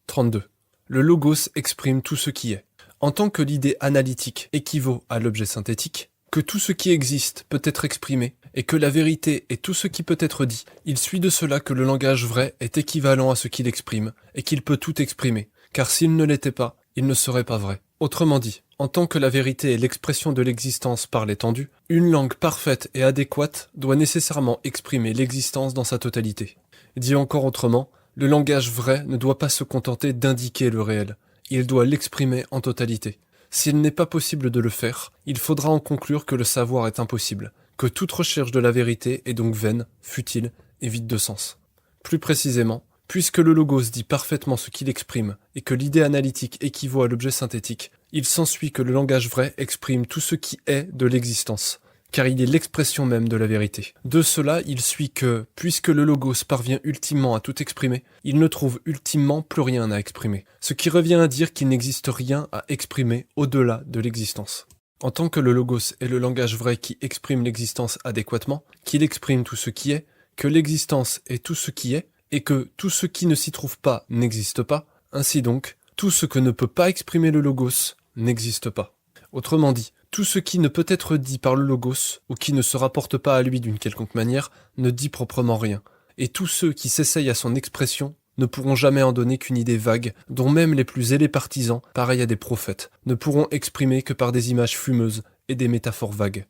32. Le logos exprime tout ce qui est. En tant que l'idée analytique équivaut à l'objet synthétique, que tout ce qui existe peut être exprimé, et que la vérité est tout ce qui peut être dit, il suit de cela que le langage vrai est équivalent à ce qu'il exprime, et qu'il peut tout exprimer, car s'il ne l'était pas, il ne serait pas vrai. Autrement dit, en tant que la vérité est l'expression de l'existence par l'étendue, une langue parfaite et adéquate doit nécessairement exprimer l'existence dans sa totalité. Dit encore autrement, le langage vrai ne doit pas se contenter d'indiquer le réel, il doit l'exprimer en totalité. S'il n'est pas possible de le faire, il faudra en conclure que le savoir est impossible, que toute recherche de la vérité est donc vaine, futile et vide de sens. Plus précisément, puisque le logos dit parfaitement ce qu'il exprime et que l'idée analytique équivaut à l'objet synthétique, il s'ensuit que le langage vrai exprime tout ce qui est de l'existence, car il est l'expression même de la vérité. De cela, il suit que, puisque le logos parvient ultimement à tout exprimer, il ne trouve ultimement plus rien à exprimer, ce qui revient à dire qu'il n'existe rien à exprimer au-delà de l'existence. En tant que le logos est le langage vrai qui exprime l'existence adéquatement, qu'il exprime tout ce qui est, que l'existence est tout ce qui est, et que tout ce qui ne s'y trouve pas n'existe pas, ainsi donc, tout ce que ne peut pas exprimer le logos n'existe pas. Autrement dit, Tout ce qui ne peut être dit par le logos, ou qui ne se rapporte pas à lui d'une quelconque manière, ne dit proprement rien. Et tous ceux qui s'essayent à son expression ne pourront jamais en donner qu'une idée vague, dont même les plus zélés partisans, pareils à des prophètes, ne pourront exprimer que par des images fumeuses et des métaphores vagues.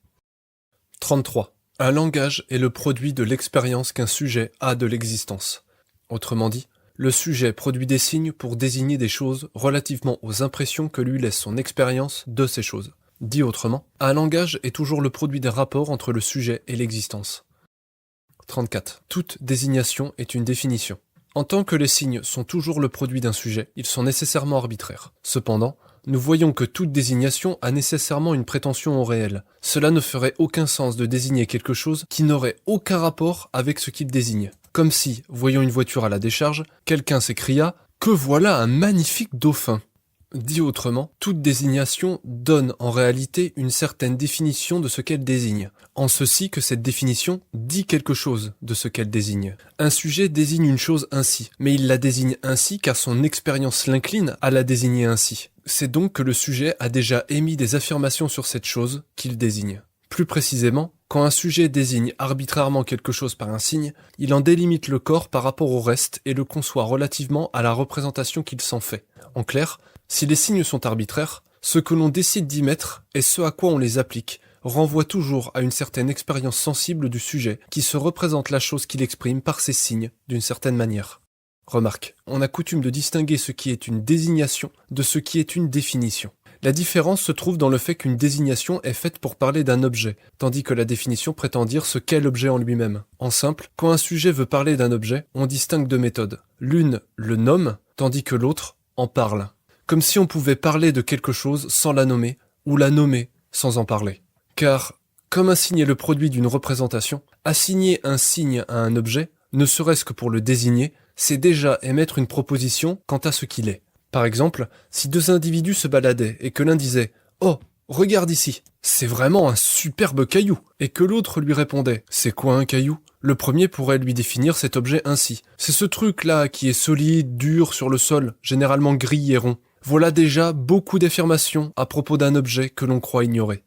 33. Un langage est le produit de l'expérience qu'un sujet a de l'existence. Autrement dit, le sujet produit des signes pour désigner des choses relativement aux impressions que lui laisse son expérience de ces choses. Dit autrement, un langage est toujours le produit d'un rapport entre le sujet et l'existence. 34. Toute désignation est une définition. En tant que les signes sont toujours le produit d'un sujet, ils sont nécessairement arbitraires. Cependant, nous voyons que toute désignation a nécessairement une prétention au réel. Cela ne ferait aucun sens de désigner quelque chose qui n'aurait aucun rapport avec ce qu'il désigne. Comme si, voyant une voiture à la décharge, quelqu'un s'écria « Que voilà un magnifique dauphin !» Dit autrement, toute désignation donne en réalité une certaine définition de ce qu'elle désigne, en ceci que cette définition dit quelque chose de ce qu'elle désigne. Un sujet désigne une chose ainsi, mais il la désigne ainsi car son expérience l'incline à la désigner ainsi. C'est donc que le sujet a déjà émis des affirmations sur cette chose qu'il désigne. Plus précisément, quand un sujet désigne arbitrairement quelque chose par un signe, il en délimite le corps par rapport au reste et le conçoit relativement à la représentation qu'il s'en fait. En clair, si les signes sont arbitraires, ce que l'on décide d'y mettre et ce à quoi on les applique renvoie toujours à une certaine expérience sensible du sujet qui se représente la chose qu'il exprime par ces signes d'une certaine manière. Remarque, on a coutume de distinguer ce qui est une désignation de ce qui est une définition. La différence se trouve dans le fait qu'une désignation est faite pour parler d'un objet, tandis que la définition prétend dire ce qu'est l'objet en lui-même. En simple, quand un sujet veut parler d'un objet, on distingue deux méthodes. L'une le nomme, tandis que l'autre en parle. Comme si on pouvait parler de quelque chose sans la nommer, ou la nommer sans en parler. Car, comme un signe est le produit d'une représentation, assigner un signe à un objet, ne serait-ce que pour le désigner, c'est déjà émettre une proposition quant à ce qu'il est. Par exemple, si deux individus se baladaient et que l'un disait « Oh, regarde ici, c'est vraiment un superbe caillou !» et que l'autre lui répondait « C'est quoi un caillou ?» Le premier pourrait lui définir cet objet ainsi. « C'est ce truc-là qui est solide, dur sur le sol, généralement gris et rond. » Voilà déjà beaucoup d'affirmations à propos d'un objet que l'on croit ignorer.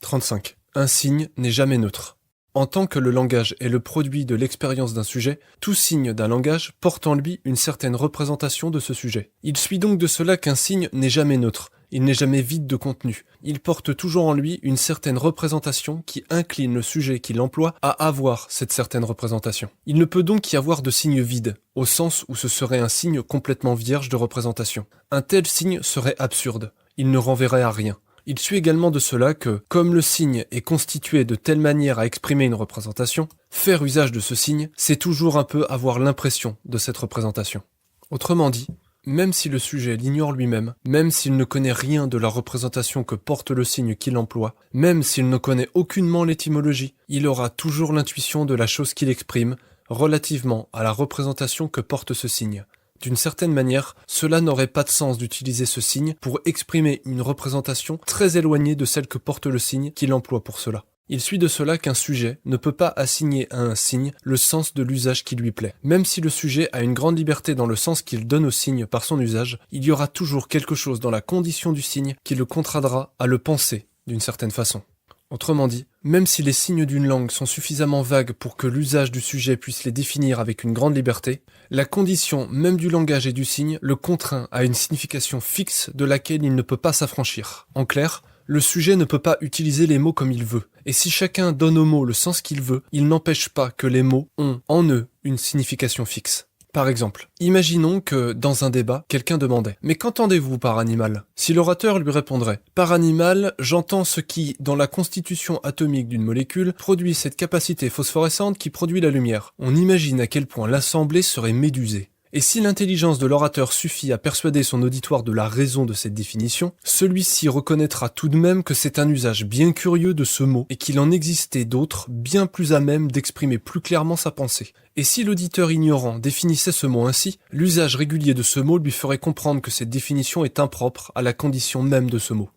35. Un signe n'est jamais neutre. En tant que le langage est le produit de l'expérience d'un sujet, tout signe d'un langage porte en lui une certaine représentation de ce sujet. Il suit donc de cela qu'un signe n'est jamais neutre, il n'est jamais vide de contenu. Il porte toujours en lui une certaine représentation qui incline le sujet qui l'emploie à avoir cette certaine représentation. Il ne peut donc y avoir de signe vide, au sens où ce serait un signe complètement vierge de représentation. Un tel signe serait absurde, il ne renverrait à rien. Il suit également de cela que, comme le signe est constitué de telle manière à exprimer une représentation, faire usage de ce signe, c'est toujours un peu avoir l'impression de cette représentation. Autrement dit, même si le sujet l'ignore lui-même, même s'il ne connaît rien de la représentation que porte le signe qu'il emploie, même s'il ne connaît aucunement l'étymologie, il aura toujours l'intuition de la chose qu'il exprime relativement à la représentation que porte ce signe. D'une certaine manière, cela n'aurait pas de sens d'utiliser ce signe pour exprimer une représentation très éloignée de celle que porte le signe qu'il emploie pour cela. Il suit de cela qu'un sujet ne peut pas assigner à un signe le sens de l'usage qui lui plaît. Même si le sujet a une grande liberté dans le sens qu'il donne au signe par son usage, il y aura toujours quelque chose dans la condition du signe qui le contraindra à le penser d'une certaine façon. Autrement dit, même si les signes d'une langue sont suffisamment vagues pour que l'usage du sujet puisse les définir avec une grande liberté, la condition même du langage et du signe le contraint à une signification fixe de laquelle il ne peut pas s'affranchir. En clair, le sujet ne peut pas utiliser les mots comme il veut, et si chacun donne aux mots le sens qu'il veut, il n'empêche pas que les mots ont en eux une signification fixe. Par exemple, imaginons que, dans un débat, quelqu'un demandait « Mais qu'entendez-vous par animal ?» Si l'orateur lui répondrait « Par animal, j'entends ce qui, dans la constitution atomique d'une molécule, produit cette capacité phosphorescente qui produit la lumière », on imagine à quel point l'assemblée serait médusée. Et si l'intelligence de l'orateur suffit à persuader son auditoire de la raison de cette définition, celui-ci reconnaîtra tout de même que c'est un usage bien curieux de ce mot et qu'il en existait d'autres bien plus à même d'exprimer plus clairement sa pensée. Et si l'auditeur ignorant définissait ce mot ainsi, l'usage régulier de ce mot lui ferait comprendre que cette définition est impropre à la condition même de ce mot.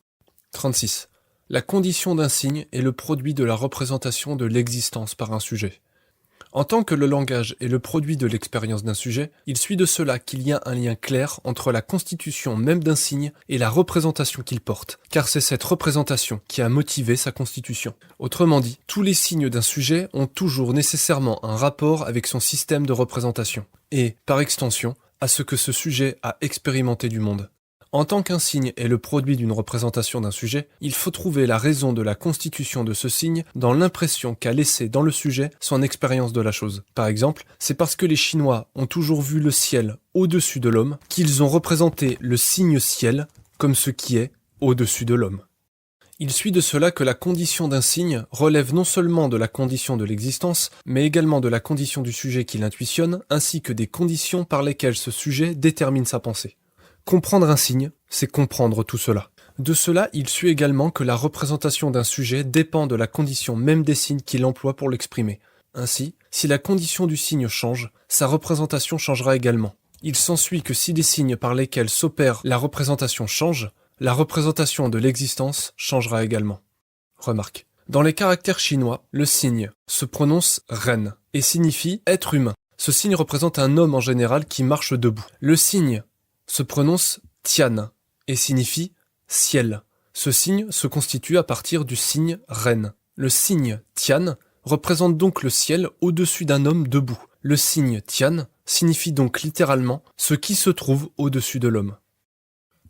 36. La condition d'un signe est le produit de la représentation de l'existence par un sujet. En tant que le langage est le produit de l'expérience d'un sujet, il suit de cela qu'il y a un lien clair entre la constitution même d'un signe et la représentation qu'il porte, car c'est cette représentation qui a motivé sa constitution. Autrement dit, tous les signes d'un sujet ont toujours nécessairement un rapport avec son système de représentation, et, par extension, à ce que ce sujet a expérimenté du monde. En tant qu'un signe est le produit d'une représentation d'un sujet, il faut trouver la raison de la constitution de ce signe dans l'impression qu'a laissé dans le sujet son expérience de la chose. Par exemple, c'est parce que les Chinois ont toujours vu le ciel au-dessus de l'homme qu'ils ont représenté le signe ciel comme ce qui est au-dessus de l'homme. Il suit de cela que la condition d'un signe relève non seulement de la condition de l'existence, mais également de la condition du sujet qui l'intuitionne, ainsi que des conditions par lesquelles ce sujet détermine sa pensée. Comprendre un signe, c'est comprendre tout cela. De cela, il suit également que la représentation d'un sujet dépend de la condition même des signes qu'il emploie pour l'exprimer. Ainsi, si la condition du signe change, sa représentation changera également. Il s'ensuit que si les signes par lesquels s'opère la représentation changent, la représentation de l'existence changera également. Remarque. Dans les caractères chinois, le signe se prononce ren et signifie être humain. Ce signe représente un homme en général qui marche debout. Le signe se prononce tian et signifie ciel. Ce signe se constitue à partir du signe ren. Le signe tian représente donc le ciel au-dessus d'un homme debout. Le signe tian signifie donc littéralement ce qui se trouve au-dessus de l'homme.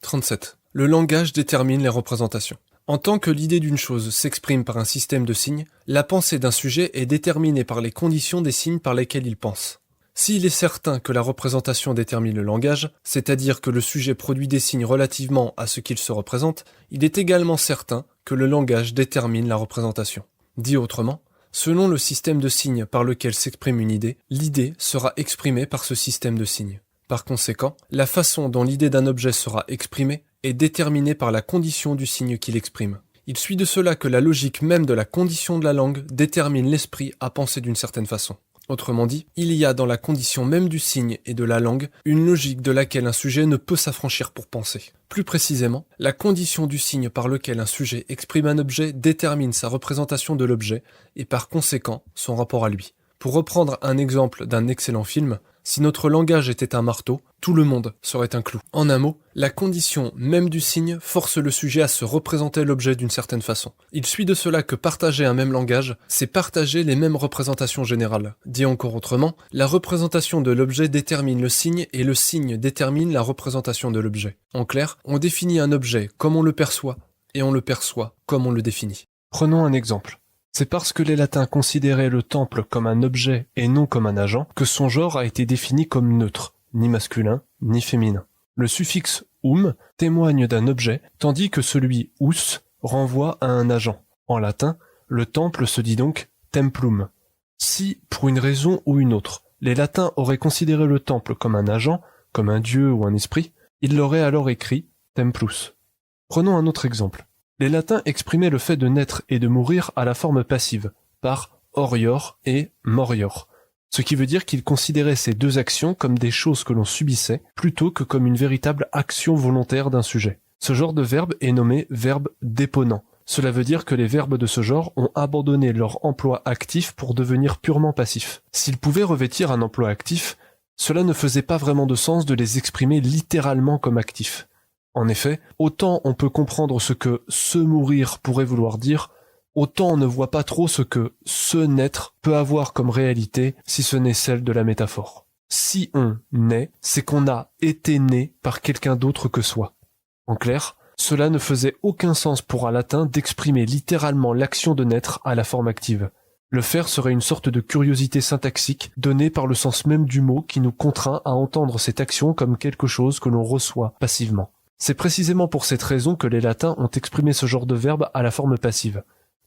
37. Le langage détermine les représentations. En tant que l'idée d'une chose s'exprime par un système de signes, la pensée d'un sujet est déterminée par les conditions des signes par lesquels il pense. S'il est certain que la représentation détermine le langage, c'est-à-dire que le sujet produit des signes relativement à ce qu'il se représente, il est également certain que le langage détermine la représentation. Dit autrement, selon le système de signes par lequel s'exprime une idée, l'idée sera exprimée par ce système de signes. Par conséquent, la façon dont l'idée d'un objet sera exprimée est déterminée par la condition du signe qu'il exprime. Il suit de cela que la logique même de la condition de la langue détermine l'esprit à penser d'une certaine façon. Autrement dit, il y a dans la condition même du signe et de la langue une logique de laquelle un sujet ne peut s'affranchir pour penser. Plus précisément, la condition du signe par lequel un sujet exprime un objet détermine sa représentation de l'objet et par conséquent son rapport à lui. Pour reprendre un exemple d'un excellent film, si notre langage était un marteau, tout le monde serait un clou. En un mot, la condition même du signe force le sujet à se représenter l'objet d'une certaine façon. Il suit de cela que partager un même langage, c'est partager les mêmes représentations générales. Dit encore autrement, la représentation de l'objet détermine le signe et le signe détermine la représentation de l'objet. En clair, on définit un objet comme on le perçoit et on le perçoit comme on le définit. Prenons un exemple. C'est parce que les Latins considéraient le temple comme un objet et non comme un agent que son genre a été défini comme neutre, ni masculin, ni féminin. Le suffixe témoigne d'un objet, tandis que celui us renvoie à un agent. En latin, le temple se dit donc templum. Si, pour une raison ou une autre, les Latins auraient considéré le temple comme un agent, comme un dieu ou un esprit, ils l'auraient alors écrit templus. Prenons un autre exemple. Les Latins exprimaient le fait de naître et de mourir à la forme passive, par orior et morior, ce qui veut dire qu'ils considéraient ces deux actions comme des choses que l'on subissait, plutôt que comme une véritable action volontaire d'un sujet. Ce genre de verbe est nommé verbe déponent. Cela veut dire que les verbes de ce genre ont abandonné leur emploi actif pour devenir purement passifs. S'ils pouvaient revêtir un emploi actif, cela ne faisait pas vraiment de sens de les exprimer littéralement comme actifs. En effet, autant on peut comprendre ce que se mourir pourrait vouloir dire, autant on ne voit pas trop ce que se naître peut avoir comme réalité si ce n'est celle de la métaphore. Si on naît, c'est qu'on a été né par quelqu'un d'autre que soi. En clair, cela ne faisait aucun sens pour un latin d'exprimer littéralement l'action de naître à la forme active. Le faire serait une sorte de curiosité syntaxique donnée par le sens même du mot qui nous contraint à entendre cette action comme quelque chose que l'on reçoit passivement. C'est précisément pour cette raison que les Latins ont exprimé ce genre de verbe à la forme passive.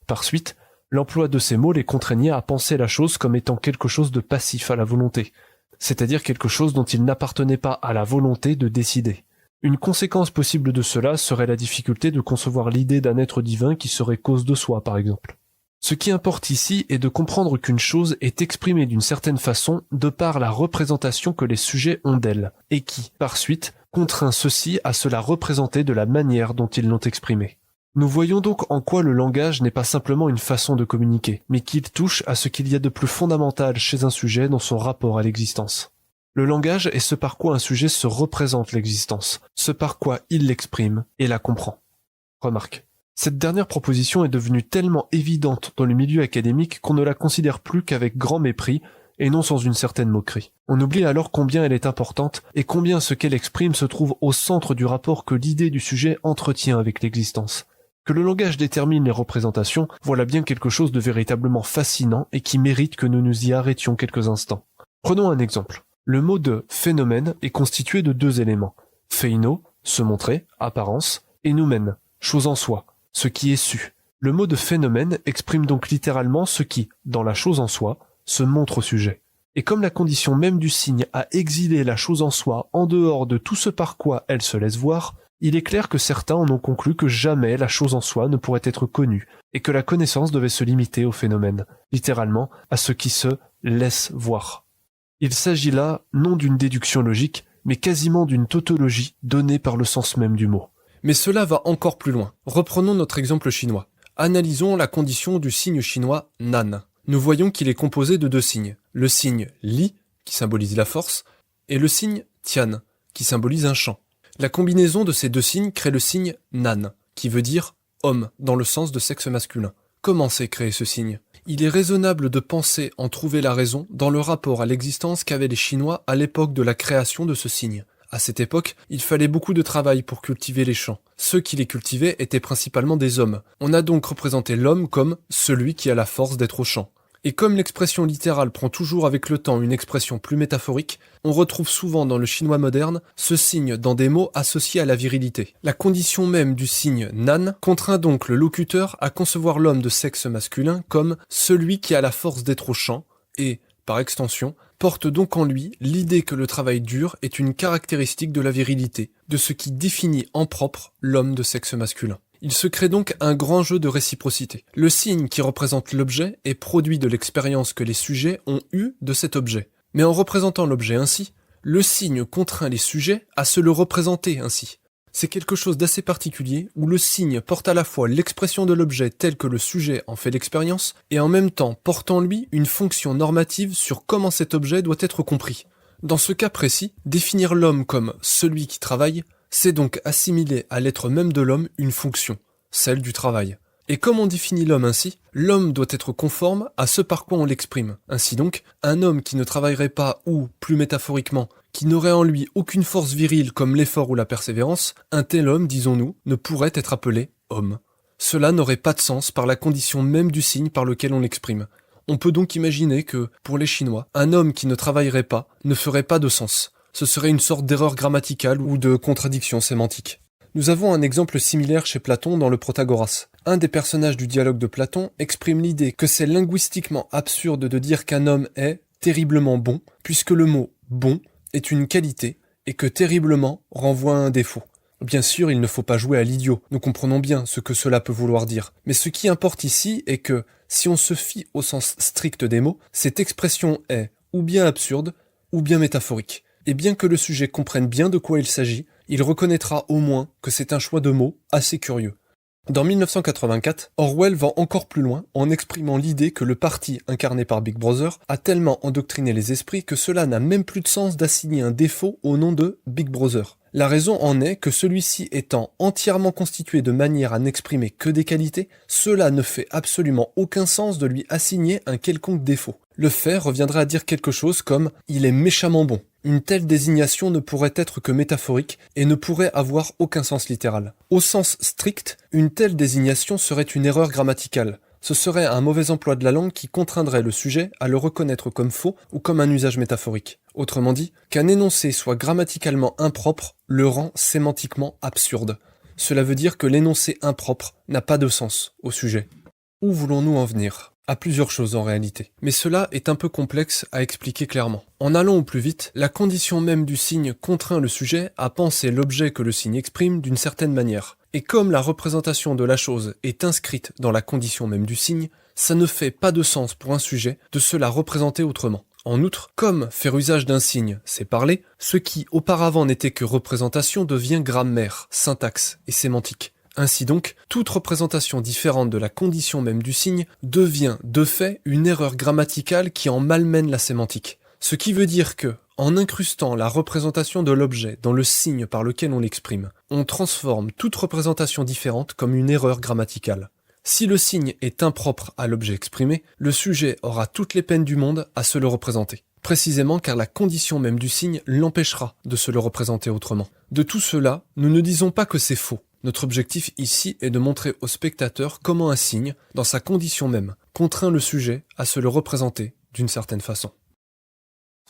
Par suite, l'emploi de ces mots les contraignait à penser la chose comme étant quelque chose de passif à la volonté, c'est-à-dire quelque chose dont il n'appartenait pas à la volonté de décider. Une conséquence possible de cela serait la difficulté de concevoir l'idée d'un être divin qui serait cause de soi, par exemple. Ce qui importe ici est de comprendre qu'une chose est exprimée d'une certaine façon de par la représentation que les sujets ont d'elle, et qui, par suite, contraint ceux-ci à se la représenter de la manière dont ils l'ont exprimée. Nous voyons donc en quoi le langage n'est pas simplement une façon de communiquer, mais qu'il touche à ce qu'il y a de plus fondamental chez un sujet dans son rapport à l'existence. Le langage est ce par quoi un sujet se représente l'existence, ce par quoi il l'exprime et la comprend. Remarque. Cette dernière proposition est devenue tellement évidente dans le milieu académique qu'on ne la considère plus qu'avec grand mépris et non sans une certaine moquerie. On oublie alors combien elle est importante et combien ce qu'elle exprime se trouve au centre du rapport que l'idée du sujet entretient avec l'existence. Que le langage détermine les représentations, voilà bien quelque chose de véritablement fascinant et qui mérite que nous nous y arrêtions quelques instants. Prenons un exemple. Le mot de phénomène est constitué de deux éléments. Phéino, se montrer, apparence, et noumen, chose en soi, ce qui est su. Le mot de phénomène exprime donc littéralement ce qui, dans la chose en soi, se montre au sujet. Et comme la condition même du signe a exilé la chose en soi en dehors de tout ce par quoi elle se laisse voir, il est clair que certains en ont conclu que jamais la chose en soi ne pourrait être connue, et que la connaissance devait se limiter au phénomène, littéralement à ce qui se laisse voir. Il s'agit là non d'une déduction logique, mais quasiment d'une tautologie donnée par le sens même du mot. Mais cela va encore plus loin. Reprenons notre exemple chinois. Analysons la condition du signe chinois nan. Nous voyons qu'il est composé de deux signes. Le signe li, qui symbolise la force, et le signe tian, qui symbolise un champ. La combinaison de ces deux signes crée le signe nan, qui veut dire homme, dans le sens de sexe masculin. Comment s'est créé ce signe ? Il est raisonnable de penser en trouver la raison dans le rapport à l'existence qu'avaient les Chinois à l'époque de la création de ce signe. À cette époque, il fallait beaucoup de travail pour cultiver les champs. Ceux qui les cultivaient étaient principalement des hommes. On a donc représenté l'homme comme celui qui a la force d'être au champ. Et comme l'expression littérale prend toujours avec le temps une expression plus métaphorique, on retrouve souvent dans le chinois moderne ce signe dans des mots associés à la virilité. La condition même du signe nan contraint donc le locuteur à concevoir l'homme de sexe masculin comme celui qui a la force d'être au champ et, par extension, porte donc en lui l'idée que le travail dur est une caractéristique de la virilité, de ce qui définit en propre l'homme de sexe masculin. Il se crée donc un grand jeu de réciprocité. Le signe qui représente l'objet est produit de l'expérience que les sujets ont eue de cet objet. Mais en représentant l'objet ainsi, le signe contraint les sujets à se le représenter ainsi. C'est quelque chose d'assez particulier où le signe porte à la fois l'expression de l'objet tel que le sujet en fait l'expérience et en même temps porte en lui une fonction normative sur comment cet objet doit être compris. Dans ce cas précis, définir l'homme comme celui qui travaille, c'est donc assimiler à l'être même de l'homme une fonction, celle du travail. Et comme on définit l'homme ainsi, l'homme doit être conforme à ce par quoi on l'exprime. Ainsi donc, un homme qui ne travaillerait pas ou, plus métaphoriquement, qui n'aurait en lui aucune force virile comme l'effort ou la persévérance, un tel homme, disons-nous, ne pourrait être appelé homme. Cela n'aurait pas de sens par la condition même du signe par lequel on l'exprime. On peut donc imaginer que, pour les Chinois, un homme qui ne travaillerait pas ne ferait pas de sens. Ce serait une sorte d'erreur grammaticale ou de contradiction sémantique. Nous avons un exemple similaire chez Platon dans le Protagoras. Un des personnages du dialogue de Platon exprime l'idée que c'est linguistiquement absurde de dire qu'un homme est terriblement bon, puisque le mot « bon » est une qualité et que « terriblement » renvoie à un défaut. Bien sûr, il ne faut pas jouer à l'idiot, nous comprenons bien ce que cela peut vouloir dire. Mais ce qui importe ici est que, si on se fie au sens strict des mots, cette expression est ou bien absurde, ou bien métaphorique. Et bien que le sujet comprenne bien de quoi il s'agit, il reconnaîtra au moins que c'est un choix de mots assez curieux. Dans 1984, Orwell va encore plus loin en exprimant l'idée que le parti incarné par Big Brother a tellement endoctriné les esprits que cela n'a même plus de sens d'assigner un défaut au nom de Big Brother. La raison en est que celui-ci étant entièrement constitué de manière à n'exprimer que des qualités, cela ne fait absolument aucun sens de lui assigner un quelconque défaut. Le fait reviendrait à dire quelque chose comme « il est méchamment bon ». Une telle désignation ne pourrait être que métaphorique et ne pourrait avoir aucun sens littéral. Au sens strict, une telle désignation serait une erreur grammaticale. Ce serait un mauvais emploi de la langue qui contraindrait le sujet à le reconnaître comme faux ou comme un usage métaphorique. Autrement dit, qu'un énoncé soit grammaticalement impropre le rend sémantiquement absurde. Cela veut dire que l'énoncé impropre n'a pas de sens au sujet. Où voulons-nous en venir ? À plusieurs choses en réalité. Mais cela est un peu complexe à expliquer clairement. En allant au plus vite, la condition même du signe contraint le sujet à penser l'objet que le signe exprime d'une certaine manière. Et comme la représentation de la chose est inscrite dans la condition même du signe, ça ne fait pas de sens pour un sujet de se la représenter autrement. En outre, comme faire usage d'un signe, c'est parler, ce qui auparavant n'était que représentation devient grammaire, syntaxe et sémantique. Ainsi donc, toute représentation différente de la condition même du signe devient, de fait, une erreur grammaticale qui en malmène la sémantique. Ce qui veut dire que, en incrustant la représentation de l'objet dans le signe par lequel on l'exprime, on transforme toute représentation différente comme une erreur grammaticale. Si le signe est impropre à l'objet exprimé, le sujet aura toutes les peines du monde à se le représenter. Précisément car la condition même du signe l'empêchera de se le représenter autrement. De tout cela, nous ne disons pas que c'est faux. Notre objectif ici est de montrer au spectateur comment un signe, dans sa condition même, contraint le sujet à se le représenter d'une certaine façon.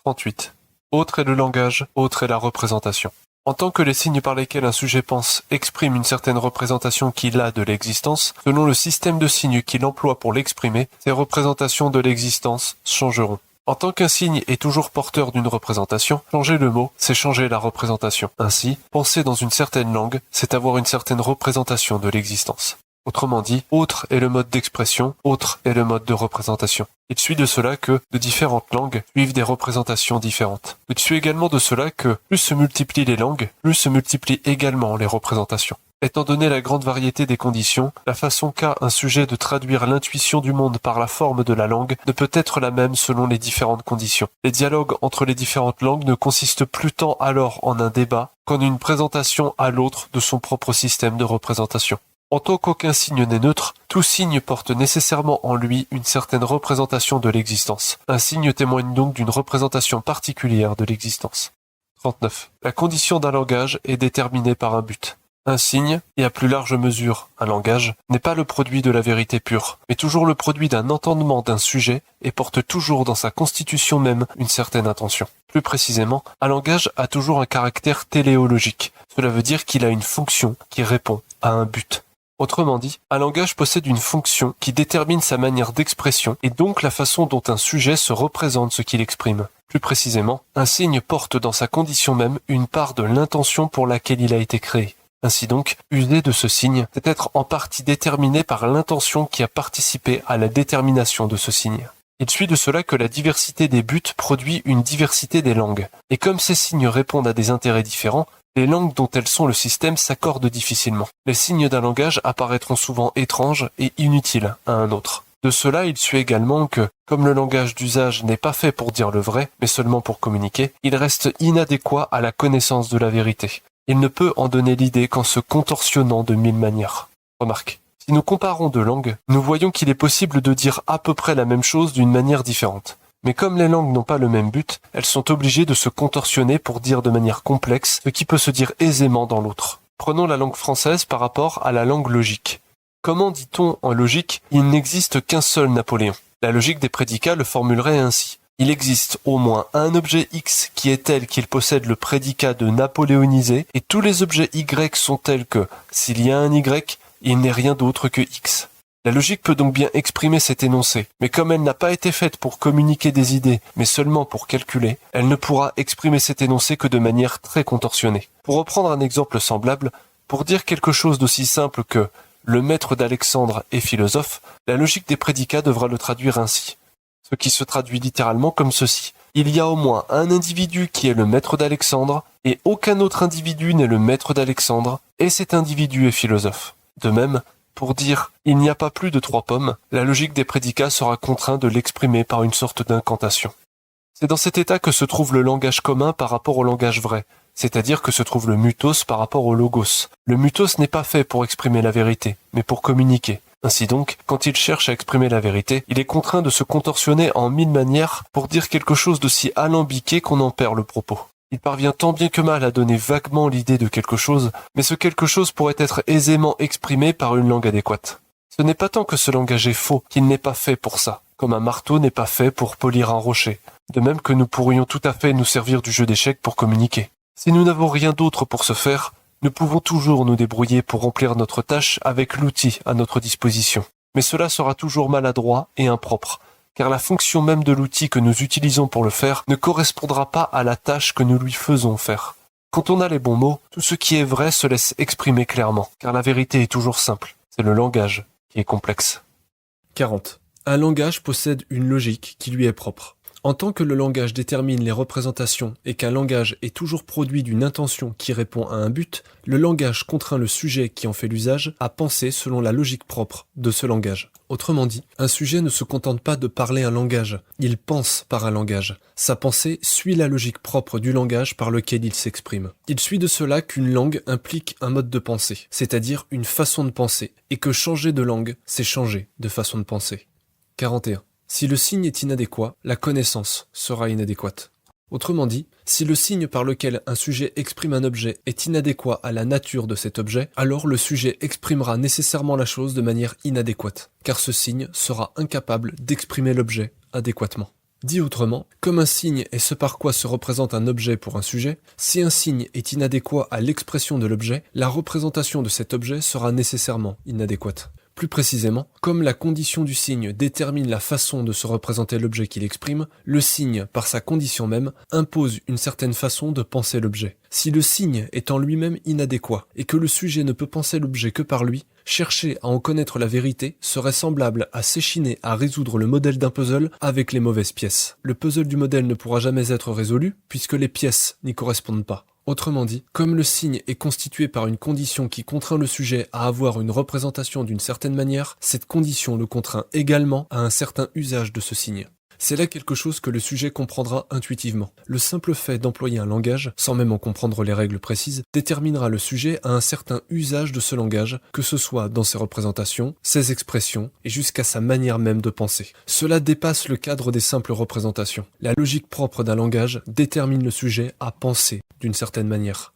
38. Autre est le langage, autre est la représentation. En tant que les signes par lesquels un sujet pense expriment une certaine représentation qu'il a de l'existence, selon le système de signes qu'il emploie pour l'exprimer, ces représentations de l'existence changeront. En tant qu'un signe est toujours porteur d'une représentation, changer le mot, c'est changer la représentation. Ainsi, penser dans une certaine langue, c'est avoir une certaine représentation de l'existence. Autrement dit, autre est le mode d'expression, autre est le mode de représentation. Il suit de cela que, de différentes langues, suivent des représentations différentes. Il suit également de cela que, plus se multiplient les langues, plus se multiplient également les représentations. Étant donné la grande variété des conditions, la façon qu'a un sujet de traduire l'intuition du monde par la forme de la langue ne peut être la même selon les différentes conditions. Les dialogues entre les différentes langues ne consistent plus tant alors en un débat qu'en une présentation à l'autre de son propre système de représentation. En tant qu'aucun signe n'est neutre, tout signe porte nécessairement en lui une certaine représentation de l'existence. Un signe témoigne donc d'une représentation particulière de l'existence. 39. La condition d'un langage est déterminée par un but. Un signe, et à plus large mesure un langage, n'est pas le produit de la vérité pure, mais toujours le produit d'un entendement d'un sujet et porte toujours dans sa constitution même une certaine intention. Plus précisément, un langage a toujours un caractère téléologique. Cela veut dire qu'il a une fonction qui répond à un but. Autrement dit, un langage possède une fonction qui détermine sa manière d'expression et donc la façon dont un sujet se représente ce qu'il exprime. Plus précisément, un signe porte dans sa condition même une part de l'intention pour laquelle il a été créé. Ainsi donc, user de ce signe, c'est être en partie déterminé par l'intention qui a participé à la détermination de ce signe. Il suit de cela que la diversité des buts produit une diversité des langues. Et comme ces signes répondent à des intérêts différents, les langues dont elles sont le système s'accordent difficilement. Les signes d'un langage apparaîtront souvent étranges et inutiles à un autre. De cela, il suit également que, comme le langage d'usage n'est pas fait pour dire le vrai, mais seulement pour communiquer, il reste inadéquat à la connaissance de la vérité. Il ne peut en donner l'idée qu'en se contorsionnant de mille manières. Remarque, si nous comparons deux langues, nous voyons qu'il est possible de dire à peu près la même chose d'une manière différente. Mais comme les langues n'ont pas le même but, elles sont obligées de se contorsionner pour dire de manière complexe ce qui peut se dire aisément dans l'autre. Prenons la langue française par rapport à la langue logique. Comment dit-on en logique, il n'existe qu'un seul Napoléon? La logique des prédicats le formulerait ainsi. Il existe au moins un objet X qui est tel qu'il possède le prédicat de napoléoniser, et tous les objets Y sont tels que, s'il y a un Y, il n'est rien d'autre que X. La logique peut donc bien exprimer cet énoncé, mais comme elle n'a pas été faite pour communiquer des idées, mais seulement pour calculer, elle ne pourra exprimer cet énoncé que de manière très contorsionnée. Pour reprendre un exemple semblable, pour dire quelque chose d'aussi simple que « le maître d'Alexandre est philosophe », la logique des prédicats devra le traduire ainsi. Ce qui se traduit littéralement comme ceci. Il y a au moins un individu qui est le maître d'Alexandre, et aucun autre individu n'est le maître d'Alexandre, et cet individu est philosophe. De même, pour dire « il n'y a pas plus de 3 pommes », la logique des prédicats sera contrainte de l'exprimer par une sorte d'incantation. C'est dans cet état que se trouve le langage commun par rapport au langage vrai, c'est-à-dire que se trouve le mutos par rapport au logos. Le mutos n'est pas fait pour exprimer la vérité, mais pour communiquer. Ainsi donc, quand il cherche à exprimer la vérité, il est contraint de se contorsionner en 1000 manières pour dire quelque chose d'aussi alambiqué qu'on en perd le propos. Il parvient tant bien que mal à donner vaguement l'idée de quelque chose, mais ce quelque chose pourrait être aisément exprimé par une langue adéquate. Ce n'est pas tant que ce langage est faux qu'il n'est pas fait pour ça, comme un marteau n'est pas fait pour polir un rocher, de même que nous pourrions tout à fait nous servir du jeu d'échecs pour communiquer. Si nous n'avons rien d'autre pour ce faire, nous pouvons toujours nous débrouiller pour remplir notre tâche avec l'outil à notre disposition. Mais cela sera toujours maladroit et impropre, car la fonction même de l'outil que nous utilisons pour le faire ne correspondra pas à la tâche que nous lui faisons faire. Quand on a les bons mots, tout ce qui est vrai se laisse exprimer clairement, car la vérité est toujours simple, c'est le langage qui est complexe. 40. Un langage possède une logique qui lui est propre. En tant que le langage détermine les représentations et qu'un langage est toujours produit d'une intention qui répond à un but, le langage contraint le sujet qui en fait l'usage à penser selon la logique propre de ce langage. Autrement dit, un sujet ne se contente pas de parler un langage, il pense par un langage. Sa pensée suit la logique propre du langage par lequel il s'exprime. Il suit de cela qu'une langue implique un mode de pensée, c'est-à-dire une façon de penser, et que changer de langue, c'est changer de façon de penser. 41. Si le signe est inadéquat, la connaissance sera inadéquate. Autrement dit, si le signe par lequel un sujet exprime un objet est inadéquat à la nature de cet objet, alors le sujet exprimera nécessairement la chose de manière inadéquate, car ce signe sera incapable d'exprimer l'objet adéquatement. Dit autrement, comme un signe est ce par quoi se représente un objet pour un sujet, si un signe est inadéquat à l'expression de l'objet, la représentation de cet objet sera nécessairement inadéquate. Plus précisément, comme la condition du signe détermine la façon de se représenter l'objet qu'il exprime, le signe, par sa condition même, impose une certaine façon de penser l'objet. Si le signe est en lui-même inadéquat et que le sujet ne peut penser l'objet que par lui, chercher à en connaître la vérité serait semblable à s'échiner à résoudre le modèle d'un puzzle avec les mauvaises pièces. Le puzzle du modèle ne pourra jamais être résolu puisque les pièces n'y correspondent pas. Autrement dit, comme le signe est constitué par une condition qui contraint le sujet à avoir une représentation d'une certaine manière, cette condition le contraint également à un certain usage de ce signe. C'est là quelque chose que le sujet comprendra intuitivement. Le simple fait d'employer un langage, sans même en comprendre les règles précises, déterminera le sujet à un certain usage de ce langage, que ce soit dans ses représentations, ses expressions, et jusqu'à sa manière même de penser. Cela dépasse le cadre des simples représentations. La logique propre d'un langage détermine le sujet à penser d'une certaine manière.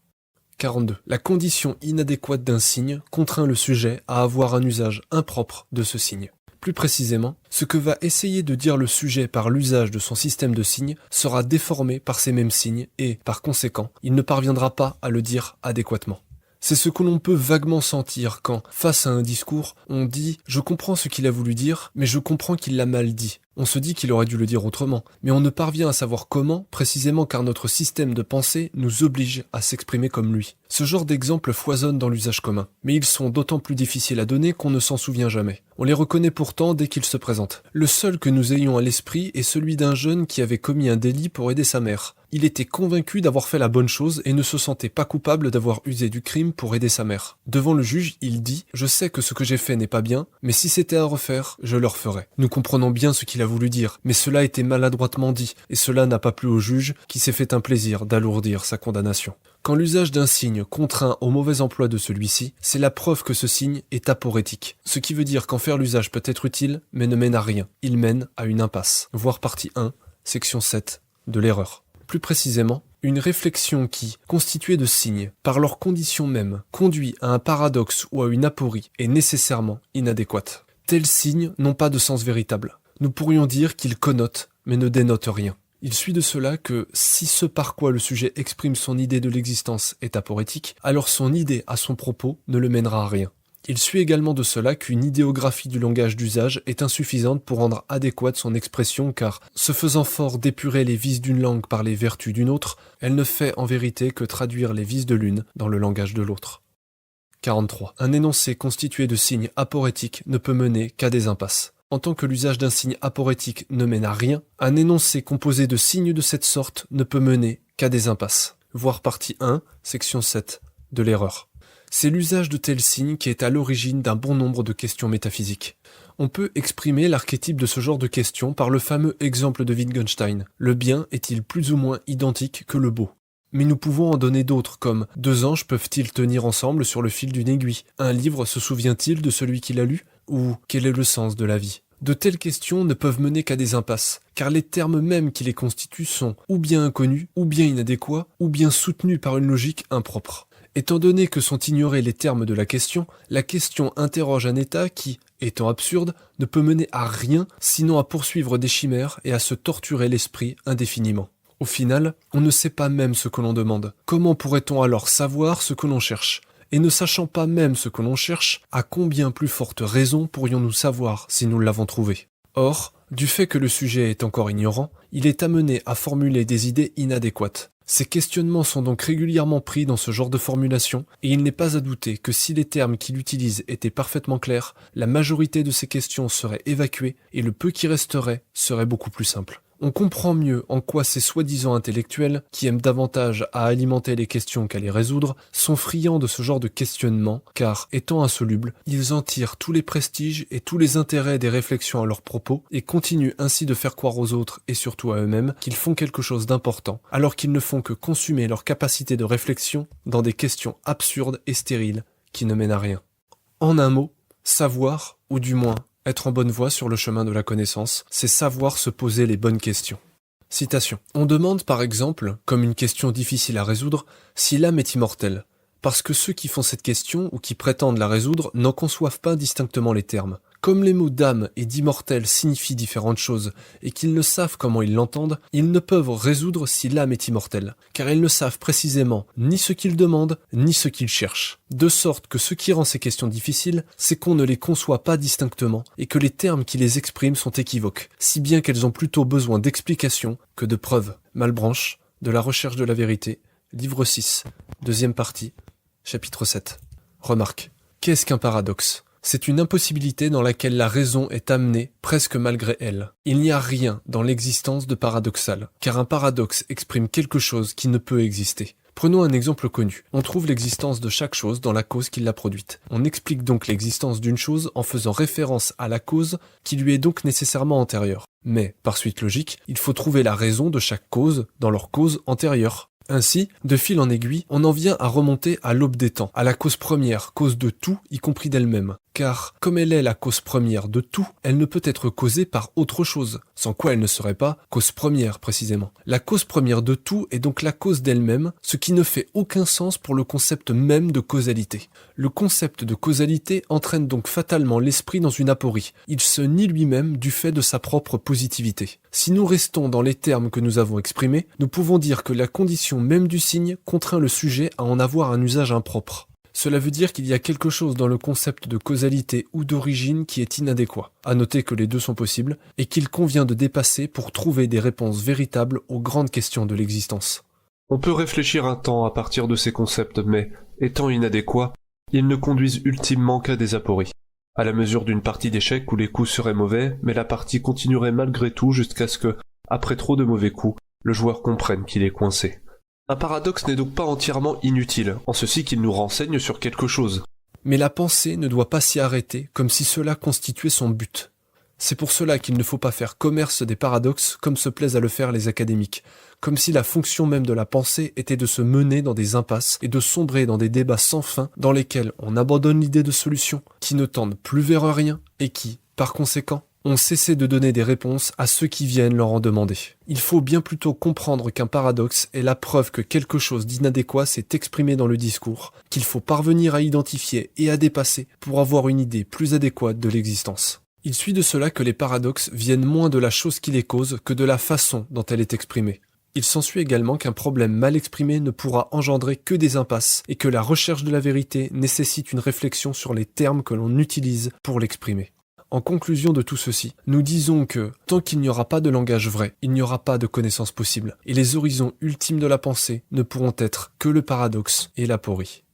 42. La condition inadéquate d'un signe contraint le sujet à avoir un usage impropre de ce signe. Plus précisément, ce que va essayer de dire le sujet par l'usage de son système de signes sera déformé par ces mêmes signes et, par conséquent, il ne parviendra pas à le dire adéquatement. C'est ce que l'on peut vaguement sentir quand, face à un discours, on dit « je comprends ce qu'il a voulu dire, mais je comprends qu'il l'a mal dit ». On se dit qu'il aurait dû le dire autrement, mais on ne parvient à savoir comment, précisément car notre système de pensée nous oblige à s'exprimer comme lui. Ce genre d'exemples foisonnent dans l'usage commun, mais ils sont d'autant plus difficiles à donner qu'on ne s'en souvient jamais. On les reconnaît pourtant dès qu'ils se présentent. Le seul que nous ayons à l'esprit est celui d'un jeune qui avait commis un délit pour aider sa mère. Il était convaincu d'avoir fait la bonne chose et ne se sentait pas coupable d'avoir usé du crime pour aider sa mère. Devant le juge, il dit « Je sais que ce que j'ai fait n'est pas bien, mais si c'était à refaire, je le referais. » Nous comprenons bien ce qu'il a voulu dire, mais cela était maladroitement dit, et cela n'a pas plu au juge qui s'est fait un plaisir d'alourdir sa condamnation. Quand l'usage d'un signe contraint au mauvais emploi de celui-ci, c'est la preuve que ce signe est aporétique, ce qui veut dire qu'en faire l'usage peut être utile, mais ne mène à rien. Il mène à une impasse. Voir partie 1, section 7, de l'erreur. Plus précisément, une réflexion qui, constituée de signes, par leur condition même, conduit à un paradoxe ou à une aporie, est nécessairement inadéquate. Tels signes n'ont pas de sens véritable. Nous pourrions dire qu'ils connotent, mais ne dénotent rien. Il suit de cela que, si ce par quoi le sujet exprime son idée de l'existence est aporétique, alors son idée à son propos ne le mènera à rien. Il suit également de cela qu'une idéographie du langage d'usage est insuffisante pour rendre adéquate son expression car, se faisant fort d'épurer les vices d'une langue par les vertus d'une autre, elle ne fait en vérité que traduire les vices de l'une dans le langage de l'autre. 43. Un énoncé constitué de signes aporétiques ne peut mener qu'à des impasses. En tant que l'usage d'un signe aporétique ne mène à rien, un énoncé composé de signes de cette sorte ne peut mener qu'à des impasses. Voir partie 1, section 7, de l'erreur. C'est l'usage de tels signes qui est à l'origine d'un bon nombre de questions métaphysiques. On peut exprimer l'archétype de ce genre de questions par le fameux exemple de Wittgenstein. Le bien est-il plus ou moins identique que le beau ? Mais nous pouvons en donner d'autres comme « Deux anges peuvent-ils tenir ensemble sur le fil d'une aiguille ? Un livre se souvient-il de celui qui l'a lu ? Ou quel est le sens de la vie ?» De telles questions ne peuvent mener qu'à des impasses, car les termes mêmes qui les constituent sont ou bien inconnus, ou bien inadéquats, ou bien soutenus par une logique impropre. Étant donné que sont ignorés les termes de la question interroge un état qui, étant absurde, ne peut mener à rien sinon à poursuivre des chimères et à se torturer l'esprit indéfiniment. Au final, on ne sait pas même ce que l'on demande. Comment pourrait-on alors savoir ce que l'on cherche ? Et ne sachant pas même ce que l'on cherche, à combien plus forte raison pourrions-nous savoir si nous l'avons trouvé ? Or, du fait que le sujet est encore ignorant, il est amené à formuler des idées inadéquates. Ces questionnements sont donc régulièrement pris dans ce genre de formulation, et il n'est pas à douter que si les termes qu'il utilise étaient parfaitement clairs, la majorité de ces questions seraient évacuées, et le peu qui resterait serait beaucoup plus simple. On comprend mieux en quoi ces soi-disant intellectuels, qui aiment davantage à alimenter les questions qu'à les résoudre, sont friands de ce genre de questionnement, car, étant insolubles, ils en tirent tous les prestiges et tous les intérêts des réflexions à leur propos, et continuent ainsi de faire croire aux autres, et surtout à eux-mêmes, qu'ils font quelque chose d'important, alors qu'ils ne font que consumer leur capacité de réflexion dans des questions absurdes et stériles, qui ne mènent à rien. En un mot, savoir, ou du moins être en bonne voie sur le chemin de la connaissance, c'est savoir se poser les bonnes questions. Citation. On demande par exemple, comme une question difficile à résoudre, si l'âme est immortelle, parce que ceux qui font cette question ou qui prétendent la résoudre n'en conçoivent pas distinctement les termes. Comme les mots d'âme et d'immortel signifient différentes choses et qu'ils ne savent comment ils l'entendent, ils ne peuvent résoudre si l'âme est immortelle, car ils ne savent précisément ni ce qu'ils demandent, ni ce qu'ils cherchent. De sorte que ce qui rend ces questions difficiles, c'est qu'on ne les conçoit pas distinctement et que les termes qui les expriment sont équivoques, si bien qu'elles ont plutôt besoin d'explications que de preuves. Malebranche, de la recherche de la vérité, livre 6, deuxième partie, chapitre 7. Remarque. Qu'est-ce qu'un paradoxe ? C'est une impossibilité dans laquelle la raison est amenée presque malgré elle. Il n'y a rien dans l'existence de paradoxal, car un paradoxe exprime quelque chose qui ne peut exister. Prenons un exemple connu. On trouve l'existence de chaque chose dans la cause qui l'a produite. On explique donc l'existence d'une chose en faisant référence à la cause qui lui est donc nécessairement antérieure. Mais, par suite logique, il faut trouver la raison de chaque cause dans leur cause antérieure. Ainsi, de fil en aiguille, on en vient à remonter à l'aube des temps, à la cause première, cause de tout, y compris d'elle-même. Car, comme elle est la cause première de tout, elle ne peut être causée par autre chose, sans quoi elle ne serait pas cause première précisément. La cause première de tout est donc la cause d'elle-même, ce qui ne fait aucun sens pour le concept même de causalité. Le concept de causalité entraîne donc fatalement l'esprit dans une aporie. Il se nie lui-même du fait de sa propre positivité. Si nous restons dans les termes que nous avons exprimés, nous pouvons dire que la condition même du signe contraint le sujet à en avoir un usage impropre. Cela veut dire qu'il y a quelque chose dans le concept de causalité ou d'origine qui est inadéquat. À noter que les deux sont possibles et qu'il convient de dépasser pour trouver des réponses véritables aux grandes questions de l'existence. On peut réfléchir un temps à partir de ces concepts, mais, étant inadéquats, ils ne conduisent ultimement qu'à des apories. À la mesure d'une partie d'échecs où les coups seraient mauvais, mais la partie continuerait malgré tout jusqu'à ce que, après trop de mauvais coups, le joueur comprenne qu'il est coincé. Un paradoxe n'est donc pas entièrement inutile, en ceci qu'il nous renseigne sur quelque chose. Mais la pensée ne doit pas s'y arrêter comme si cela constituait son but. C'est pour cela qu'il ne faut pas faire commerce des paradoxes comme se plaisent à le faire les académiques, comme si la fonction même de la pensée était de se mener dans des impasses et de sombrer dans des débats sans fin dans lesquels on abandonne l'idée de solution, qui ne tendent plus vers rien et qui, par conséquent, ont cessé de donner des réponses à ceux qui viennent leur en demander. Il faut bien plutôt comprendre qu'un paradoxe est la preuve que quelque chose d'inadéquat s'est exprimé dans le discours, qu'il faut parvenir à identifier et à dépasser pour avoir une idée plus adéquate de l'existence. Il suit de cela que les paradoxes viennent moins de la chose qui les cause que de la façon dont elle est exprimée. Il s'ensuit également qu'un problème mal exprimé ne pourra engendrer que des impasses et que la recherche de la vérité nécessite une réflexion sur les termes que l'on utilise pour l'exprimer. En conclusion de tout ceci, nous disons que, tant qu'il n'y aura pas de langage vrai, il n'y aura pas de connaissance possible, et les horizons ultimes de la pensée ne pourront être que le paradoxe et l'aporie.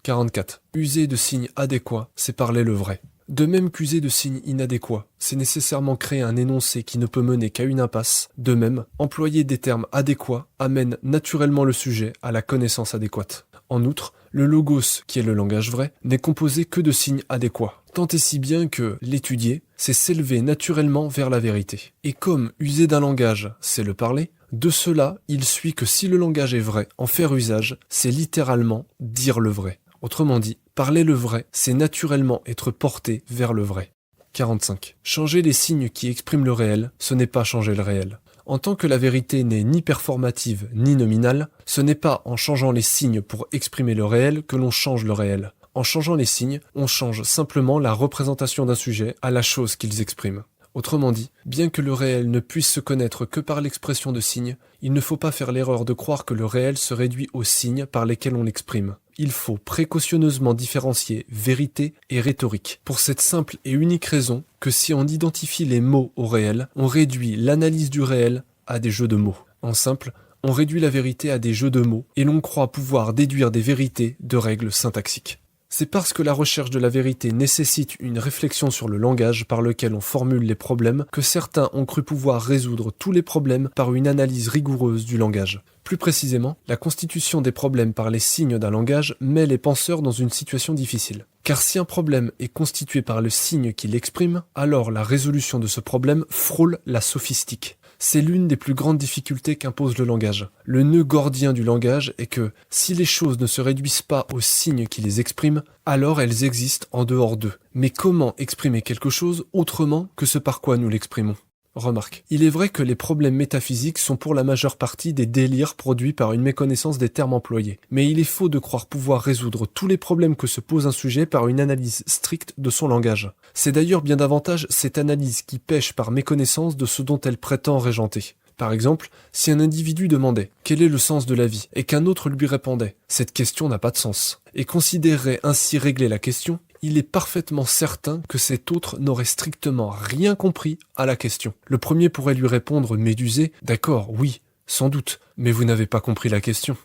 44. User de signes adéquats, c'est parler le vrai. De même qu'user de signes inadéquats, c'est nécessairement créer un énoncé qui ne peut mener qu'à une impasse. De même, employer des termes adéquats amène naturellement le sujet à la connaissance adéquate. En outre, le logos, qui est le langage vrai, n'est composé que de signes adéquats. Tant et si bien que l'étudier, c'est s'élever naturellement vers la vérité. Et comme user d'un langage, c'est le parler, de cela, il suit que si le langage est vrai, en faire usage, c'est littéralement dire le vrai. Autrement dit, parler le vrai, c'est naturellement être porté vers le vrai. 45. Changer les signes qui expriment le réel, ce n'est pas changer le réel. En tant que la vérité n'est ni performative ni nominale, ce n'est pas en changeant les signes pour exprimer le réel que l'on change le réel. En changeant les signes, on change simplement la représentation d'un sujet à la chose qu'ils expriment. Autrement dit, bien que le réel ne puisse se connaître que par l'expression de signes, il ne faut pas faire l'erreur de croire que le réel se réduit aux signes par lesquels on l'exprime. Il faut précautionneusement différencier vérité et rhétorique, pour cette simple et unique raison que si on identifie les mots au réel, on réduit l'analyse du réel à des jeux de mots. En simple, on réduit la vérité à des jeux de mots, et l'on croit pouvoir déduire des vérités de règles syntaxiques. C'est parce que la recherche de la vérité nécessite une réflexion sur le langage par lequel on formule les problèmes que certains ont cru pouvoir résoudre tous les problèmes par une analyse rigoureuse du langage. Plus précisément, la constitution des problèmes par les signes d'un langage met les penseurs dans une situation difficile. Car si un problème est constitué par le signe qui l'exprime, alors la résolution de ce problème frôle la sophistique. C'est l'une des plus grandes difficultés qu'impose le langage. Le nœud gordien du langage est que, si les choses ne se réduisent pas aux signes qui les expriment, alors elles existent en dehors d'eux. Mais comment exprimer quelque chose autrement que ce par quoi nous l'exprimons ? Remarque, il est vrai que les problèmes métaphysiques sont pour la majeure partie des délires produits par une méconnaissance des termes employés. Mais il est faux de croire pouvoir résoudre tous les problèmes que se pose un sujet par une analyse stricte de son langage. C'est d'ailleurs bien davantage cette analyse qui pêche par méconnaissance de ce dont elle prétend régenter. Par exemple, si un individu demandait « Quel est le sens de la vie ?» et qu'un autre lui répondait « Cette question n'a pas de sens » et considérerait ainsi régler la question, il est parfaitement certain que cet autre n'aurait strictement rien compris à la question. Le premier pourrait lui répondre médusé « D'accord, oui, sans doute, mais vous n'avez pas compris la question. »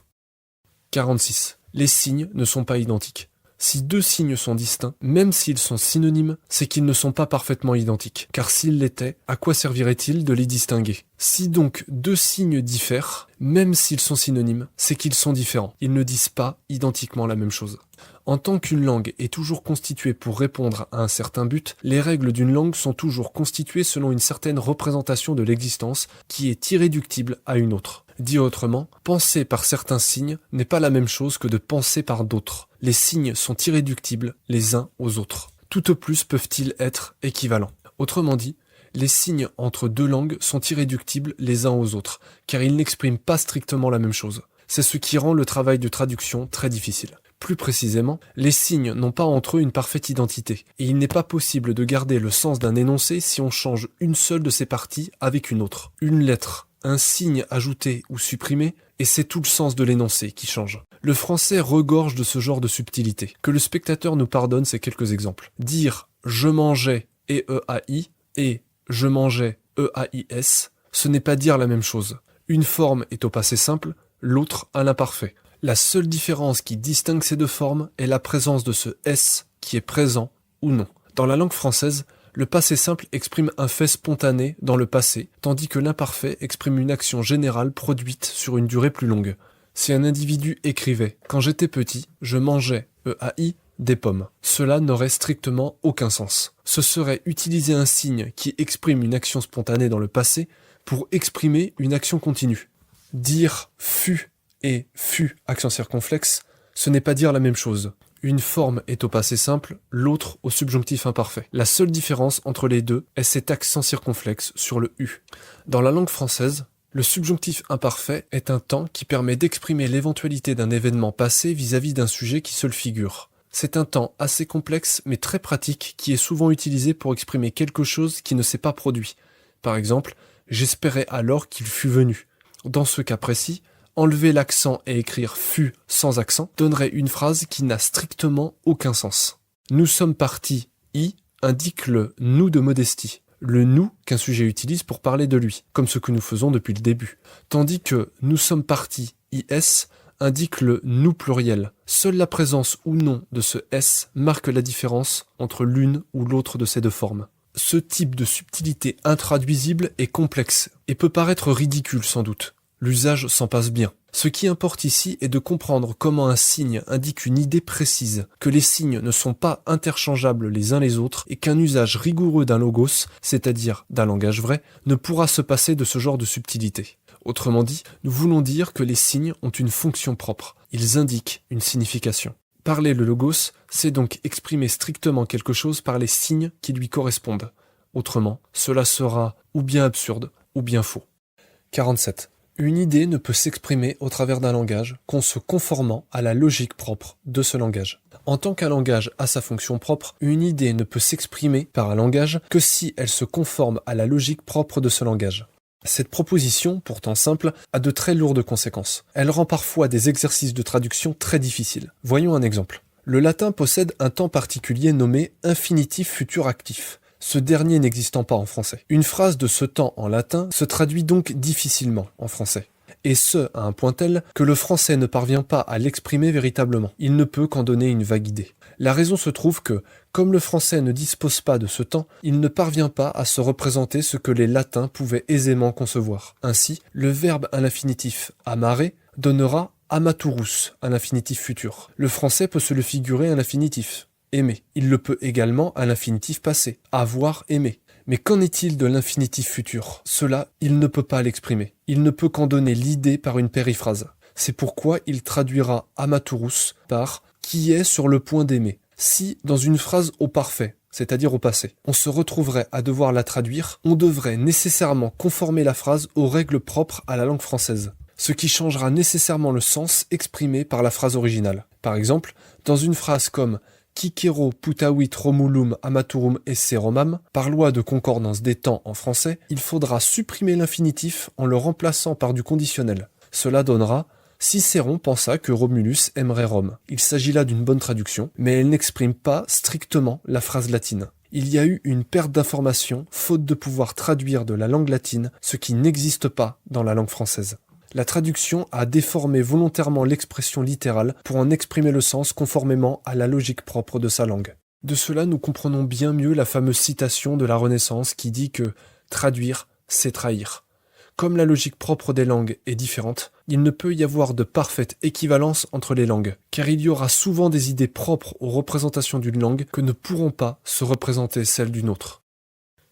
46. Les signes ne sont pas identiques. Si deux signes sont distincts, même s'ils sont synonymes, c'est qu'ils ne sont pas parfaitement identiques. Car s'ils l'étaient, à quoi servirait-il de les distinguer ? Si donc deux signes diffèrent, même s'ils sont synonymes, c'est qu'ils sont différents. Ils ne disent pas identiquement la même chose. En tant qu'une langue est toujours constituée pour répondre à un certain but, les règles d'une langue sont toujours constituées selon une certaine représentation de l'existence qui est irréductible à une autre. Dit autrement, penser par certains signes n'est pas la même chose que de penser par d'autres. Les signes sont irréductibles les uns aux autres. Tout au plus peuvent-ils être équivalents. Autrement dit, les signes entre deux langues sont irréductibles les uns aux autres, car ils n'expriment pas strictement la même chose. C'est ce qui rend le travail de traduction très difficile. Plus précisément, les signes n'ont pas entre eux une parfaite identité, et il n'est pas possible de garder le sens d'un énoncé si on change une seule de ses parties avec une autre. Une lettre, un signe ajouté ou supprimé, et c'est tout le sens de l'énoncé qui change. Le français regorge de ce genre de subtilité. Que le spectateur nous pardonne ces quelques exemples. Dire « je mangeais » EAI et « je mangeais » EAIS, ce n'est pas dire la même chose. Une forme est au passé simple, l'autre à l'imparfait. La seule différence qui distingue ces deux formes est la présence de ce « s » qui est présent ou non. Dans la langue française, le passé simple exprime un fait spontané dans le passé, tandis que l'imparfait exprime une action générale produite sur une durée plus longue. Si un individu écrivait « Quand j'étais petit, je mangeais EAI des pommes », cela n'aurait strictement aucun sens. Ce serait utiliser un signe qui exprime une action spontanée dans le passé pour exprimer une action continue. Dire « fut » et « fut » accent circonflexe, ce n'est pas dire la même chose. Une forme est au passé simple, l'autre au subjonctif imparfait. La seule différence entre les deux est cet accent circonflexe sur le « u ». Dans la langue française, le subjonctif imparfait est un temps qui permet d'exprimer l'éventualité d'un événement passé vis-à-vis d'un sujet qui se le figure. C'est un temps assez complexe mais très pratique qui est souvent utilisé pour exprimer quelque chose qui ne s'est pas produit. Par exemple, « j'espérais alors qu'il fût venu ». Dans ce cas précis, enlever l'accent et écrire « fut » sans accent donnerait une phrase qui n'a strictement aucun sens. « Nous sommes partis » I indique le « nous » de modestie. Le « nous » qu'un sujet utilise pour parler de lui, comme ce que nous faisons depuis le début. Tandis que « nous sommes partis » IS indique le « nous » pluriel. Seule la présence ou non de ce « s » marque la différence entre l'une ou l'autre de ces deux formes. Ce type de subtilité intraduisible est complexe et peut paraître ridicule sans doute. L'usage s'en passe bien. Ce qui importe ici est de comprendre comment un signe indique une idée précise, que les signes ne sont pas interchangeables les uns les autres et qu'un usage rigoureux d'un logos, c'est-à-dire d'un langage vrai, ne pourra se passer de ce genre de subtilité. Autrement dit, nous voulons dire que les signes ont une fonction propre. Ils indiquent une signification. Parler le logos, c'est donc exprimer strictement quelque chose par les signes qui lui correspondent. Autrement, cela sera ou bien absurde ou bien faux. 47. Une idée ne peut s'exprimer au travers d'un langage qu'en se conformant à la logique propre de ce langage. En tant qu'un langage a sa fonction propre, une idée ne peut s'exprimer par un langage que si elle se conforme à la logique propre de ce langage. Cette proposition, pourtant simple, a de très lourdes conséquences. Elle rend parfois des exercices de traduction très difficiles. Voyons un exemple. Le latin possède un temps particulier nommé infinitif futur actif, ce dernier n'existant pas en français. Une phrase de ce temps en latin se traduit donc difficilement en français. et ce, à un point tel que le français ne parvient pas à l'exprimer véritablement. Il ne peut qu'en donner une vague idée. La raison se trouve que, comme le français ne dispose pas de ce temps, il ne parvient pas à se représenter ce que les latins pouvaient aisément concevoir. Ainsi, le verbe à l'infinitif amare donnera amaturus à l'infinitif futur. Le français peut se le figurer à l'infinitif aimer. Il le peut également à l'infinitif passé, avoir aimé. Mais qu'en est-il de l'infinitif futur? Cela, il ne peut pas l'exprimer. Il ne peut qu'en donner l'idée par une périphrase. C'est pourquoi il traduira amaturus par qui est sur le point d'aimer. Si, dans une phrase au parfait, c'est-à-dire au passé, on se retrouverait à devoir la traduire, on devrait nécessairement conformer la phrase aux règles propres à la langue française, ce qui changera nécessairement le sens exprimé par la phrase originale. Par exemple, dans une phrase comme Cicero putavit Romulum amaturum esse Romam, par loi de concordance des temps en français, il faudra supprimer l'infinitif en le remplaçant par du conditionnel. Cela donnera Cicéron pensa que Romulus aimerait Rome. Il s'agit là d'une bonne traduction, mais elle n'exprime pas strictement la phrase latine. Il y a eu une perte d'information, faute de pouvoir traduire de la langue latine ce qui n'existe pas dans la langue française. La traduction a déformé volontairement l'expression littérale pour en exprimer le sens conformément à la logique propre de sa langue. De cela, nous comprenons bien mieux la fameuse citation de la Renaissance qui dit que « traduire, c'est trahir ». Comme la logique propre des langues est différente, il ne peut y avoir de parfaite équivalence entre les langues, car il y aura souvent des idées propres aux représentations d'une langue que ne pourront pas se représenter celles d'une autre.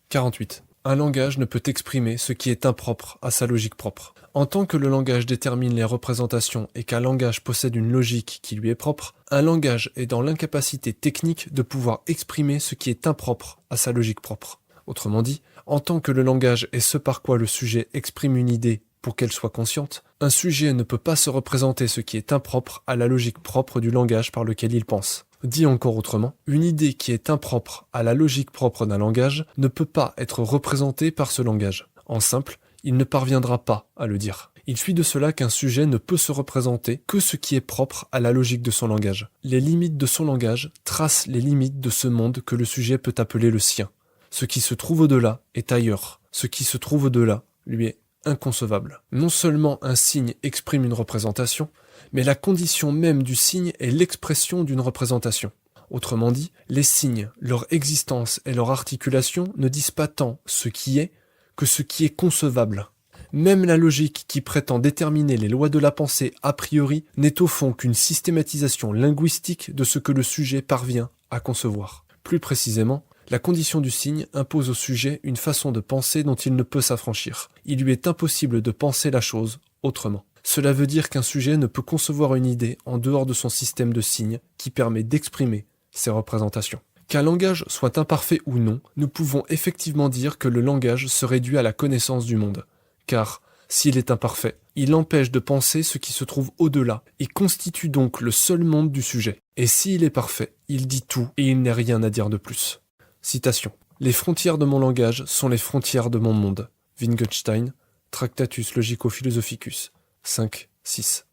48. Un langage ne peut exprimer ce qui est impropre à sa logique propre. En tant que le langage détermine les représentations et qu'un langage possède une logique qui lui est propre, un langage est dans l'incapacité technique de pouvoir exprimer ce qui est impropre à sa logique propre. Autrement dit, en tant que le langage est ce par quoi le sujet exprime une idée pour qu'elle soit consciente, un sujet ne peut pas se représenter ce qui est impropre à la logique propre du langage par lequel il pense. Dit encore autrement, une idée qui est impropre à la logique propre d'un langage ne peut pas être représentée par ce langage. En simple, il ne parviendra pas à le dire. Il suit de cela qu'un sujet ne peut se représenter que ce qui est propre à la logique de son langage. Les limites de son langage tracent les limites de ce monde que le sujet peut appeler le sien. Ce qui se trouve au-delà est ailleurs. Ce qui se trouve au-delà lui est inconcevable. Non seulement un signe exprime une représentation, mais la condition même du signe est l'expression d'une représentation. Autrement dit, les signes, leur existence et leur articulation ne disent pas tant ce qui est que ce qui est concevable. Même la logique qui prétend déterminer les lois de la pensée a priori n'est au fond qu'une systématisation linguistique de ce que le sujet parvient à concevoir. Plus précisément, la condition du signe impose au sujet une façon de penser dont il ne peut s'affranchir. Il lui est impossible de penser la chose autrement. Cela veut dire qu'un sujet ne peut concevoir une idée en dehors de son système de signes qui permet d'exprimer ses représentations. Qu'un langage soit imparfait ou non, nous pouvons effectivement dire que le langage se réduit à la connaissance du monde. Car, s'il est imparfait, il empêche de penser ce qui se trouve au-delà et constitue donc le seul monde du sujet. Et s'il est parfait, il dit tout et il n'est rien à dire de plus. Citation. Les frontières de mon langage sont les frontières de mon monde. Wittgenstein, Tractatus Logico-Philosophicus, 5, 6.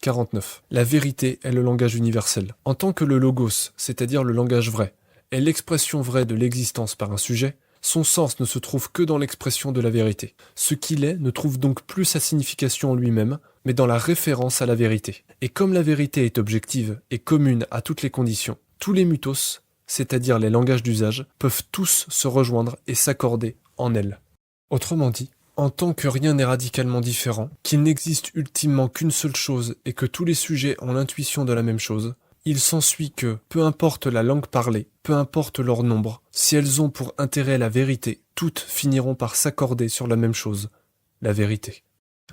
49. La vérité est le langage universel. En tant que le logos, c'est-à-dire le langage vrai, est l'expression vraie de l'existence par un sujet, son sens ne se trouve que dans l'expression de la vérité. Ce qu'il est ne trouve donc plus sa signification en lui-même, mais dans la référence à la vérité. Et comme la vérité est objective et commune à toutes les conditions, tous les mythos, c'est-à-dire les langages d'usage, peuvent tous se rejoindre et s'accorder en elle. Autrement dit, en tant que rien n'est radicalement différent, qu'il n'existe ultimement qu'une seule chose et que tous les sujets ont l'intuition de la même chose, il s'ensuit que, peu importe la langue parlée, peu importe leur nombre, si elles ont pour intérêt la vérité, toutes finiront par s'accorder sur la même chose, la vérité.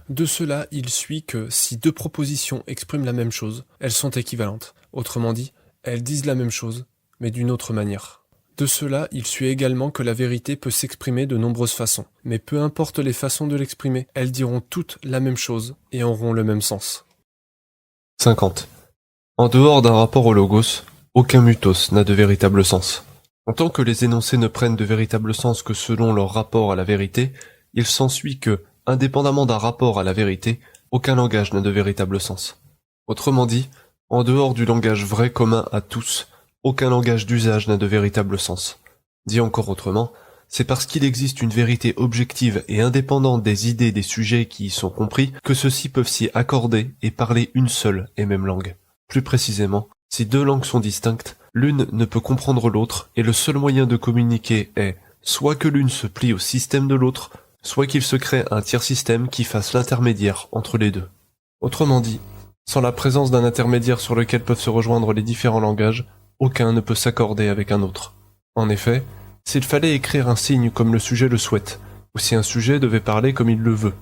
De cela, il suit que, si deux propositions expriment la même chose, elles sont équivalentes. Autrement dit, elles disent la même chose, mais d'une autre manière. De cela, il suit également que la vérité peut s'exprimer de nombreuses façons, mais peu importe les façons de l'exprimer, elles diront toutes la même chose et auront le même sens. 50. En dehors d'un rapport au logos, aucun mythos n'a de véritable sens. En tant que les énoncés ne prennent de véritable sens que selon leur rapport à la vérité, il s'ensuit que, indépendamment d'un rapport à la vérité, aucun langage n'a de véritable sens. Autrement dit, en dehors du langage vrai commun à tous, aucun langage d'usage n'a de véritable sens. Dit encore autrement, c'est parce qu'il existe une vérité objective et indépendante des idées des sujets qui y sont compris que ceux-ci peuvent s'y accorder et parler une seule et même langue. Plus précisément, si deux langues sont distinctes, l'une ne peut comprendre l'autre et le seul moyen de communiquer est soit que l'une se plie au système de l'autre, soit qu'il se crée un tiers système qui fasse l'intermédiaire entre les deux. Autrement dit, sans la présence d'un intermédiaire sur lequel peuvent se rejoindre les différents langages, aucun ne peut s'accorder avec un autre. En effet, s'il fallait écrire un signe comme le sujet le souhaite, ou si un sujet devait parler comme il le veut,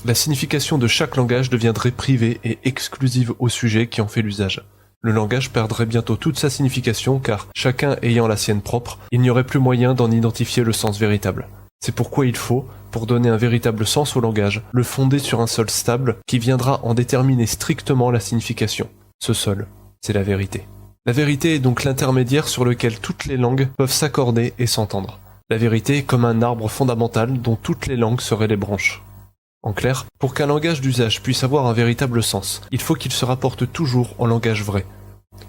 la signification de chaque langage deviendrait privée et exclusive au sujet qui en fait l'usage. Le langage perdrait bientôt toute sa signification car, chacun ayant la sienne propre, il n'y aurait plus moyen d'en identifier le sens véritable. C'est pourquoi il faut, pour donner un véritable sens au langage, le fonder sur un sol stable qui viendra en déterminer strictement la signification. Ce sol, c'est la vérité. La vérité est donc l'intermédiaire sur lequel toutes les langues peuvent s'accorder et s'entendre. La vérité est comme un arbre fondamental dont toutes les langues seraient les branches. En clair, pour qu'un langage d'usage puisse avoir un véritable sens, il faut qu'il se rapporte toujours au langage vrai.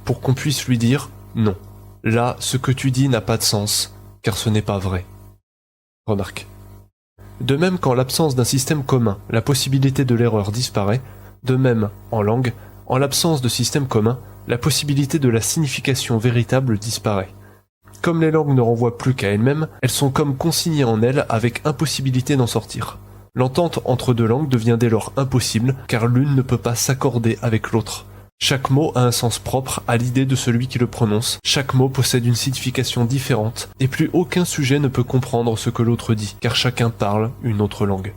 Pour qu'on puisse lui dire « non, là, ce que tu dis n'a pas de sens, car ce n'est pas vrai ». Remarque. De même qu'en l'absence d'un système commun, la possibilité de l'erreur disparaît, de même, en langue, en l'absence de système commun, la possibilité de la signification véritable disparaît. Comme les langues ne renvoient plus qu'à elles-mêmes, elles sont comme consignées en elles avec impossibilité d'en sortir. L'entente entre deux langues devient dès lors impossible, car l'une ne peut pas s'accorder avec l'autre. Chaque mot a un sens propre à l'idée de celui qui le prononce, chaque mot possède une signification différente, et plus aucun sujet ne peut comprendre ce que l'autre dit, car chacun parle une autre langue.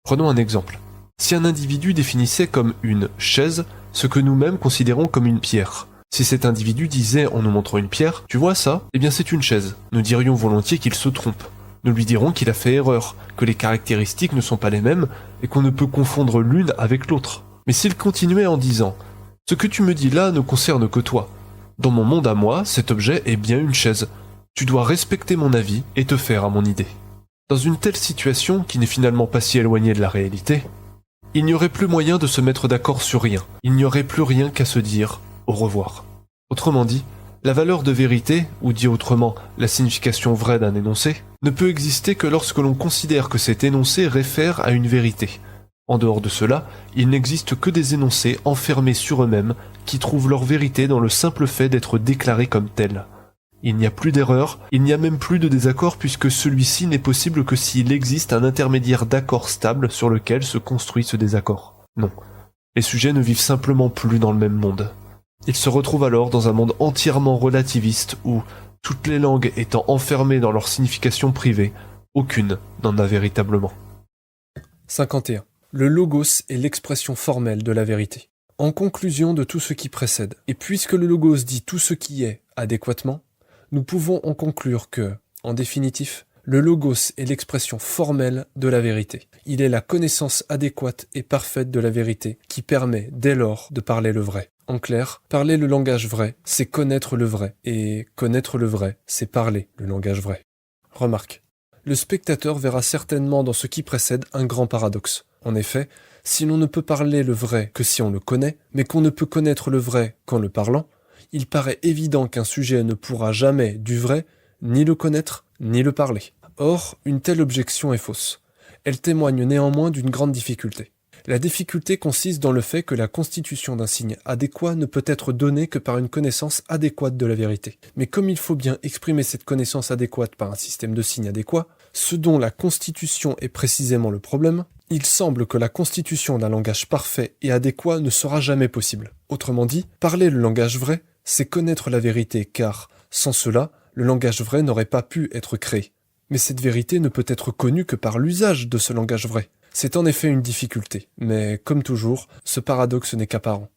Prenons un exemple. Si un individu définissait comme une chaise ce que nous-mêmes considérons comme une pierre, si cet individu disait en nous montrant une pierre « Tu vois ça ? Eh bien c'est une chaise », nous dirions volontiers qu'il se trompe. Nous lui dirons qu'il a fait erreur, que les caractéristiques ne sont pas les mêmes et qu'on ne peut confondre l'une avec l'autre. Mais s'il continuait en disant « Ce que tu me dis là ne concerne que toi. Dans mon monde à moi, cet objet est bien une chaise. Tu dois respecter mon avis et te faire à mon idée. » Dans une telle situation, qui n'est finalement pas si éloignée de la réalité, il n'y aurait plus moyen de se mettre d'accord sur rien. Il n'y aurait plus rien qu'à se dire « au revoir ». Autrement dit, la valeur de vérité, ou dit autrement la signification vraie d'un énoncé, ne peut exister que lorsque l'on considère que cet énoncé réfère à une vérité. En dehors de cela, il n'existe que des énoncés enfermés sur eux-mêmes qui trouvent leur vérité dans le simple fait d'être déclarés comme tels. Il n'y a plus d'erreur, il n'y a même plus de désaccord puisque celui-ci n'est possible que s'il existe un intermédiaire d'accord stable sur lequel se construit ce désaccord. Non, les sujets ne vivent simplement plus dans le même monde. Ils se retrouvent alors dans un monde entièrement relativiste où, toutes les langues étant enfermées dans leur signification privée, aucune n'en a véritablement. 51. Le logos est l'expression formelle de la vérité. En conclusion de tout ce qui précède, et puisque le logos dit tout ce qui est adéquatement, nous pouvons en conclure que, en définitif, le logos est l'expression formelle de la vérité. Il est la connaissance adéquate et parfaite de la vérité qui permet, dès lors, de parler le vrai. En clair, parler le langage vrai, c'est connaître le vrai, et connaître le vrai, c'est parler le langage vrai. Remarque. Le spectateur verra certainement dans ce qui précède un grand paradoxe. En effet, si l'on ne peut parler le vrai que si on le connaît, mais qu'on ne peut connaître le vrai qu'en le parlant, il paraît évident qu'un sujet ne pourra jamais, du vrai, ni le connaître, ni le parler. Or, une telle objection est fausse. Elle témoigne néanmoins d'une grande difficulté. La difficulté consiste dans le fait que la constitution d'un signe adéquat ne peut être donnée que par une connaissance adéquate de la vérité. Mais comme il faut bien exprimer cette connaissance adéquate par un système de signes adéquat, ce dont la constitution est précisément le problème, il semble que la constitution d'un langage parfait et adéquat ne sera jamais possible. Autrement dit, parler le langage vrai, c'est connaître la vérité, car, sans cela, le langage vrai n'aurait pas pu être créé. Mais cette vérité ne peut être connue que par l'usage de ce langage vrai. C'est en effet une difficulté, mais comme toujours, ce paradoxe n'est qu'apparent.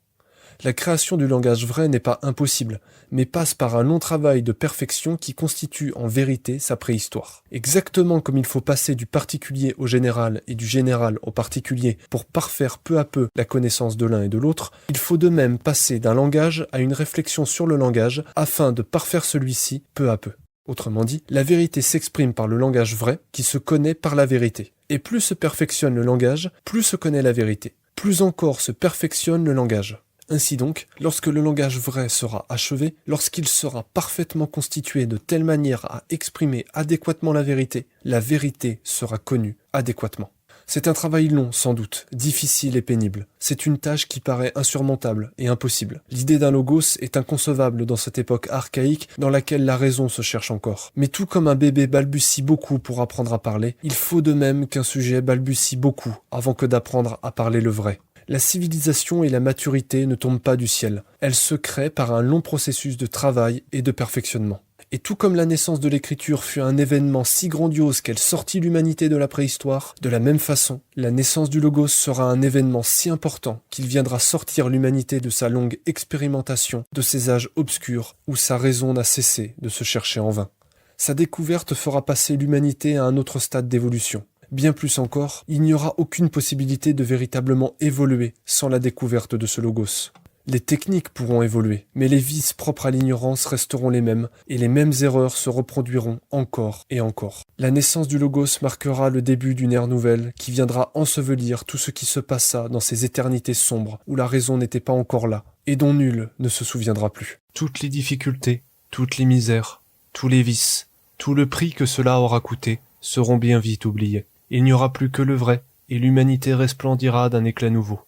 La création du langage vrai n'est pas impossible, mais passe par un long travail de perfection qui constitue en vérité sa préhistoire. Exactement comme il faut passer du particulier au général et du général au particulier pour parfaire peu à peu la connaissance de l'un et de l'autre, il faut de même passer d'un langage à une réflexion sur le langage afin de parfaire celui-ci peu à peu. Autrement dit, la vérité s'exprime par le langage vrai qui se connaît par la vérité. Et plus se perfectionne le langage, plus se connaît la vérité. Plus encore se perfectionne le langage. Ainsi donc, lorsque le langage vrai sera achevé, lorsqu'il sera parfaitement constitué de telle manière à exprimer adéquatement la vérité sera connue adéquatement. C'est un travail long, sans doute, difficile et pénible. C'est une tâche qui paraît insurmontable et impossible. L'idée d'un logos est inconcevable dans cette époque archaïque dans laquelle la raison se cherche encore. Mais tout comme un bébé balbutie beaucoup pour apprendre à parler, il faut de même qu'un sujet balbutie beaucoup avant que d'apprendre à parler le vrai. La civilisation et la maturité ne tombent pas du ciel. Elles se créent par un long processus de travail et de perfectionnement. Et tout comme la naissance de l'écriture fut un événement si grandiose qu'elle sortit l'humanité de la préhistoire, de la même façon, la naissance du Logos sera un événement si important qu'il viendra sortir l'humanité de sa longue expérimentation, de ces âges obscurs où sa raison n'a cessé de se chercher en vain. Sa découverte fera passer l'humanité à un autre stade d'évolution. Bien plus encore, il n'y aura aucune possibilité de véritablement évoluer sans la découverte de ce Logos. Les techniques pourront évoluer, mais les vices propres à l'ignorance resteront les mêmes, et les mêmes erreurs se reproduiront encore et encore. La naissance du Logos marquera le début d'une ère nouvelle qui viendra ensevelir tout ce qui se passa dans ces éternités sombres où la raison n'était pas encore là, et dont nul ne se souviendra plus. Toutes les difficultés, toutes les misères, tous les vices, tout le prix que cela aura coûté seront bien vite oubliés. Il n'y aura plus que le vrai, et l'humanité resplendira d'un éclat nouveau.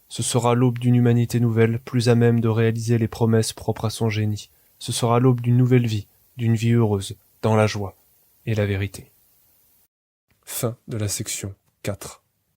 Ce sera l'aube d'une humanité nouvelle, plus à même de réaliser les promesses propres à son génie. Ce sera l'aube d'une nouvelle vie, d'une vie heureuse, dans la joie et la vérité. Fin de la section 4.